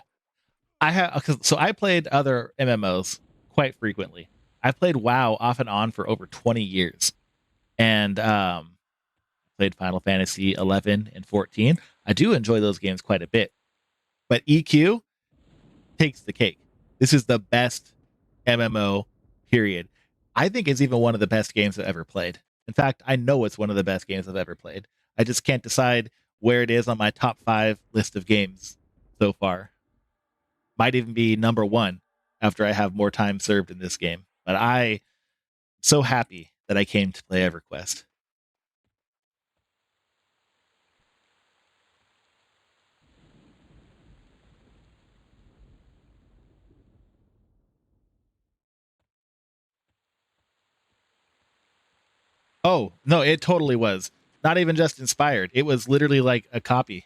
I have so I played other MMOs quite frequently. I played WoW off and on for over 20 years, and played Final Fantasy 11 and 14. I do enjoy those games quite a bit, but EQ takes the cake. This is the best MMO. Period. I think it's even one of the best games I've ever played. In fact, I know it's one of the best games I've ever played. I just can't decide where it is on my top 5 list of games so far. Might even be number 1 after I have more time served in this game. But I so happy that I came to play EverQuest. Oh, no, it totally was. Not even just inspired. It was literally like a copy.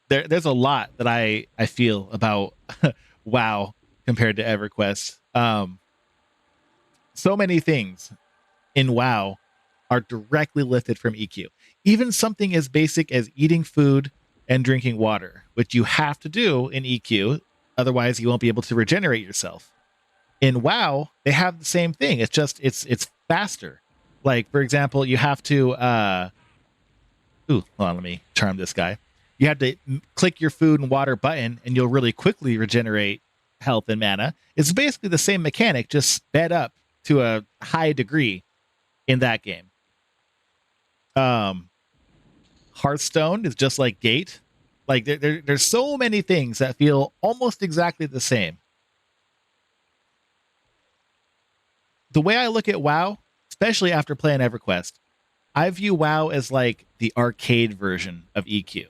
There's a lot that I feel about WoW compared to EverQuest. So many things in WoW are directly lifted from EQ. Even something as basic as eating food and drinking water, which you have to do in EQ, otherwise you won't be able to regenerate yourself. In WoW, they have the same thing. It's just it's faster. Like for example, you have to ooh, hold on, let me charm this guy. You have to click your food and water button, and you'll really quickly regenerate health and mana. It's basically the same mechanic, just sped up to a high degree in that game. Um, Hearthstone is just like Gate. Like there's so many things that feel almost exactly the same. The way I look at WoW, especially after playing EverQuest, I view WoW as like the arcade version of EQ.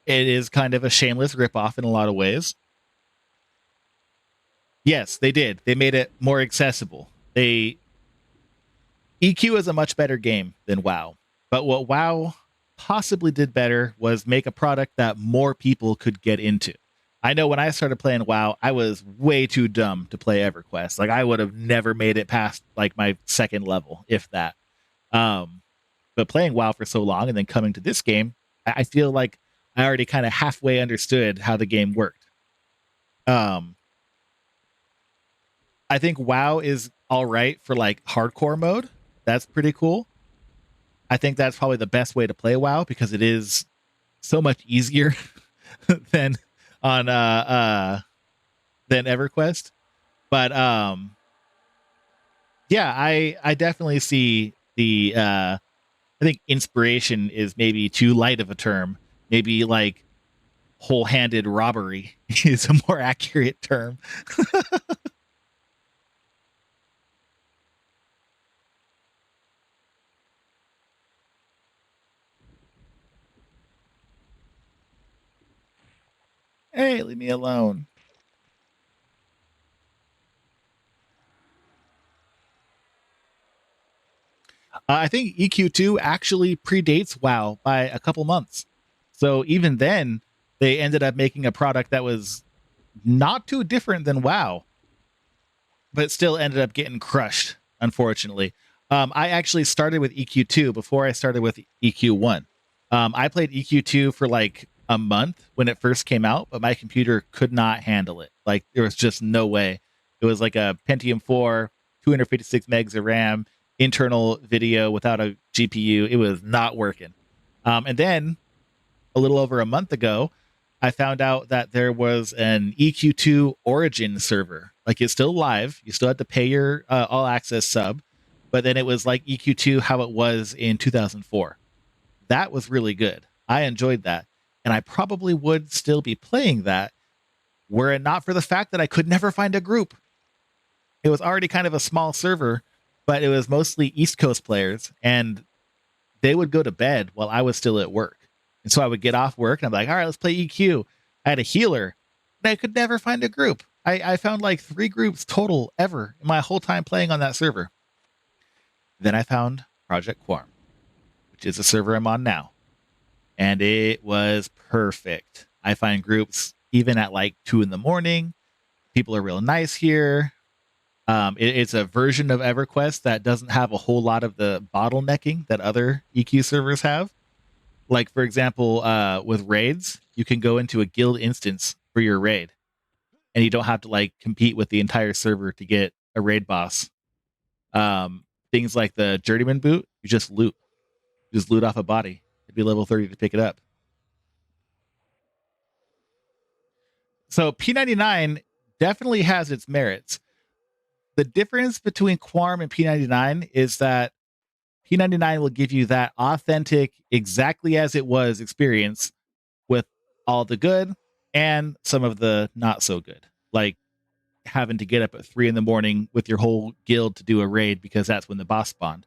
It is kind of a shameless ripoff in a lot of ways. Yes, they did. They made it more accessible. They EQ is a much better game than WoW. But what WoW possibly did better was make a product that more people could get into. I know when I started playing WoW, I was way too dumb to play EverQuest. Like I would have never made it past like my second level, if that. Um, but playing WoW for so long and then coming to this game, I feel like I already kind of halfway understood how the game worked. Um, I think WoW is all right for like hardcore mode. That's pretty cool. I think that's probably the best way to play WoW because it is so much easier than on than EverQuest. But yeah, I definitely see the I think inspiration is maybe too light of a term. Maybe like whole-handed robbery is a more accurate term. Hey, leave me alone. I think EQ2 actually predates WoW by a couple months. So even then, they ended up making a product that was not too different than WoW, but still ended up getting crushed, unfortunately. I actually started with EQ2 before I started with EQ1. I played EQ2 for like a month when it first came out, but my computer could not handle it. Like there was just no way. It was like a Pentium 4, 256 megs of RAM, internal video without a GPU. It was not working. And then a little over a month ago, I found out that there was an EQ2 Origin server. Like it's still live. You still had to pay your all access sub, but then it was like EQ2 how it was in 2004. That was really good. I enjoyed that. And I probably would still be playing that were it not for the fact that I could never find a group. It was already kind of a small server, but it was mostly East Coast players. And they would go to bed while I was still at work. And so I would get off work and I'm like, all right, let's play EQ. I had a healer, and I could never find a group. I found like 3 groups total ever in my whole time playing on that server. Then I found Project Quarm, which is a server I'm on now. And it was perfect. I find groups even at like 2 in the morning. People are real nice here. It's a version of EverQuest that doesn't have a whole lot of the bottlenecking that other EQ servers have. Like for example, with raids, you can go into a guild instance for your raid, and you don't have to like compete with the entire server to get a raid boss. Things like the journeyman boot, you just loot off a body. It'd be level 30 to pick it up. So P99 definitely has its merits. The difference between Quarm and P99 is that P99 will give you that authentic, exactly as it was experience with all the good and some of the not so good, like having to get up at 3 in the morning with your whole guild to do a raid because that's when the boss spawned.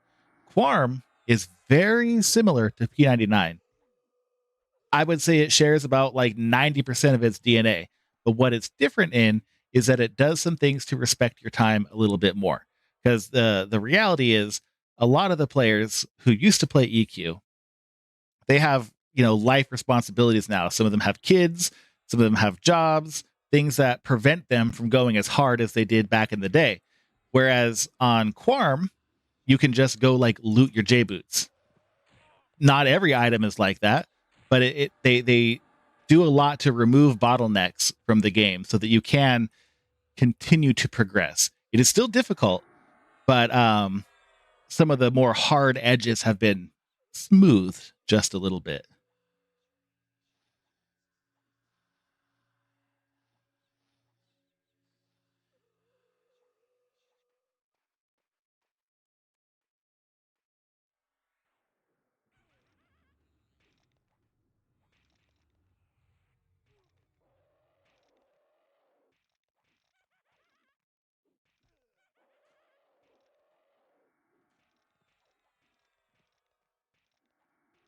Quarm is very similar to P99. I would say it shares about like 90% of its DNA. But what it's different in is that it does some things to respect your time a little bit more. Because the reality is a lot of the players who used to play EQ, they have, life responsibilities now. Some of them have kids, some of them have jobs, things that prevent them from going as hard as they did back in the day. Whereas on Quarm, you can just go like loot your J boots. Not every item is like that, but they do a lot to remove bottlenecks from the game so that you can continue to progress. It is still difficult, but some of the more hard edges have been smoothed just a little bit.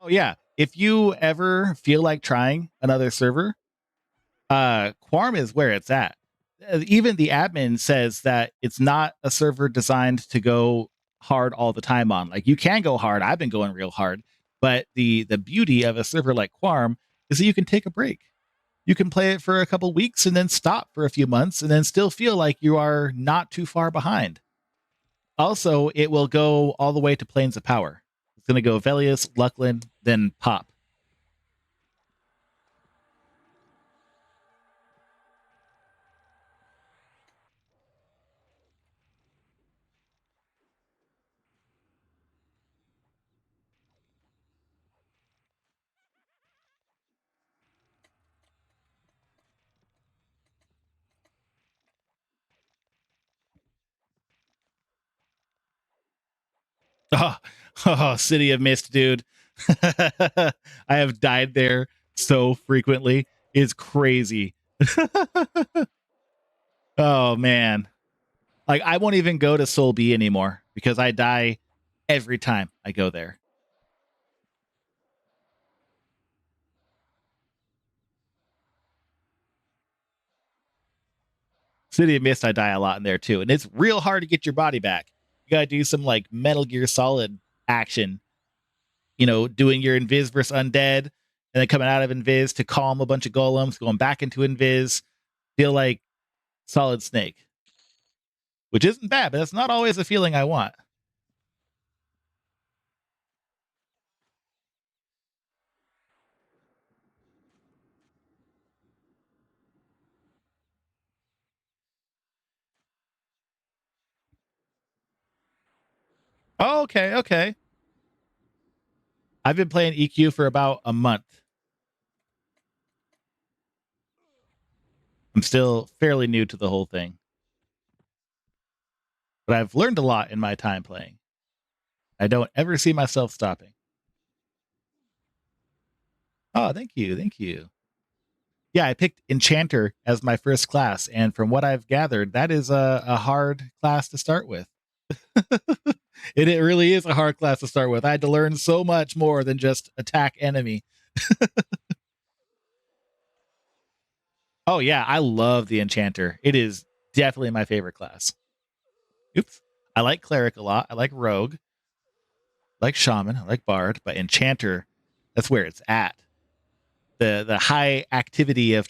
Oh yeah. If you ever feel like trying another server, Quarm is where it's at. Even the admin says that it's not a server designed to go hard all the time on. Like you can go hard. I've been going real hard, but the beauty of a server like Quarm is that you can take a break. You can play it for a couple weeks and then stop for a few months and then still feel like you are not too far behind. Also, it will go all the way to Planes of Power. It's going to go Velius, Luckland, then Pop. Oh, oh, City of Mist, dude. I have died there so frequently. It's crazy. Oh man. Like I won't even go to Soul B anymore because I die every time I go there. City of Mist, I die a lot in there too. And it's real hard to get your body back. You gotta do some like Metal Gear Solid action, doing your Invis versus Undead, and then coming out of Invis to calm a bunch of golems, going back into Invis, feel like Solid Snake, which isn't bad, but that's not always the feeling I want. Oh, okay, okay. I've been playing EQ for about a month. I'm still fairly new to the whole thing, but I've learned a lot in my time playing. I don't ever see myself stopping. Oh, thank you. Thank you. Yeah, I picked Enchanter as my first class, and from what I've gathered, that is a hard class to start with. It really is a hard class to start with. I had to learn so much more than just attack enemy. Oh yeah, I love the Enchanter. It is definitely my favorite class. Oops. I like Cleric a lot. I like Rogue. I like Shaman. I like Bard. But Enchanter, that's where it's at. The high activity of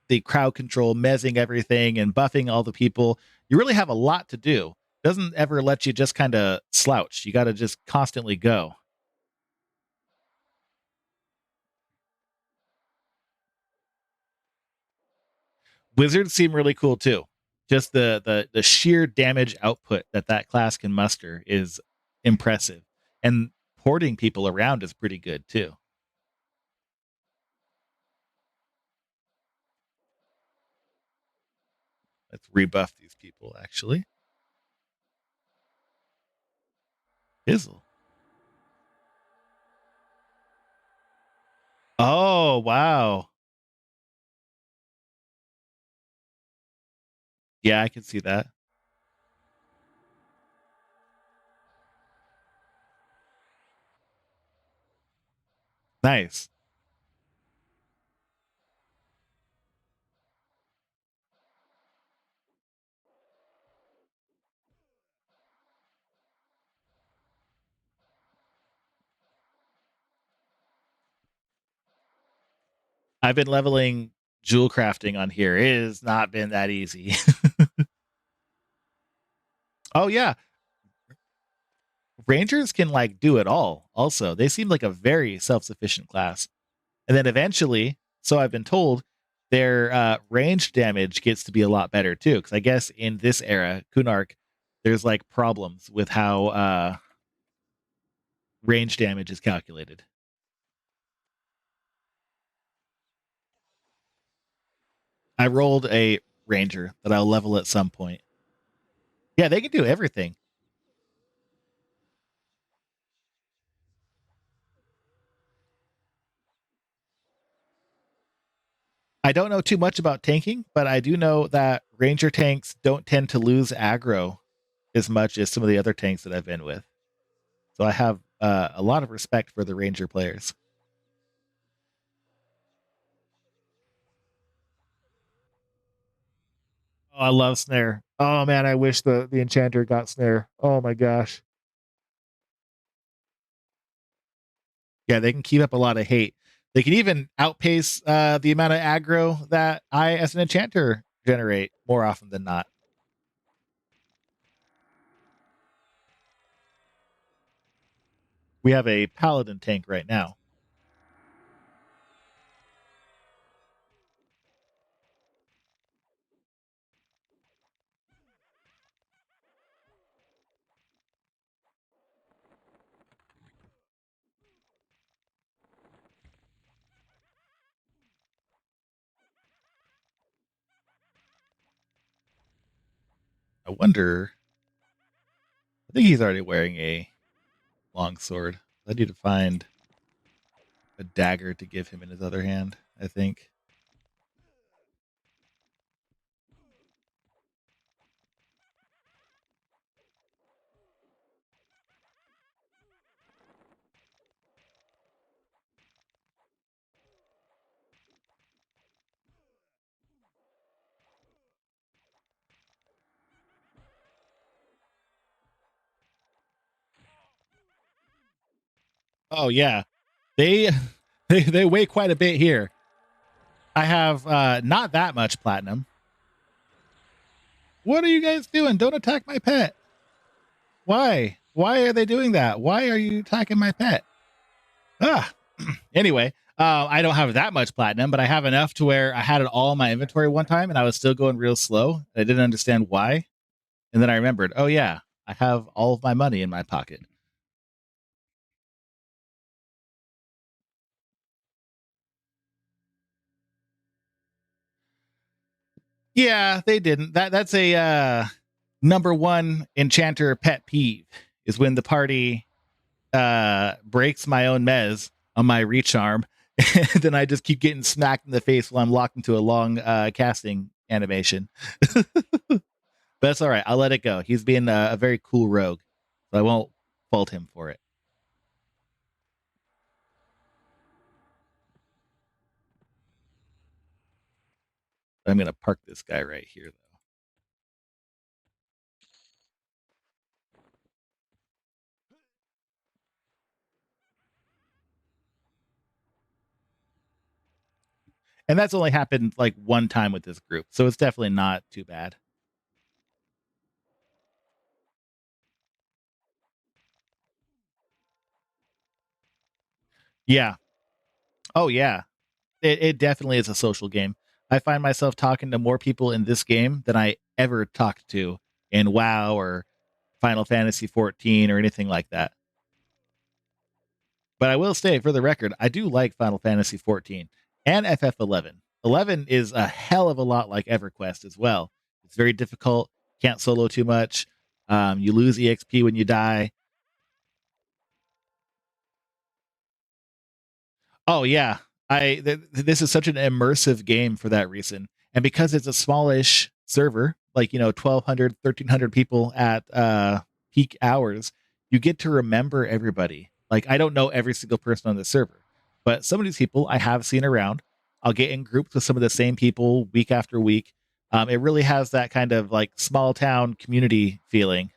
the crowd control, mezzing everything and buffing all the people. You really have a lot to do. Doesn't ever let you just kind of slouch. You got to just constantly go. Wizards seem really cool too. Just the sheer damage output that class can muster is impressive, and porting people around is pretty good too. Let's rebuff these people. Actually, Fizzle. Oh wow, yeah, I can see that. Nice. I've been leveling jewel crafting on here. It has not been that easy. Oh yeah, Rangers can like do it all. Also, they seem like a very self-sufficient class. And then eventually, so I've been told, their range damage gets to be a lot better too. Because I guess in this era, Kunark, there's like problems with how range damage is calculated. I rolled a ranger that I'll level at some point. Yeah, they can do everything. I don't know too much about tanking, but I do know that ranger tanks don't tend to lose aggro as much as some of the other tanks that I've been with. So I have a lot of respect for the ranger players. Oh, I love snare. Oh man, I wish the enchanter got snare. Oh my gosh. Yeah, they can keep up a lot of hate. They can even outpace the amount of aggro that I, as an enchanter, generate more often than not. We have a paladin tank right now. I wonder. I think he's already wearing a long sword. I need to find a dagger to give him in his other hand, I think. Oh yeah. They they weigh quite a bit here. I have not that much platinum. What are you guys doing? Don't attack my pet. Why? Why are they doing that? Why are you attacking my pet? Ah. Anyway, I don't have that much platinum, but I have enough to where I had it all in my inventory one time and I was still going real slow. I didn't understand why. And then I remembered, oh yeah, I have all of my money in my pocket. Yeah, they didn't. That's a number one enchanter pet peeve is when the party breaks my own mez on my reach arm, and then I just keep getting smacked in the face while I'm locked into a long casting animation. But that's all right. I'll let it go. He's being a very cool rogue, so I won't fault him for it. I'm gonna park this guy right here, though. And that's only happened like one time with this group, so it's definitely not too bad. Yeah. Oh yeah. It definitely is a social game. I find myself talking to more people in this game than I ever talked to in WoW or Final Fantasy 14 or anything like that. But I will say, for the record, I do like Final Fantasy 14 and FF 11. 11 is a hell of a lot like EverQuest as well. It's very difficult, can't solo too much. You lose EXP when you die. Oh yeah, this is such an immersive game for that reason, and because it's a smallish server, like 1,200, 1,300 people at peak hours, you get to remember everybody. Like I don't know every single person on the server, but some of these people I have seen around. I'll get in groups with some of the same people week after week. It really has that kind of like small town community feeling.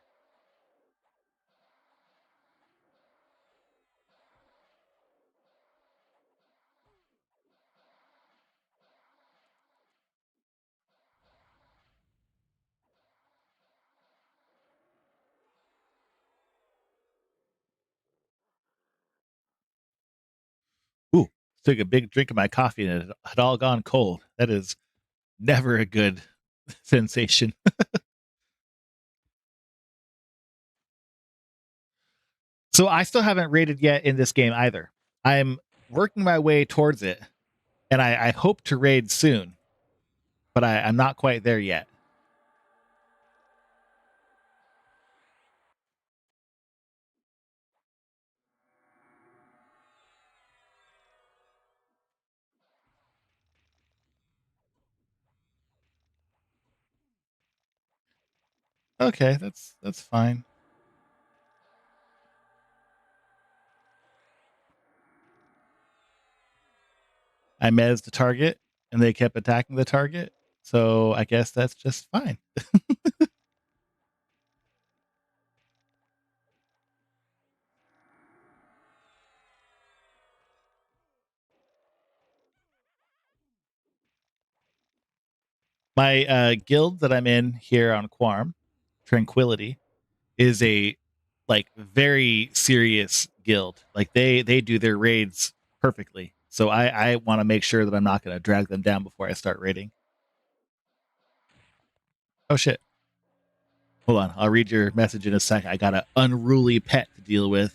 Ooh, took a big drink of my coffee and it had all gone cold. That is never a good sensation. So I still haven't rated yet in this game either. I'm working my way towards it, and I hope to raid soon, but I'm not quite there yet. Okay, that's fine. I mezzed the target, and they kept attacking the target. So I guess that's just fine. My guild that I'm in here on Quarm, Tranquility, is a like very serious guild. Like they do their raids perfectly. So I want to make sure that I'm not going to drag them down before I start raiding. Oh shit. Hold on. I'll read your message in a sec. I got an unruly pet to deal with.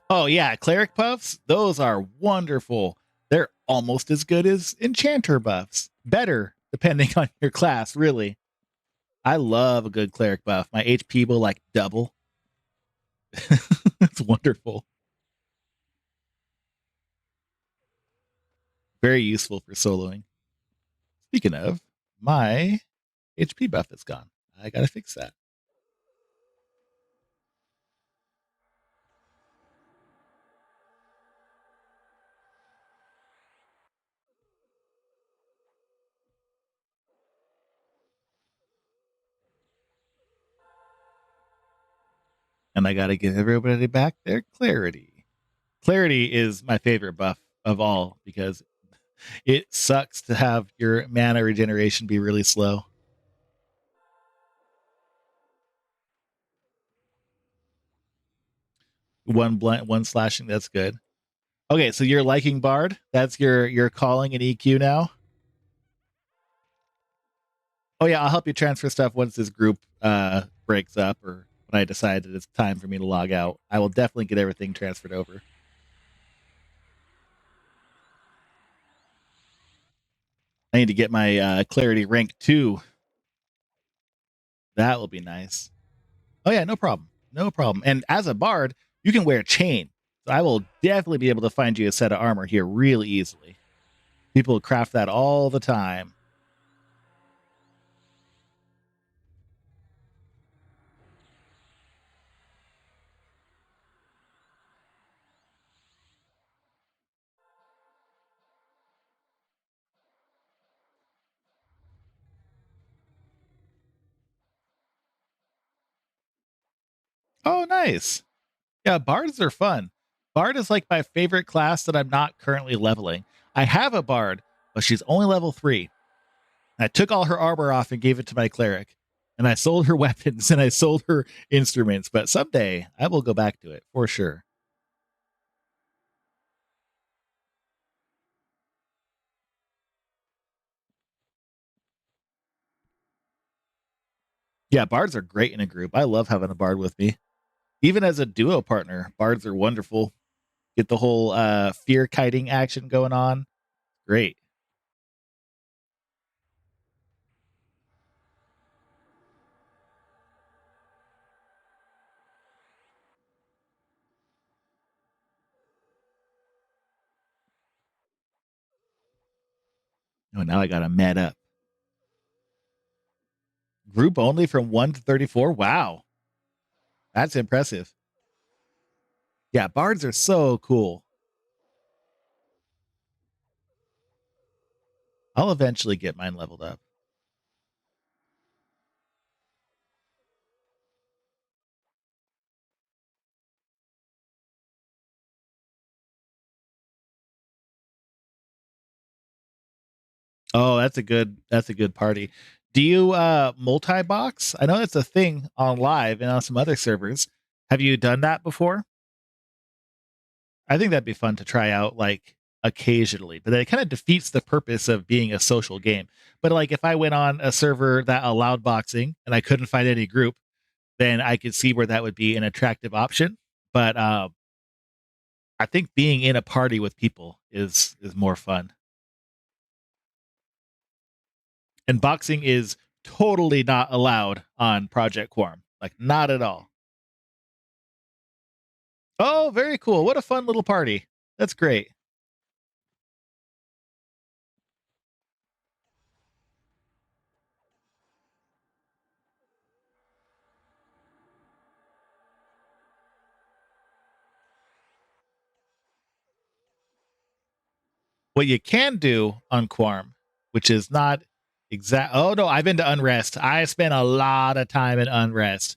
Oh yeah, cleric buffs, those are wonderful. They're almost as good as enchanter buffs. Better, depending on your class, really. I love a good cleric buff. My HP will like double. It's wonderful. Very useful for soloing. Speaking of, my HP buff is gone. I gotta fix that. And I gotta give everybody back their clarity. Clarity is my favorite buff of all because it sucks to have your mana regeneration be really slow. One slashing, that's good. Okay, so you're liking Bard. That's your calling an EQ now. Oh yeah, I'll help you transfer stuff once this group breaks up or when I decide that it's time for me to log out. I will definitely get everything transferred over. I need to get my clarity rank 2. That will be nice. Oh yeah, no problem. No problem. And as a bard, you can wear chain. So I will definitely be able to find you a set of armor here really easily. People craft that all the time. Oh, nice. Yeah, bards are fun. Bard is like my favorite class that I'm not currently leveling. I have a bard, but she's only level 3. I took all her armor off and gave it to my cleric. And I sold her weapons and I sold her instruments, but someday I will go back to it for sure. Yeah, bards are great in a group. I love having a bard with me. Even as a duo partner, bards are wonderful. Get the whole fear kiting action going on. Great. Oh, now I got to met up. Group only from 1 to 34. Wow. That's impressive. Yeah, bards are so cool. I'll eventually get mine leveled up. Oh, that's a good party. Do you multi-box? I know that's a thing on live and on some other servers. Have you done that before? I think that'd be fun to try out like occasionally, but it kind of defeats the purpose of being a social game. But like if I went on a server that allowed boxing and I couldn't find any group, then I could see where that would be an attractive option. But I think being in a party with people is more fun. And boxing is totally not allowed on Project Quarm. Like not at all. Oh, very cool. What a fun little party. That's great. What you can do on Quarm, which is not exact. Oh no, I've been to Unrest. I spent a lot of time in Unrest.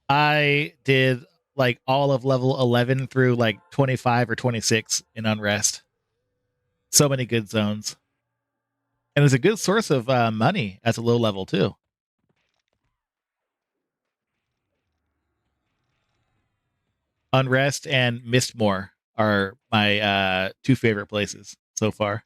I did like all of level 11 through like 25 or 26 in Unrest. So many good zones. And it's a good source of money at a low level too. Unrest and Mistmore are my two favorite places so far.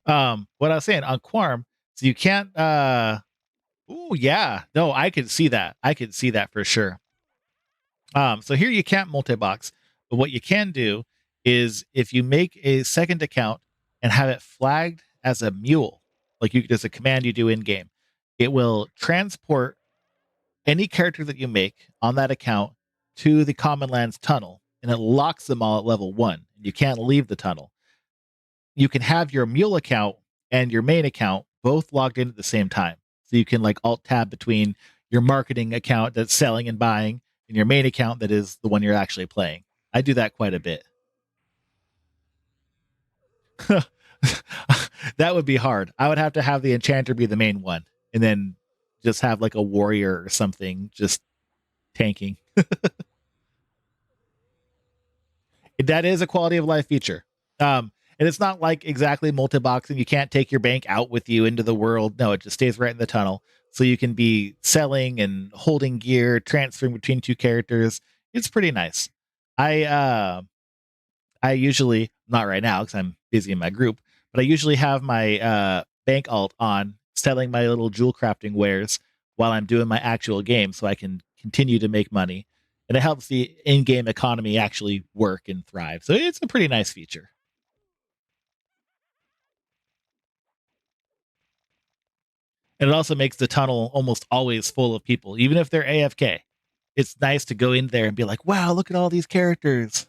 What I was saying on Quarm, so you can't oh yeah. No, I could see that. I could see that for sure. So here you can't multi-box, but what you can do is if you make a second account and have it flagged as a mule, like there's a command you do in game, it will transport any character that you make on that account to the Common Lands tunnel, and it locks them all at level 1. You can't leave the tunnel. You can have your mule account and your main account both logged in at the same time. So you can like alt tab between your marketing account that's selling and buying and your main account that is the one you're actually playing. I do that quite a bit. That would be hard. I would have to have the enchanter be the main one and then just have like a warrior or something just tanking. That is a quality of life feature. And it's not like exactly multi-boxing. You can't take your bank out with you into the world. No, it just stays right in the tunnel. So you can be selling and holding gear, transferring between two characters. It's pretty nice. I usually not right now because I'm busy in my group, but I usually have my bank alt on, selling my little jewel crafting wares while I'm doing my actual game, so I can continue to make money, and it helps the in-game economy actually work and thrive. So it's a pretty nice feature, and it also makes the tunnel almost always full of people, even if they're AFK. It's nice to go in there and be like, "Wow, look at all these characters."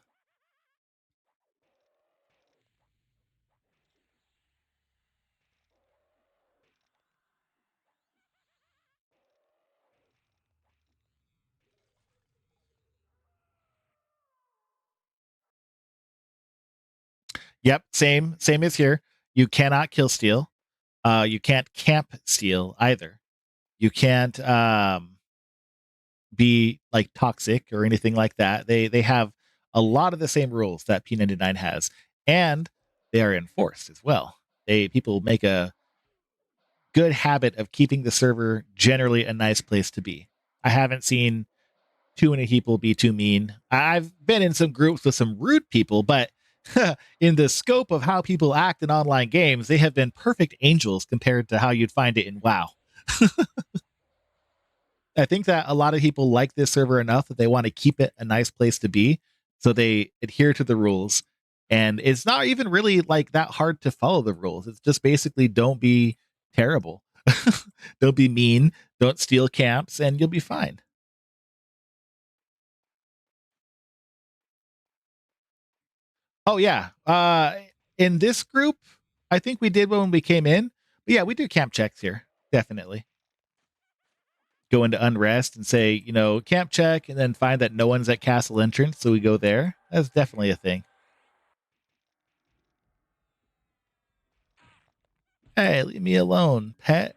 Yep, same as here. You cannot kill steal. You can't camp steal either. You can't be like toxic or anything like that. They have a lot of the same rules that P99 has, and they are enforced as well. They People make a good habit of keeping the server generally a nice place to be. I haven't seen too many people be too mean. I've been in some groups with some rude people, but in the scope of how people act in online games, they have been perfect angels compared to how you'd find it in WoW. I think that a lot of people like this server enough that they want to keep it a nice place to be. So they adhere to the rules. And it's not even really like that hard to follow the rules. It's just basically don't be terrible. Don't be mean. Don't steal camps, and you'll be fine. Oh yeah. In this group, I think we did when we came in. But yeah, we do camp checks here. Definitely. Go into unrest and say, camp check, and then find that no one's at castle entrance, so we go there. That's definitely a thing. Hey, leave me alone, pet.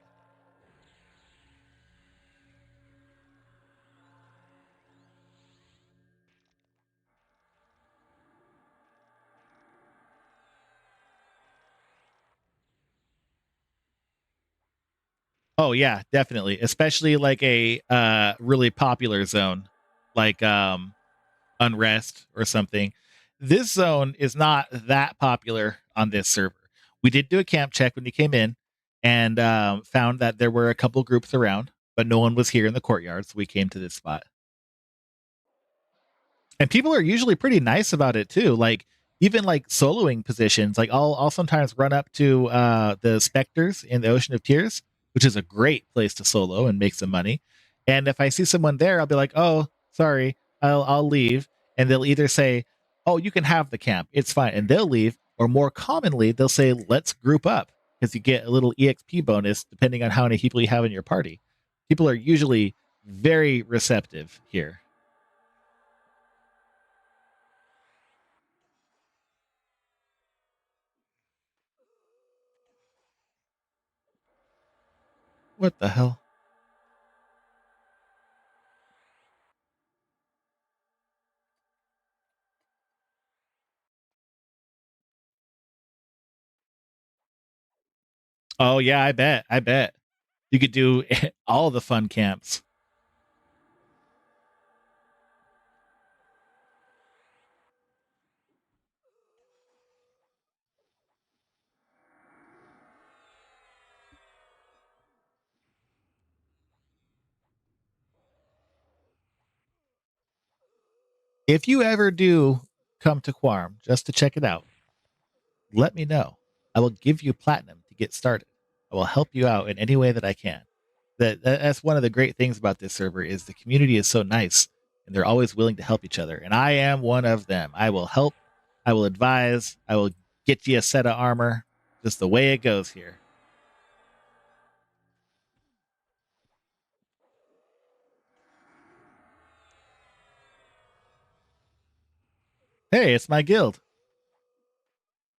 Oh yeah, definitely. Especially like a really popular zone like Unrest or something. This zone is not that popular on this server. We did do a camp check when you came in and found that there were a couple groups around, but no one was here in the courtyard, so we came to this spot. And people are usually pretty nice about it too. Like even like soloing positions, like I'll sometimes run up to the specters in the Ocean of Tears, which is a great place to solo and make some money. And if I see someone there, I'll be like, "Oh, sorry, I'll leave." And they'll either say, "Oh, you can have the camp, it's fine," and they'll leave. Or more commonly, they'll say, "Let's group up," because you get a little EXP bonus depending on how many people you have in your party. People are usually very receptive here. What the hell? Oh yeah, I bet. I bet. You could do all the fun camps. If you ever do come to Quarm just to check it out, let me know. I will give you platinum to get started. I will help you out in any way that I can. That's one of the great things about this server is the community is so nice and they're always willing to help each other. And I am one of them. I will help. I will advise. I will get you a set of armor. Just the way it goes here. Hey, it's my guild.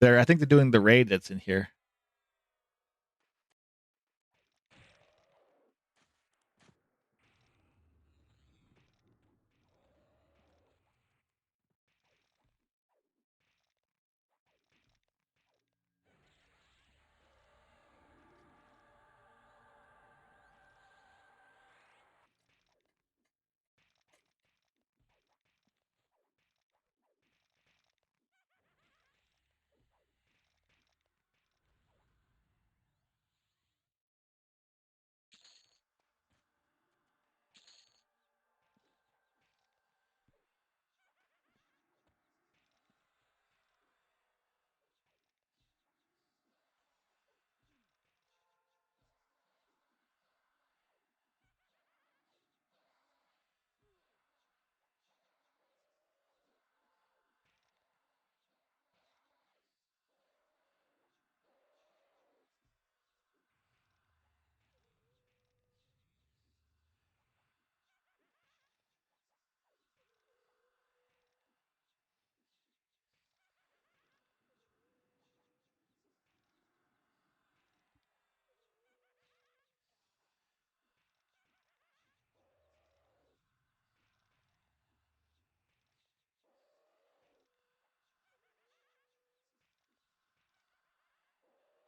I think they're doing the raid that's in here.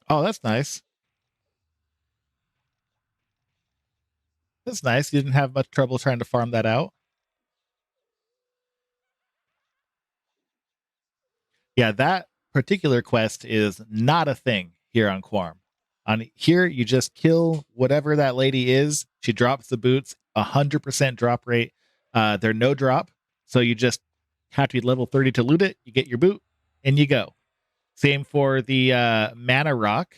Oh, that's nice. That's nice. You didn't have much trouble trying to farm that out. Yeah, that particular quest is not a thing here on Quarm. On here, you just kill whatever that lady is. She drops the boots, 100% drop rate. They're no drop, so you just have to be level 30 to loot it. You get your boot, and you go. Same for the mana rock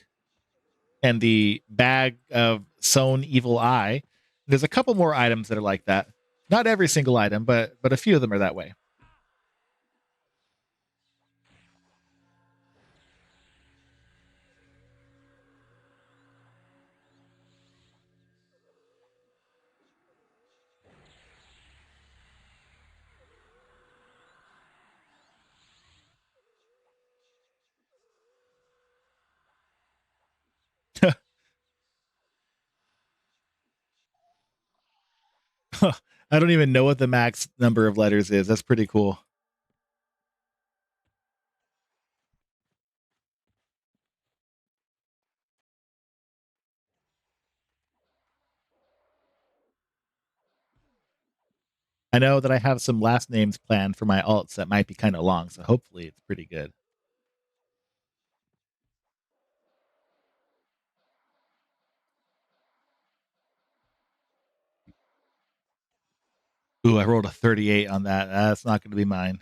and the bag of sown evil eye. There's a couple more items that are like that. Not every single item, but a few of them are that way. I don't even know what the max number of letters is. That's pretty cool. I know that I have some last names planned for my alts that might be kind of long, so hopefully it's pretty good. Ooh, I rolled a 38 on that. That's not going to be mine.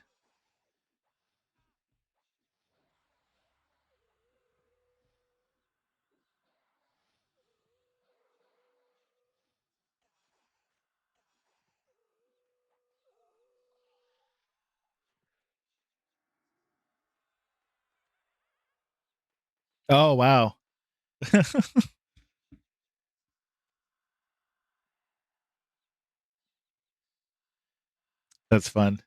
Oh, wow. That's fun.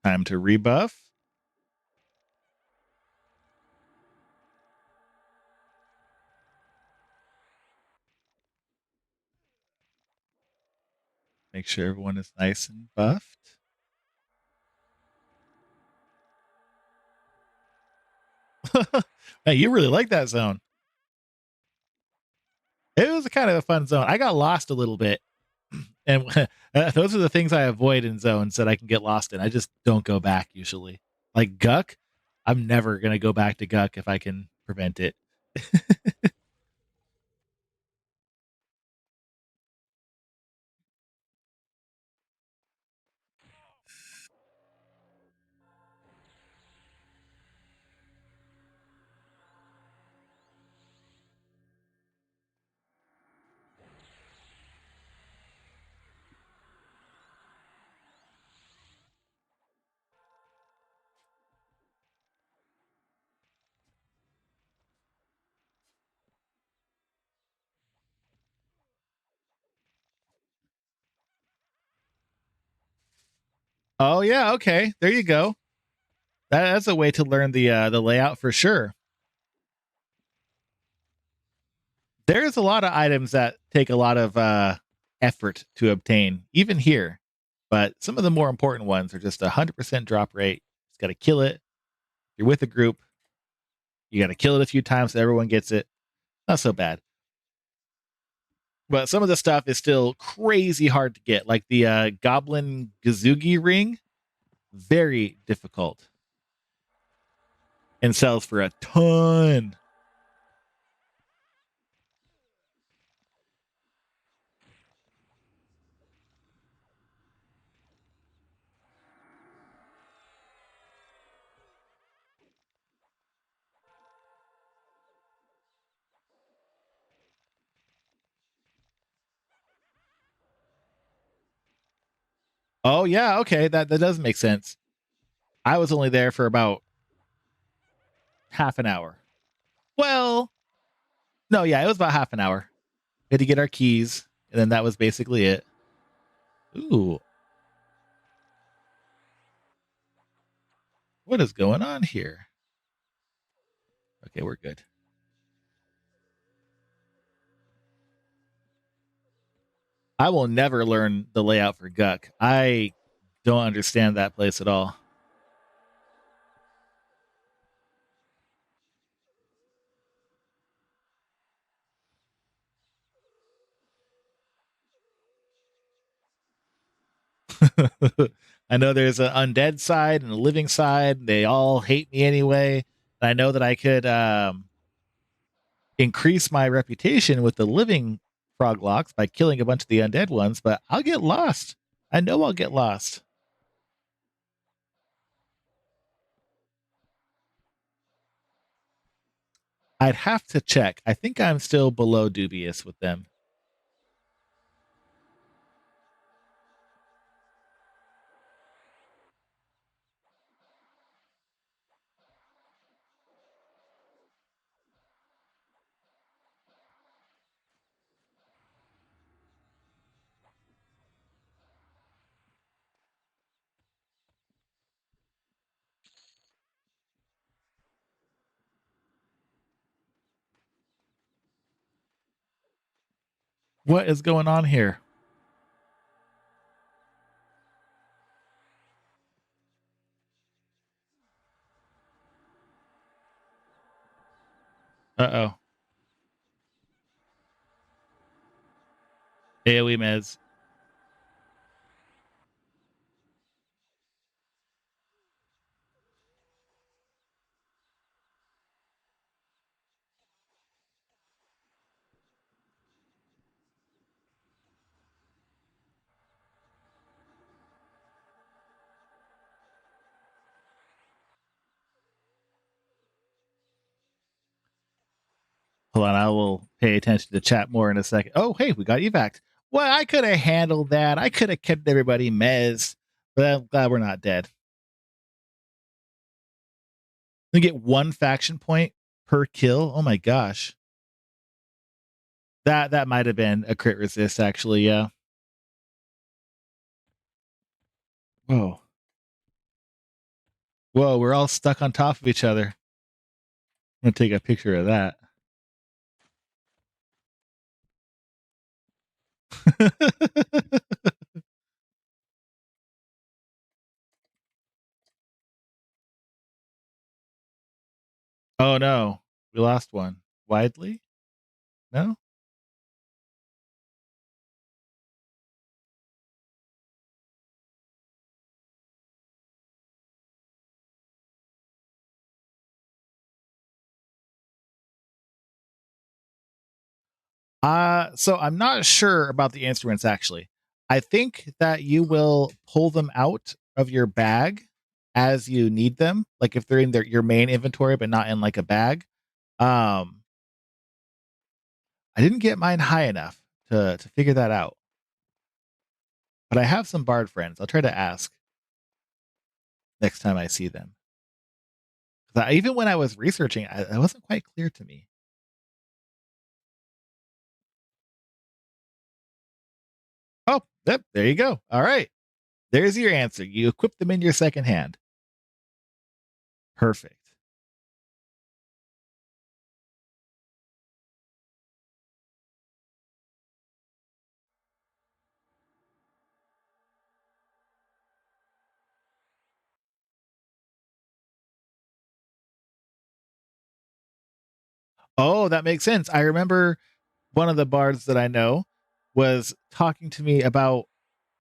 Time to rebuff. Make sure everyone is nice and buffed. Hey, you really like that zone. It was kind of a fun zone. I got lost a little bit, and those are the things I avoid in zones that I can get lost in. I just don't go back usually. Like Guck, I'm never gonna go back to Guck if I can prevent it. Oh yeah, okay. There you go. That's a way to learn the layout for sure. There's a lot of items that take a lot of effort to obtain, even here. But some of the more important ones are just 100% drop rate. Just got to kill it. You're with a group. You got to kill it a few times so everyone gets it. Not so bad. But some of the stuff is still crazy hard to get, like the Goblin Gazugi ring. Very difficult and sells for a ton. Oh yeah, okay, that does make sense. I was only there for about half an hour. Well, no, yeah, it was about half an hour. We had to get our keys, and then that was basically it. Ooh, what is going on here? Okay, we're good. I will never learn the layout for Guck. I don't understand that place at all. I know there's an undead side and a living side. They all hate me anyway. I know that I could increase my reputation with the living froglocks by killing a bunch of the undead ones, but I'll get lost. I know I'll get lost. I'd have to check. I think I'm still below dubious with them. What is going on here? Uh oh. AoE meds. Hold on, I will pay attention to chat more in a second. Oh, hey, we got evac. Well, I could have handled that. I could have kept everybody mez, but I'm glad we're not dead. We get one faction point per kill. Oh my gosh. That might have been a crit resist, actually, yeah. Whoa. Whoa, we're all stuck on top of each other. I'm gonna take a picture of that. Oh no, we lost one. Widely? No? So I'm not sure about the instruments actually. I think that you will pull them out of your bag as you need them, like if they're in your main inventory, but not in like a bag. Um, I didn't get mine high enough to figure that out, but I have some bard friends. I'll try to ask next time I see them. 'Cause even when I was researching, it wasn't quite clear to me. Oh, yep, there you go. All right, there's your answer. You equip them in your second hand. Perfect. Oh, that makes sense. I remember one of the bards that I know was talking to me about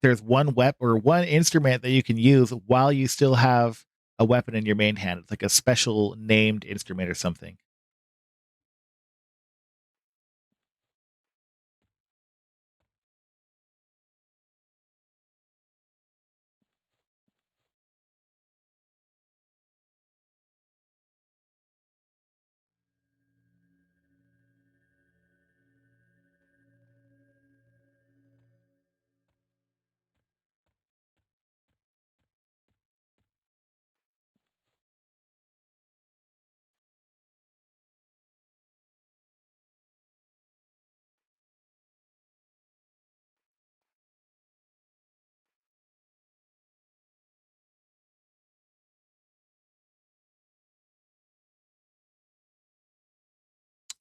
there's one weapon or one instrument that you can use while you still have a weapon in your main hand. It's like a special named instrument or something.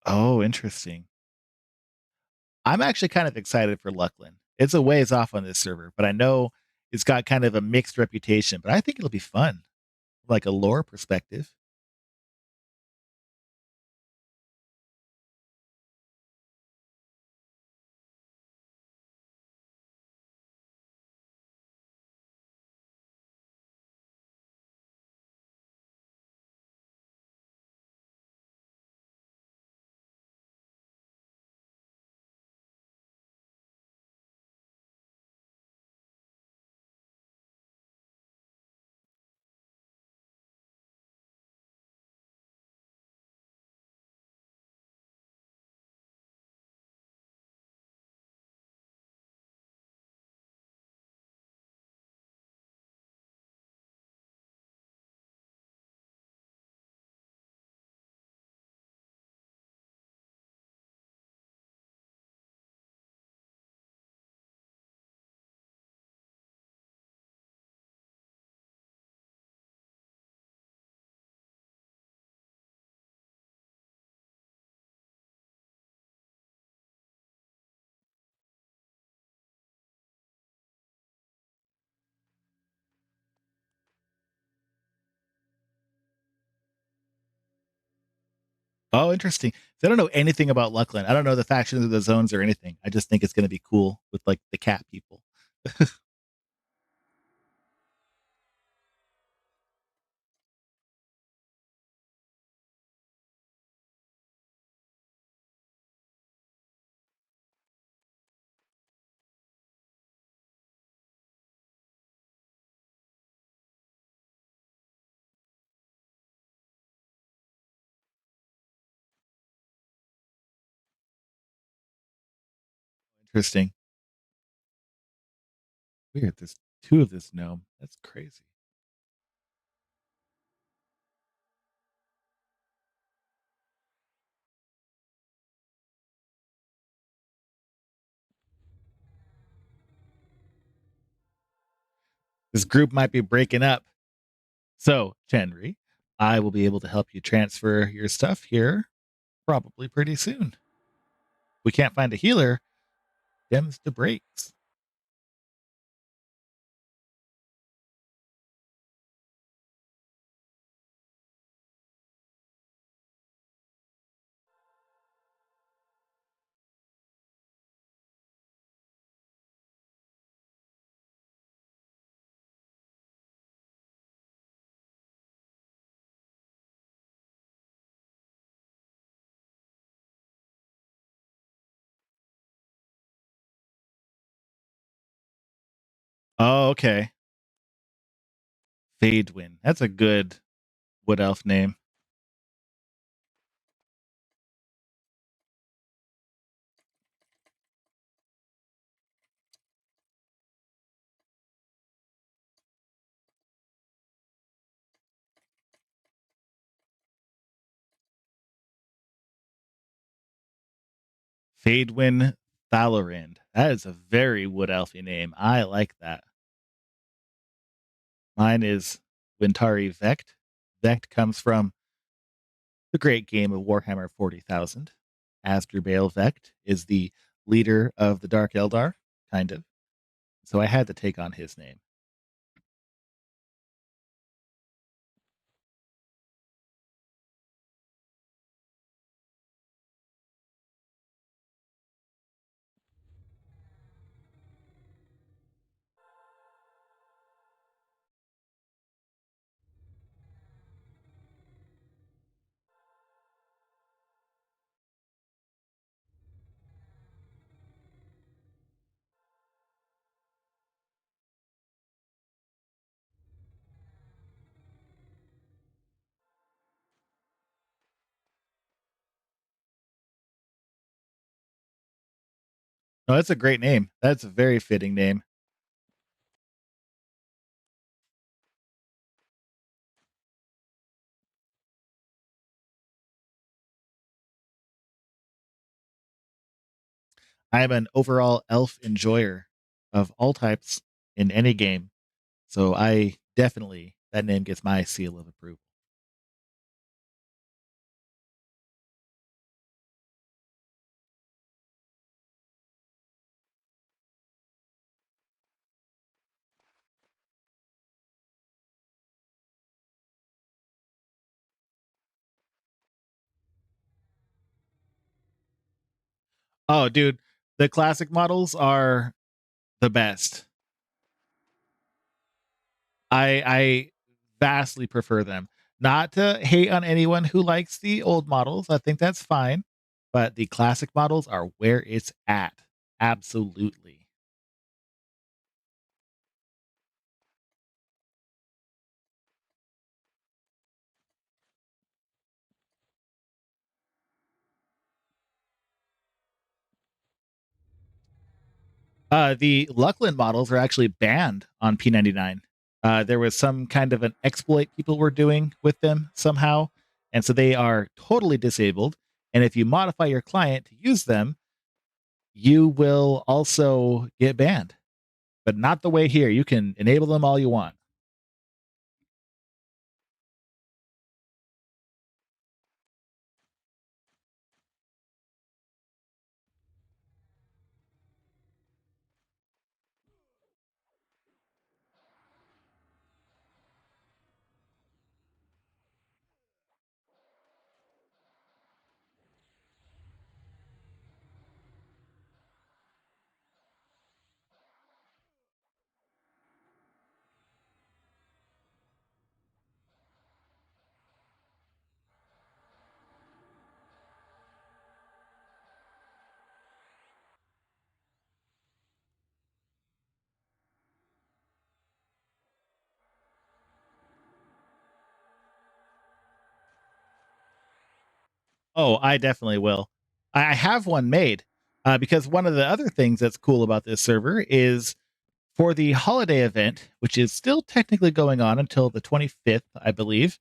Oh, interesting. I'm actually kind of excited for Luckland. It's a ways off on this server, but I know it's got kind of a mixed reputation, but I think it'll be fun, like a lore perspective. Oh, interesting. So I don't know anything about Luckland. I don't know the factions of the zones or anything. I just think it's going to be cool with like the cat people. Interesting. Weird. There's two of this gnome. That's crazy. This group might be breaking up. So, Chenry, I will be able to help you transfer your stuff here probably pretty soon. We can't find a healer, dems to breaks. Oh, okay. Fadewind. That's a good wood elf name. Fadewind Thalarind. That is a very wood elfy name. I like that. Mine is Wintari Vect. Vect comes from the great game of Warhammer 40,000. Asdrubale Vect is the leader of the Dark Eldar, kind of. So I had to take on his name. No, that's a great name. That's a very fitting name. I am an overall elf enjoyer of all types in any game. So I definitely, that name gets my seal of approval. Oh, dude, the classic models are the best. I vastly prefer them. Not to hate on anyone who likes the old models. I think that's fine. But the classic models are where it's at. Absolutely. The Luckland models are actually banned on P99. There was some kind of an exploit people were doing with them somehow. And so they are totally disabled. And if you modify your client to use them, you will also get banned. But not the way here. You can enable them all you want. Oh, I definitely will. I have one made because one of the other things that's cool about this server is for the holiday event, which is still technically going on until the 25th, I believe.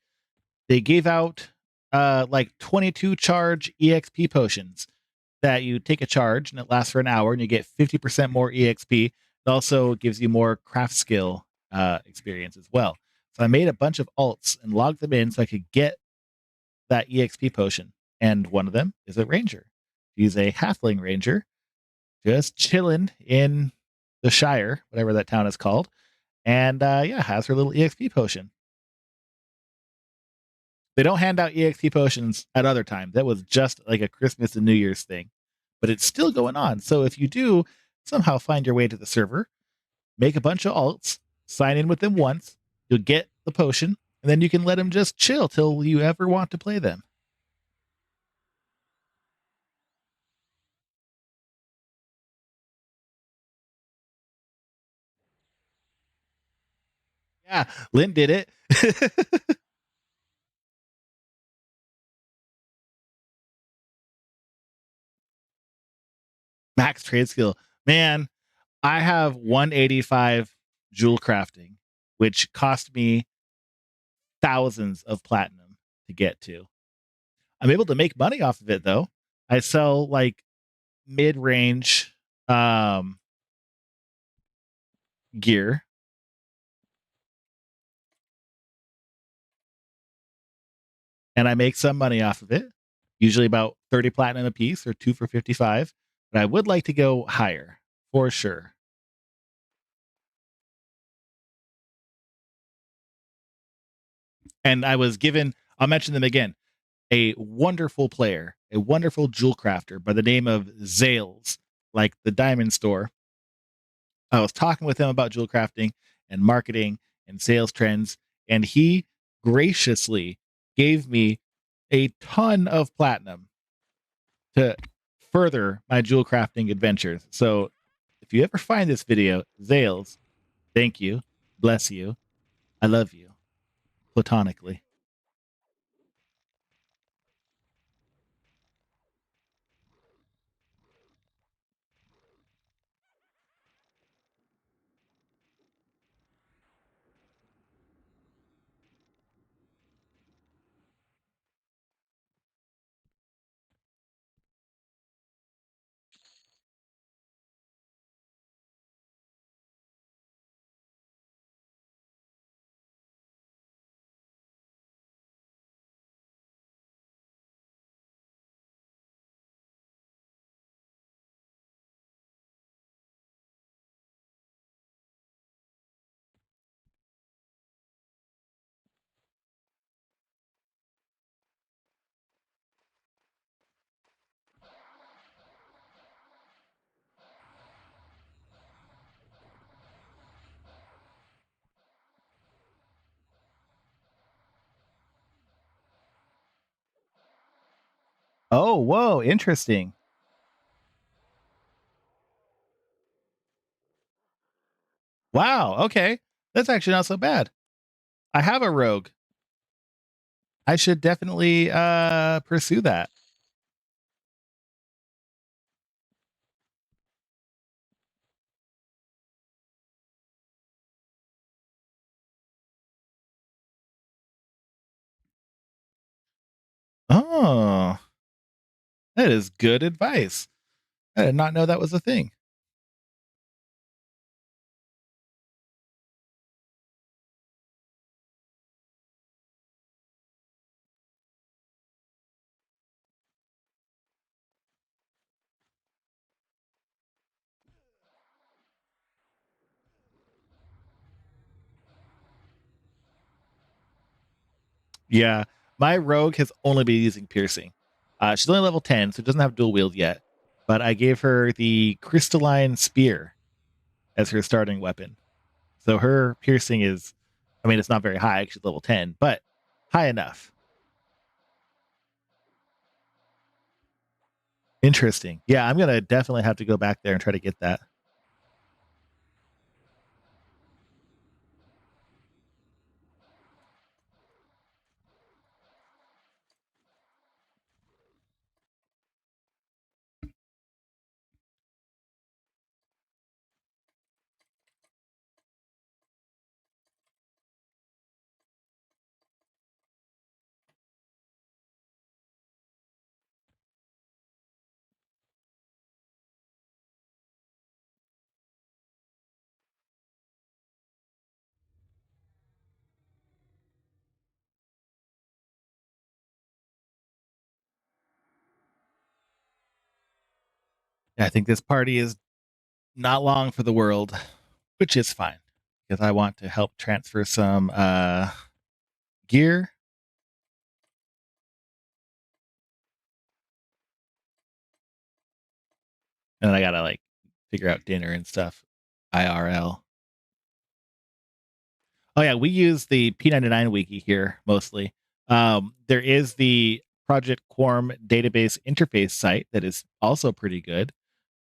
They gave out like 22 charge EXP potions that you take a charge and it lasts for an hour and you get 50% more EXP. It also gives you more craft skill experience as well. So I made a bunch of alts and logged them in so I could get that EXP potion. And one of them is a ranger. He's a halfling ranger, just chilling in the Shire, whatever that town is called. And yeah, has her little EXP potion. They don't hand out EXP potions at other times. That was just like a Christmas and New Year's thing, but it's still going on. So if you do somehow find your way to the server, make a bunch of alts, sign in with them once, you'll get the potion, and then you can let them just chill till you ever want to play them. Yeah, Lynn did it. Max trade skill. Man, I have 185 jewel crafting, which cost me thousands of platinum to get to. I'm able to make money off of it though. I sell like mid-range um gear, and I make some money off of it. Usually about 30 platinum a piece or 2 for 55, but I would like to go higher for sure. And I was given, I'll mention them again, a wonderful player, a wonderful jewel crafter by the name of Zales, like the diamond store. I was talking with him about jewel crafting and marketing and sales trends, and he graciously gave me a ton of platinum to further my jewel crafting adventures. So if you ever find this video, Zales, thank you, bless you, I love you platonically. Oh, whoa, interesting. Wow, okay. That's actually not so bad. I have a rogue. I should definitely pursue that. Oh, that is good advice. I did not know that was a thing. Yeah, my rogue has only been using piercing. She's only level 10, so it doesn't have dual wield yet. But I gave her the crystalline spear as her starting weapon. So her piercing is, I mean, it's not very high. She's level 10, but high enough. Interesting. Yeah, I'm gonna definitely have to go back there and try to get that. Yeah, I think this party is not long for the world, which is fine because I want to help transfer some gear. And then I gotta like figure out dinner and stuff. IRL. Oh yeah, we use the P99 wiki here mostly. There is the Project Quarm database interface site that is also pretty good.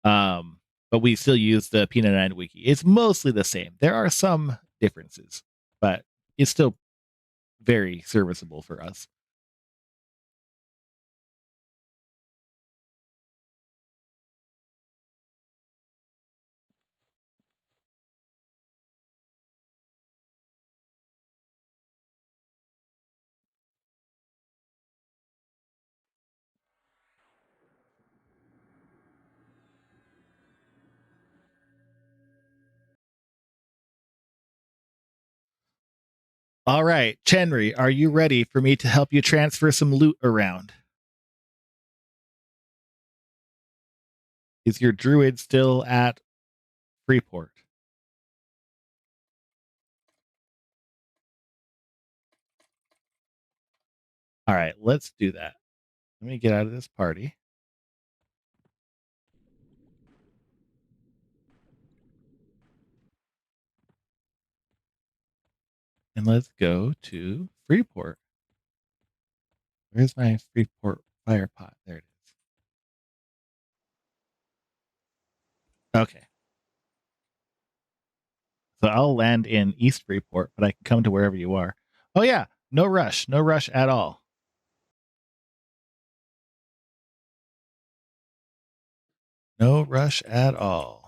But we still use the P99 wiki. It's mostly the same. There are some differences, but it's still very serviceable for us. All right, Chenry, are you ready for me to help you transfer some loot around? Is your druid still at Freeport? All right, let's do that. Let me get out of this party. And let's go to Freeport. Where's my Freeport fire pot? There it is. Okay. So I'll land in East Freeport, but I can come to wherever you are. Oh, yeah. No rush. No rush at all. No rush at all.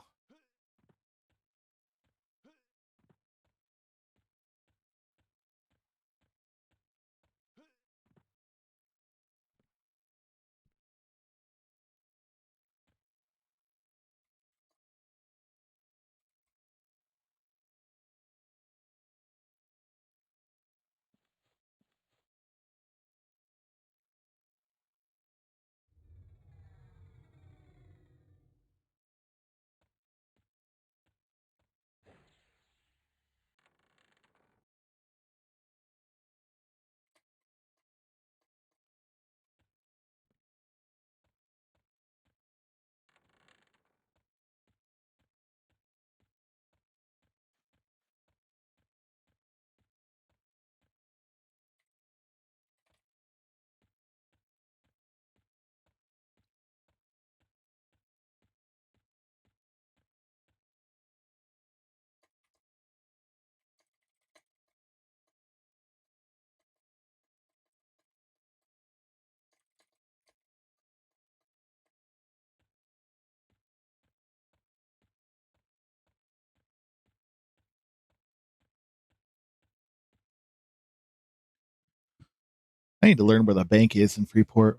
I need to learn where the bank is in Freeport.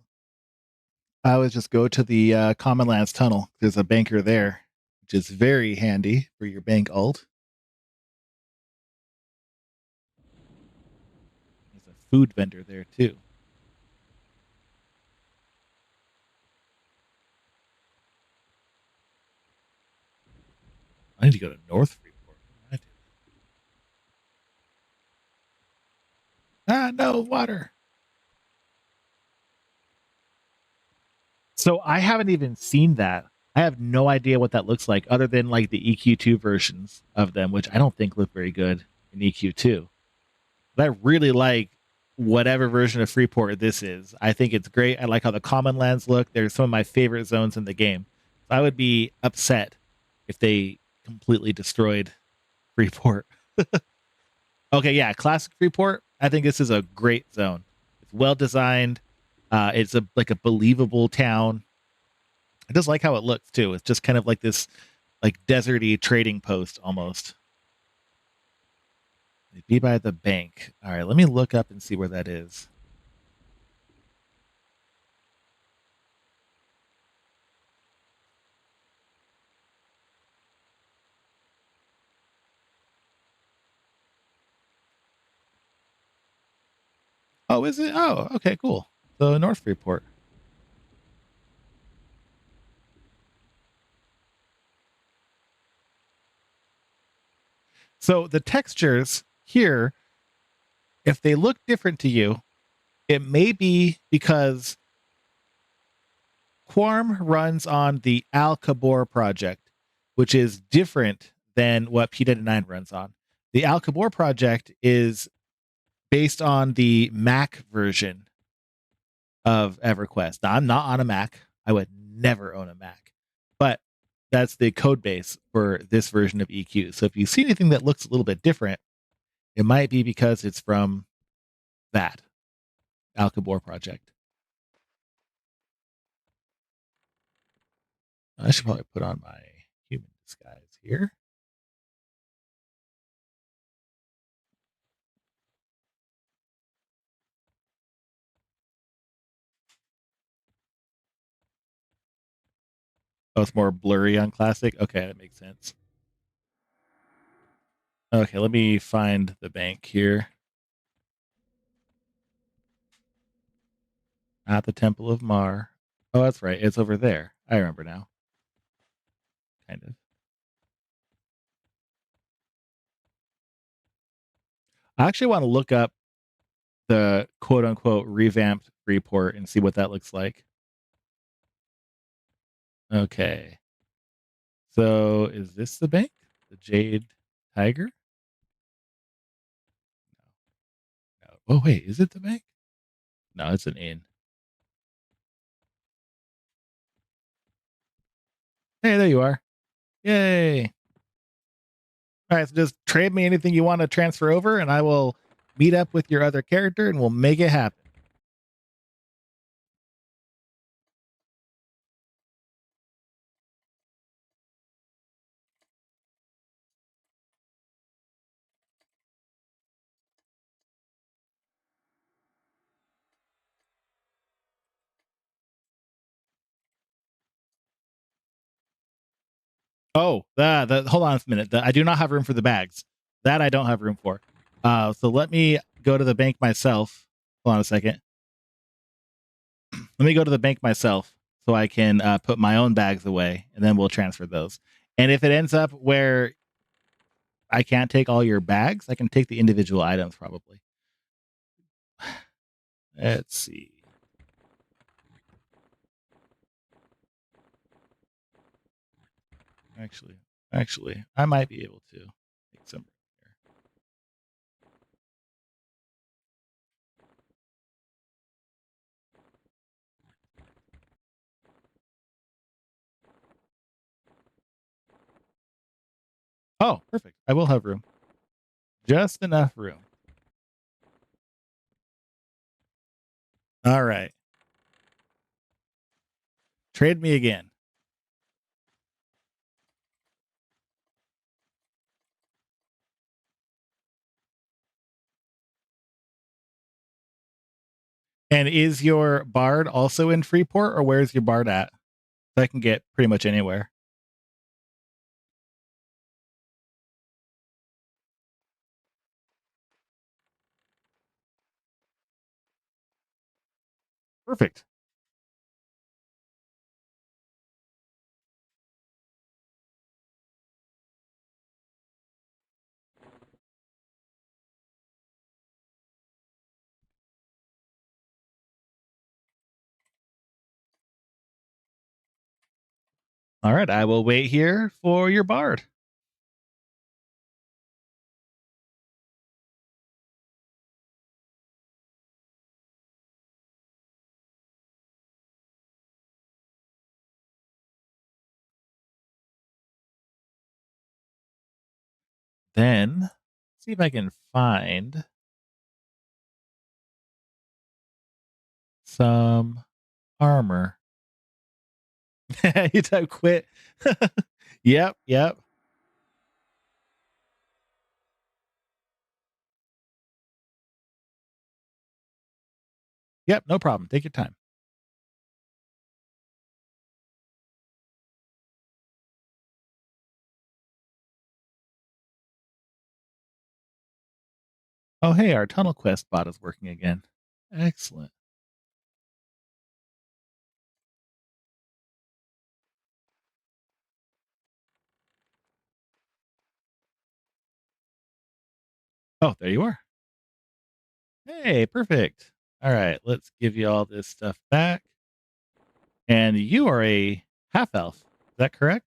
I always just go to the Common Lands Tunnel. There's a banker there, which is very handy for your bank alt. There's a food vendor there too. I need to go to North Freeport. What did I do? Ah, no water. So I haven't even seen that. I have no idea what that looks like, other than like the EQ2 versions of them, which I don't think look very good in EQ2. But I really like whatever version of Freeport this is. I think it's great. I like how the common lands look. They're some of my favorite zones in the game. So I would be upset if they completely destroyed Freeport. Okay, yeah, classic Freeport. I think this is a great zone. It's well designed. It's a like a believable town. I just like how it looks too. It's just kind of like this like deserty trading post almost. Be by the bank. All right, let me look up and see where that is. Oh, is it? Oh, okay, cool. So North Freeport. So the textures here, if they look different to you, it may be because Quarm runs on the Al Kabor project, which is different than what P99 runs on. The Al Kabor project is based on the Mac version of EverQuest. Now, I'm not on a Mac. I would never own a Mac, but that's the code base for this version of EQ. So if you see anything that looks a little bit different, it might be because it's from that Al Kabor project. I should probably put on my human disguise here. Oh, it's more blurry on classic. Okay, that makes sense. Okay, let me find the bank here. At the Temple of Mar. Oh, that's right. It's over there. I remember now. Kind of. I actually want to look up the quote unquote revamped report and see what that looks like. Okay. So is this the bank? The Jade Tiger? No. Oh, wait. Is it the bank? No, it's an inn. Hey, there you are. Yay. All right. So just trade me anything you want to transfer over, and I will meet up with your other character and we'll make it happen. Oh, hold on a minute. I do not have room for the bags. That I don't have room for. So let me go to the bank myself. Hold on a second. Let me go to the bank myself so I can put my own bags away, and then we'll transfer those. And if it ends up where I can't take all your bags, I can take the individual items probably. Let's see. Actually, I might be able to take some here. Oh, perfect. I will have room. Just enough room. All right. Trade me again. And is your bard also in Freeport, or where's your bard at? So I can get pretty much anywhere. Perfect. All right, I will wait here for your bard. Then see if I can find some armor. You type quit. Yep, yep. Yep, no problem. Take your time. Oh, hey, our tunnel quest bot is working again. Excellent. Oh, there you are. Hey, perfect. All right, let's give you all this stuff back. And you are a half elf. Is that correct?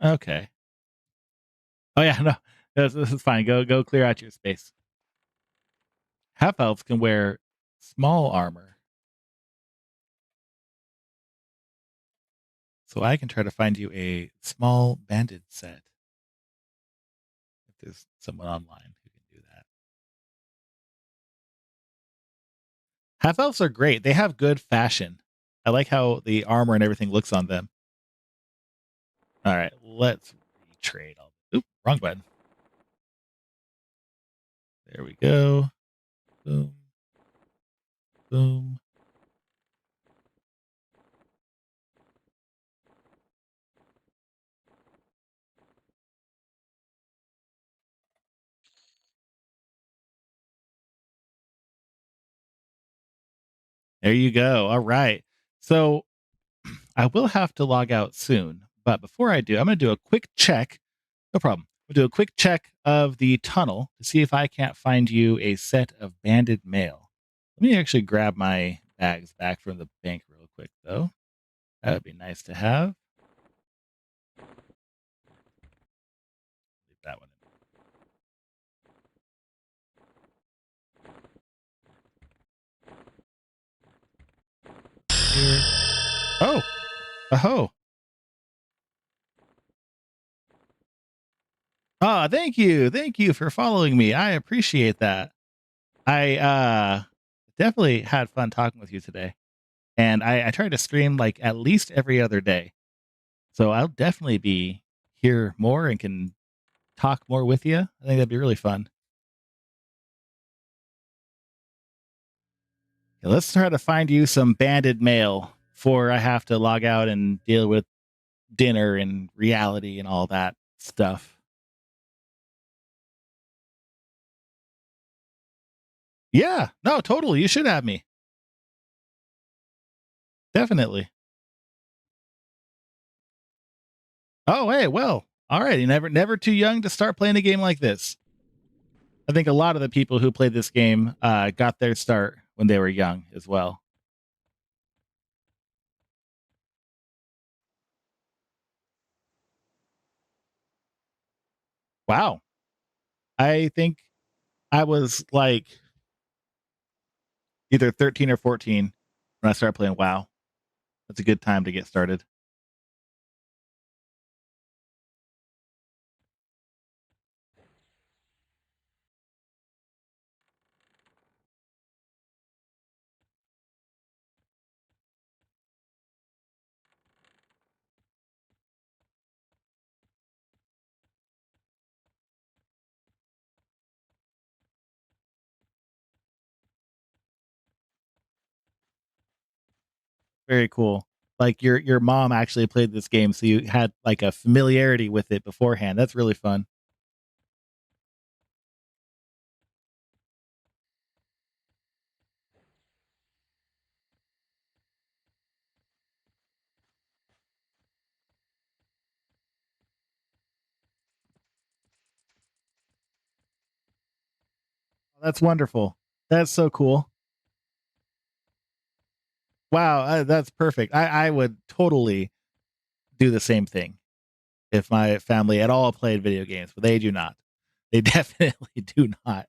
Okay. Oh yeah, no, this is fine. Go clear out your space. Half elves can wear small armor, so I can try to find you a small banded set if there's someone online who can do that. Half elves are great. They have good fashion. I like how the armor and everything looks on them. All right, let's retrade all. Oop, wrong button. There we go. Boom, boom. There you go. All right. So I will have to log out soon, but before I do, I'm going to do a quick check. No problem. We'll do a quick check of the tunnel to see if I can't find you a set of banded mail. Let me actually grab my bags back from the bank real quick, though. That would be nice to have. Leave that one in here. Oh, oh. Oh, thank you. Thank you for following me. I appreciate that. I definitely had fun talking with you today. And I try to stream like at least every other day. So I'll definitely be here more and can talk more with you. I think that'd be really fun. Yeah, let's try to find you some banded mail before I have to log out and deal with dinner and reality and all that stuff. Yeah, no, totally. You should have me. Definitely. Oh, hey, well, all right. You never too young to start playing a game like this. I think a lot of the people who played this game got their start when they were young as well. Wow. I think I was like either 13 or 14 when I started playing WoW. That's a good time to get started. Very cool. Like your mom actually played this game, so you had like a familiarity with it beforehand. That's really fun. That's wonderful. That's so cool. Wow, that's perfect. I would totally do the same thing if my family at all played video games, but they do not. They definitely do not.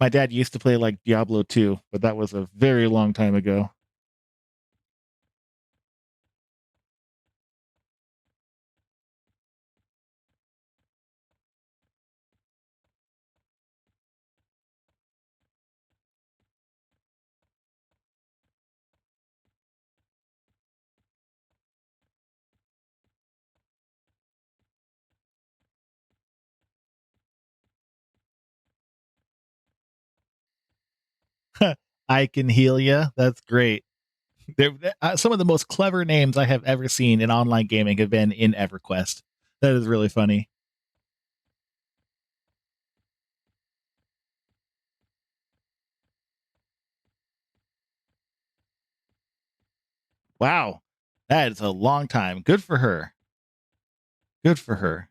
My dad used to play like Diablo 2, but that was a very long time ago. I can heal you. That's great. Some of the most clever names I have ever seen in online gaming have been in EverQuest. That is really funny. Wow. That is a long time. Good for her. Good for her.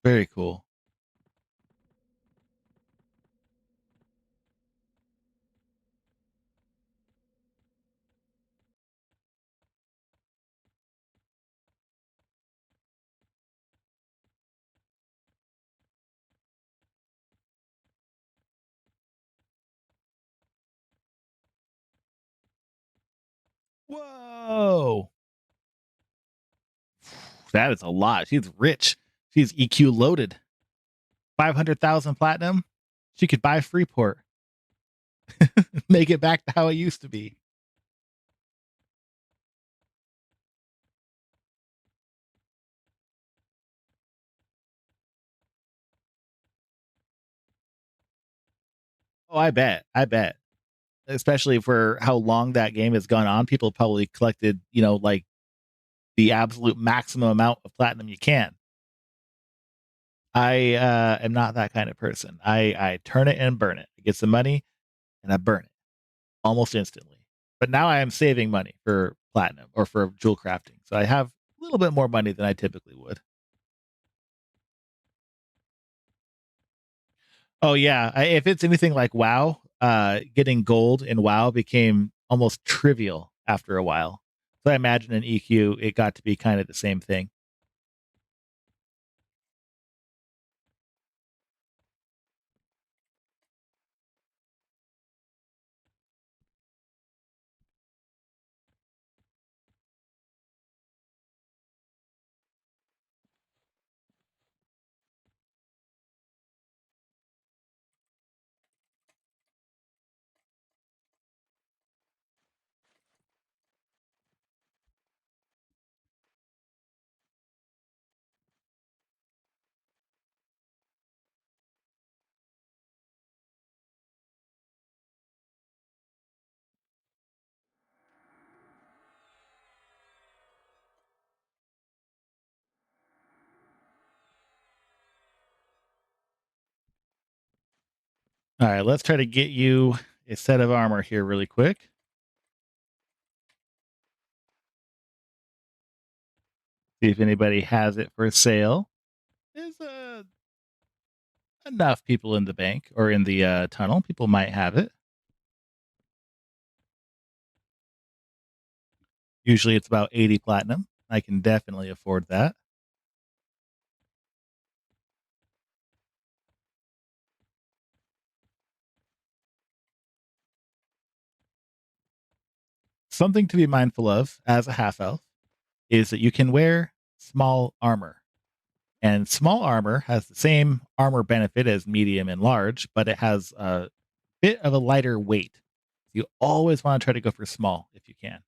Very cool. Whoa. That is a lot. She's rich. She's EQ loaded. 500,000 platinum. She could buy Freeport. Make it back to how it used to be. Oh, I bet. I bet. Especially for how long that game has gone on, people probably collected, like the absolute maximum amount of platinum you can. I am not that kind of person. I turn it and burn it. I get some money and I burn it almost instantly. But now I am saving money for platinum or for jewel crafting. So I have a little bit more money than I typically would. Oh yeah, if it's anything like WoW, getting gold in WoW became almost trivial after a while. So I imagine in EQ it got to be kind of the same thing. All right, let's try to get you a set of armor here really quick. See if anybody has it for sale. There's enough people in the bank or in the tunnel. People might have it. Usually it's about 80 platinum. I can definitely afford that. Something to be mindful of as a half elf is that you can wear small armor. And small armor has the same armor benefit as medium and large, but it has a bit of a lighter weight. You always want to try to go for small if you can.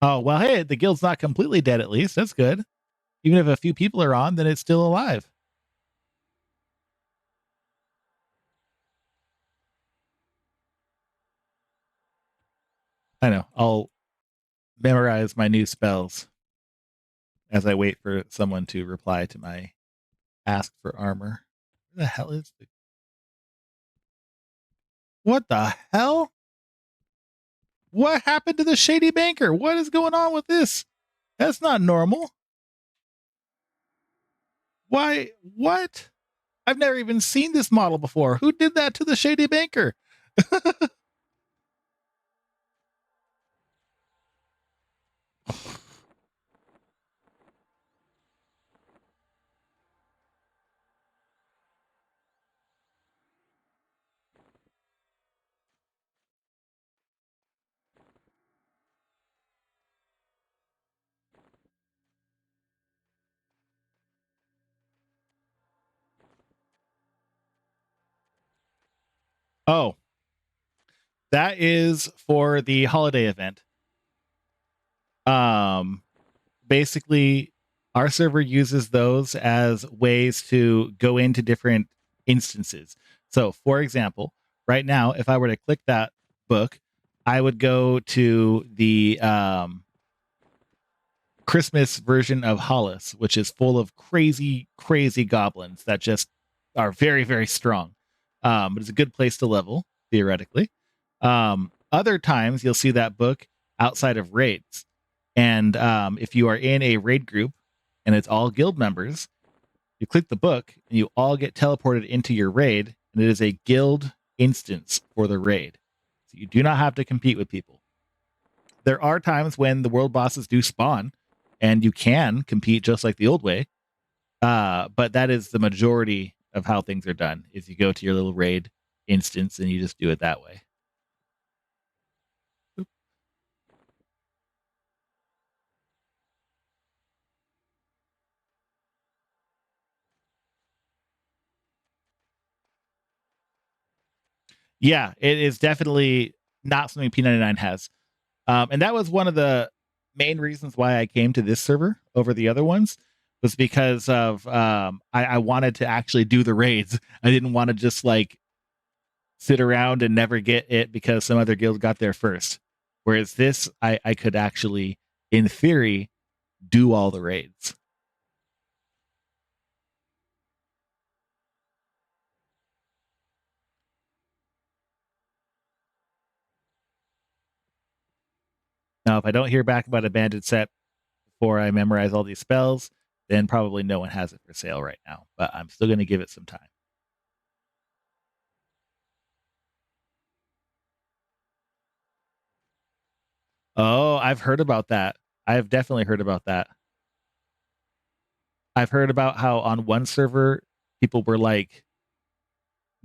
Oh, well, hey, the guild's not completely dead at least. That's good. Even if a few people are on, then it's still alive. I know. I'll memorize my new spells as I wait for someone to reply to my ask for armor. Where the hell is the. What the hell? What happened to the shady banker? What is going on with this? That's not normal. Why? What? I've never even seen this model before. Who did that to the shady banker? Oh, that is for the holiday event. Um, Basically, our server uses those as ways to go into different instances. So, for example, right now, if I were to click that book, I would go to the Christmas version of Halas, which is full of crazy, crazy goblins that just are very, very strong. But it's a good place to level, theoretically. Other times you'll see that book outside of raids. And if you are in a raid group and it's all guild members, you click the book and you all get teleported into your raid, and it is a guild instance for the raid. So you do not have to compete with people. There are times when the world bosses do spawn and you can compete just like the old way. But that is the majority of how things are done is you go to your little raid instance and you just do it that way. Yeah, it is definitely not something P99 has. And that was one of the main reasons why I came to this server over the other ones was because of I wanted to actually do the raids. I didn't want to just like sit around and never get it because some other guild got there first. Whereas this, I could actually, in theory, do all the raids. Now, if I don't hear back about a banded set before I memorize all these spells, then probably no one has it for sale right now. But I'm still going to give it some time. Oh, I've heard about that. I've definitely heard about that. I've heard about how on one server people were like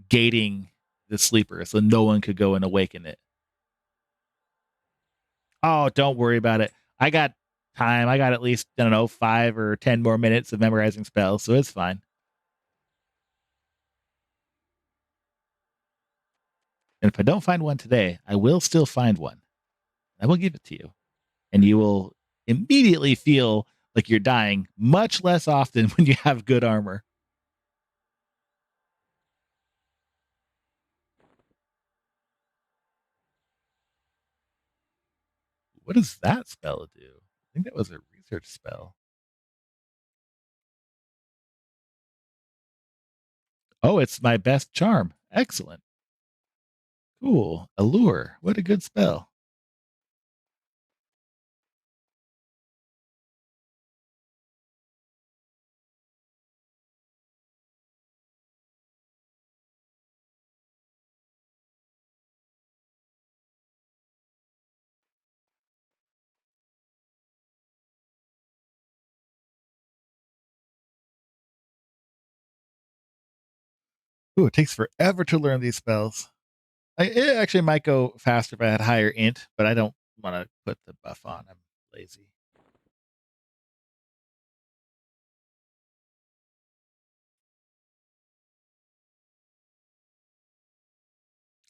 gating the sleeper so no one could go and awaken it. Oh, don't worry about it. I got time. I got at least, I don't know, 5 or 10 more minutes of memorizing spells, so it's fine. And if I don't find one today, I will still find one. I will give it to you. And you will immediately feel like you're dying much less often when you have good armor. What does that spell do? I think that was a research spell. Oh, it's my best charm. Excellent. Cool. Allure. What a good spell. Ooh, it takes forever to learn these spells. It actually might go faster if I had higher int, but I don't want to put the buff on. I'm lazy.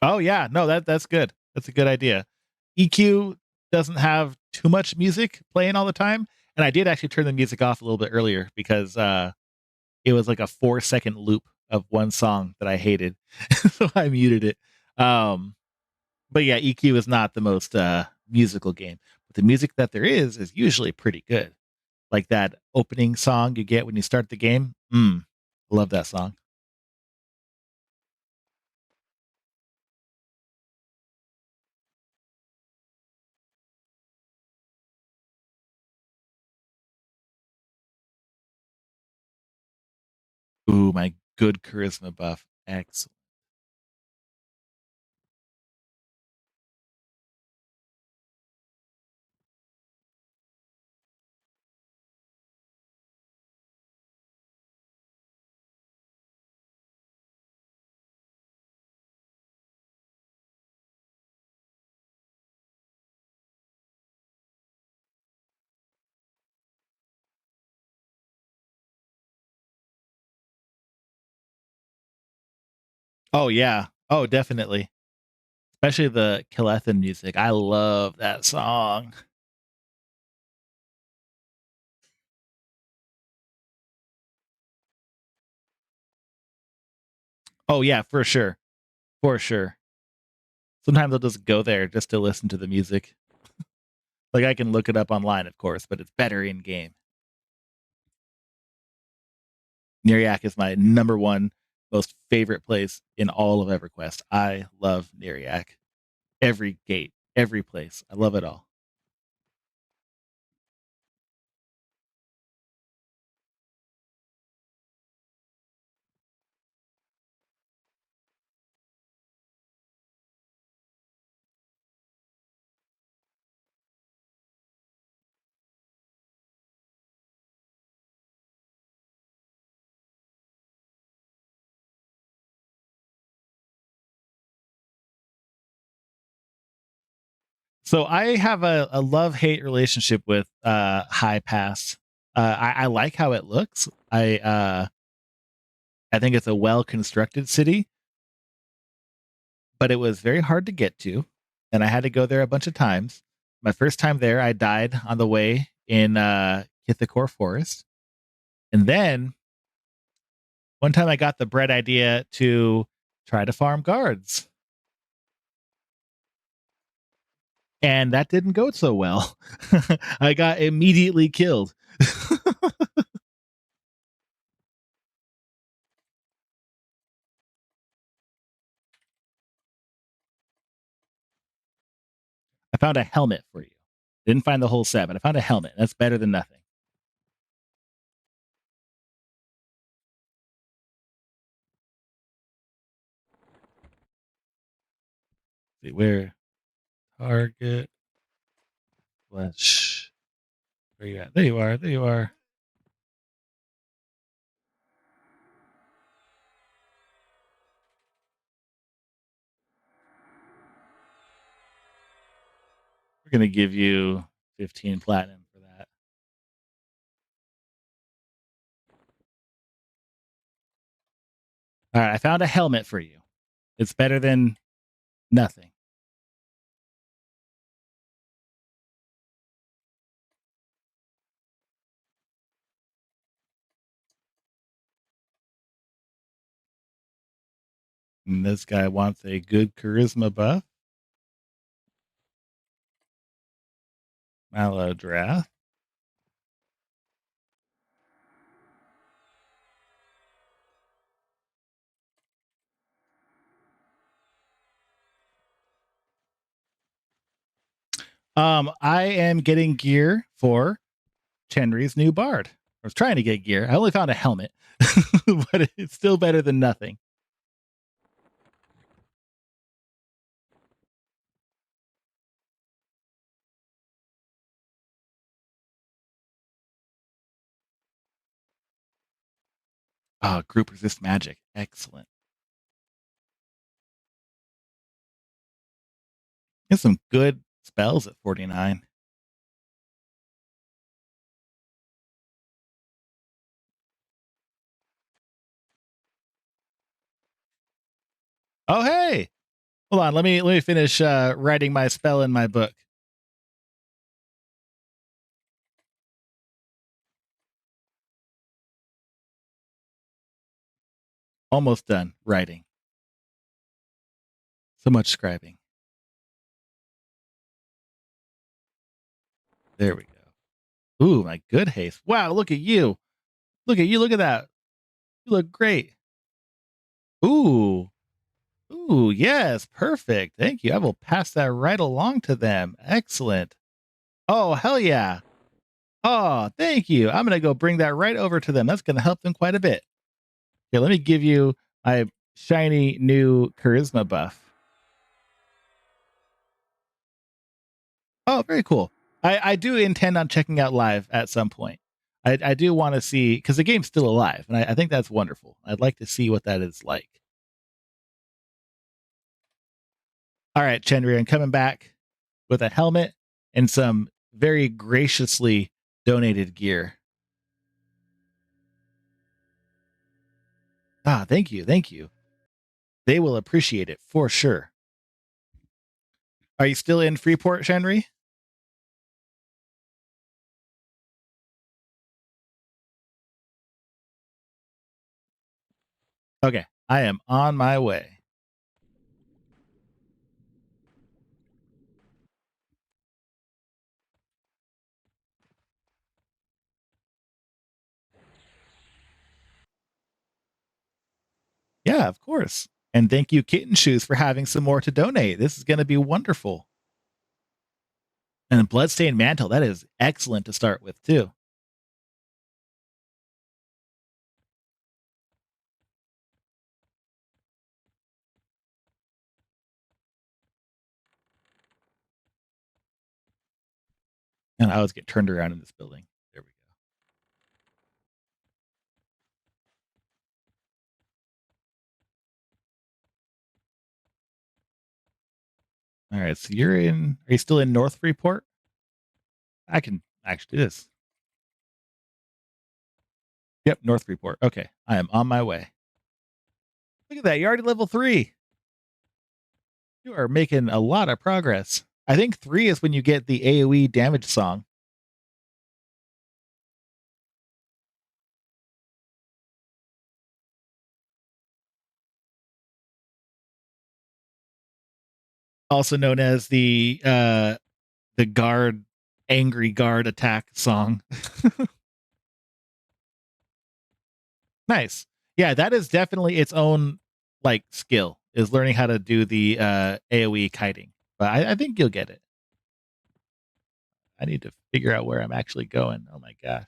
Oh yeah, no, that's good. That's a good idea. EQ doesn't have too much music playing all the time, and I did actually turn the music off a little bit earlier because it was like a 4 second loop of one song that I hated, so I muted it. Um, but yeah, EQ is not the most musical game, but the music that there is usually pretty good. Like that opening song you get when you start the game. Love that song. Ooh, my good charisma buff. Excellent. Oh yeah. Oh, definitely. Especially the Kilethan music. I love that song. Oh yeah, for sure. For sure. Sometimes I'll just go there just to listen to the music. Like I can look it up online, of course, but it's better in game. Neriak is my number one most favorite place in all of EverQuest. I love Neriac. Every gate, every place. I love it all. So I have a love hate relationship with High Pass. I like how it looks. I think it's a well constructed city, but it was very hard to get to, and I had to go there a bunch of times. My first time there, I died on the way in Kithakor Forest, and then one time I got the bright idea to try to farm guards, and that didn't go so well. I got immediately killed. I found a helmet for you. Didn't find the whole set, but I found a helmet. That's better than nothing. See where target flesh. Where you at? There you are. There you are. We're gonna give you 15 platinum for that. All right, I found a helmet for you. It's better than nothing. And this guy wants a good charisma buff. Maladrath. I am getting gear for Chenry's new bard. I was trying to get gear. I only found a helmet, but it's still better than nothing. Oh, group resist magic. Excellent. There's some good spells at 49. Oh, hey. Hold on. Let me finish writing my spell in my book. Almost done writing. So much scribing. There we go. Ooh, my good haste. Wow, look at you. Look at you. Look at that. You look great. Ooh. Ooh, yes, perfect. Thank you. I will pass that right along to them. Excellent. Oh, hell yeah. Oh, thank you. I'm going to go bring that right over to them. That's going to help them quite a bit. Here, let me give you my shiny new charisma buff. Oh, very cool. I do intend on checking out live at some point. I do want to see, because the game's still alive, and I think that's wonderful. I'd like to see what that is like. All right, Chenry, I'm coming back with a helmet and some very graciously donated gear. Ah, thank you. Thank you. They will appreciate it for sure. Are you still in Freeport, Chenry? Okay, I am on my way. Yeah, of course. And thank you, Kitten Shoes, for having some more to donate. This is going to be wonderful. And Bloodstained Mantle, that is excellent to start with, too. And I always get turned around in this building. There we go. All right. So are you still in North Freeport? I can actually do this. Yep, North Freeport. Okay. I am on my way. Look at that. You're already level 3. You are making a lot of progress. I think 3 is when you get the AoE damage song. Also known as the guard angry guard attack song. Nice. Yeah, that is definitely its own like skill is learning how to do the AoE kiting. But I think you'll get it. I need to figure out where I'm actually going. Oh my gosh.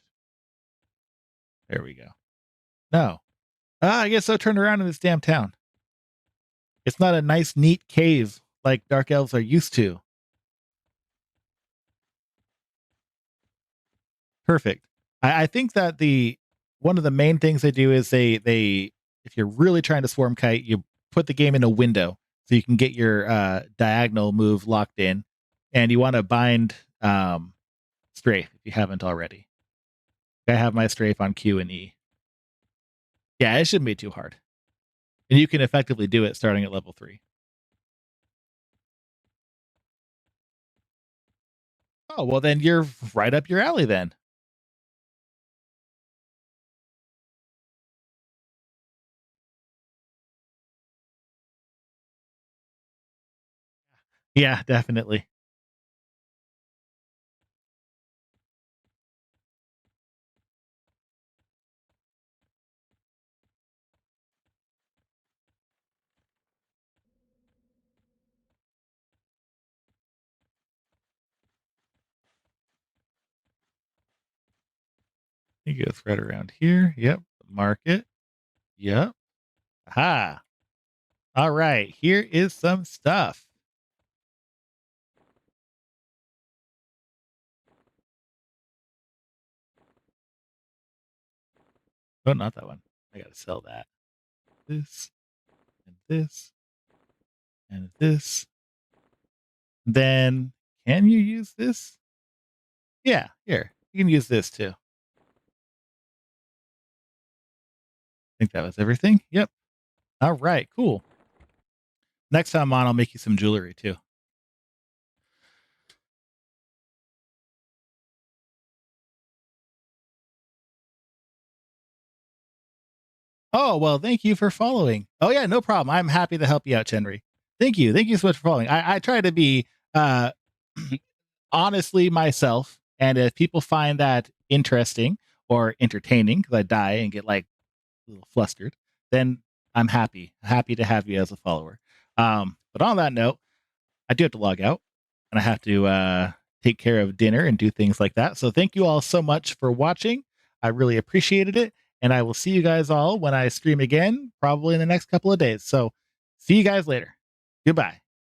There we go. No. I guess I'll turn around in this damn town. It's not a nice, neat cave like dark elves are used to. Perfect. I think that the one of the main things they do is they if you're really trying to swarm kite, you put the game in a window so you can get your diagonal move locked in, and you want to bind strafe if you haven't already. I have my strafe on Q and E. Yeah, it shouldn't be too hard, and you can effectively do it starting at level 3. Oh well, then you're right up your alley then. Yeah, definitely. I think it's right around here. Yep. Mark it. Yep. Ha. All right. Here is some stuff. Oh, not that one. I gotta sell that. This and this and this. Then can you use this? Yeah, here. You can use this too. I think that was everything. Yep. All right, cool. Next time on, I'll make you some jewelry too. Oh, well, thank you for following. Oh yeah, no problem. I'm happy to help you out, Chenry. Thank you. Thank you so much for following. I try to be uh honestly myself. And if people find that interesting or entertaining, because I die and get like a little flustered, then I'm happy to have you as a follower. But on that note, I do have to log out and I have to take care of dinner and do things like that. So thank you all so much for watching. I really appreciated it. And I will see you guys all when I stream again, probably in the next couple of days. So see you guys later. Goodbye.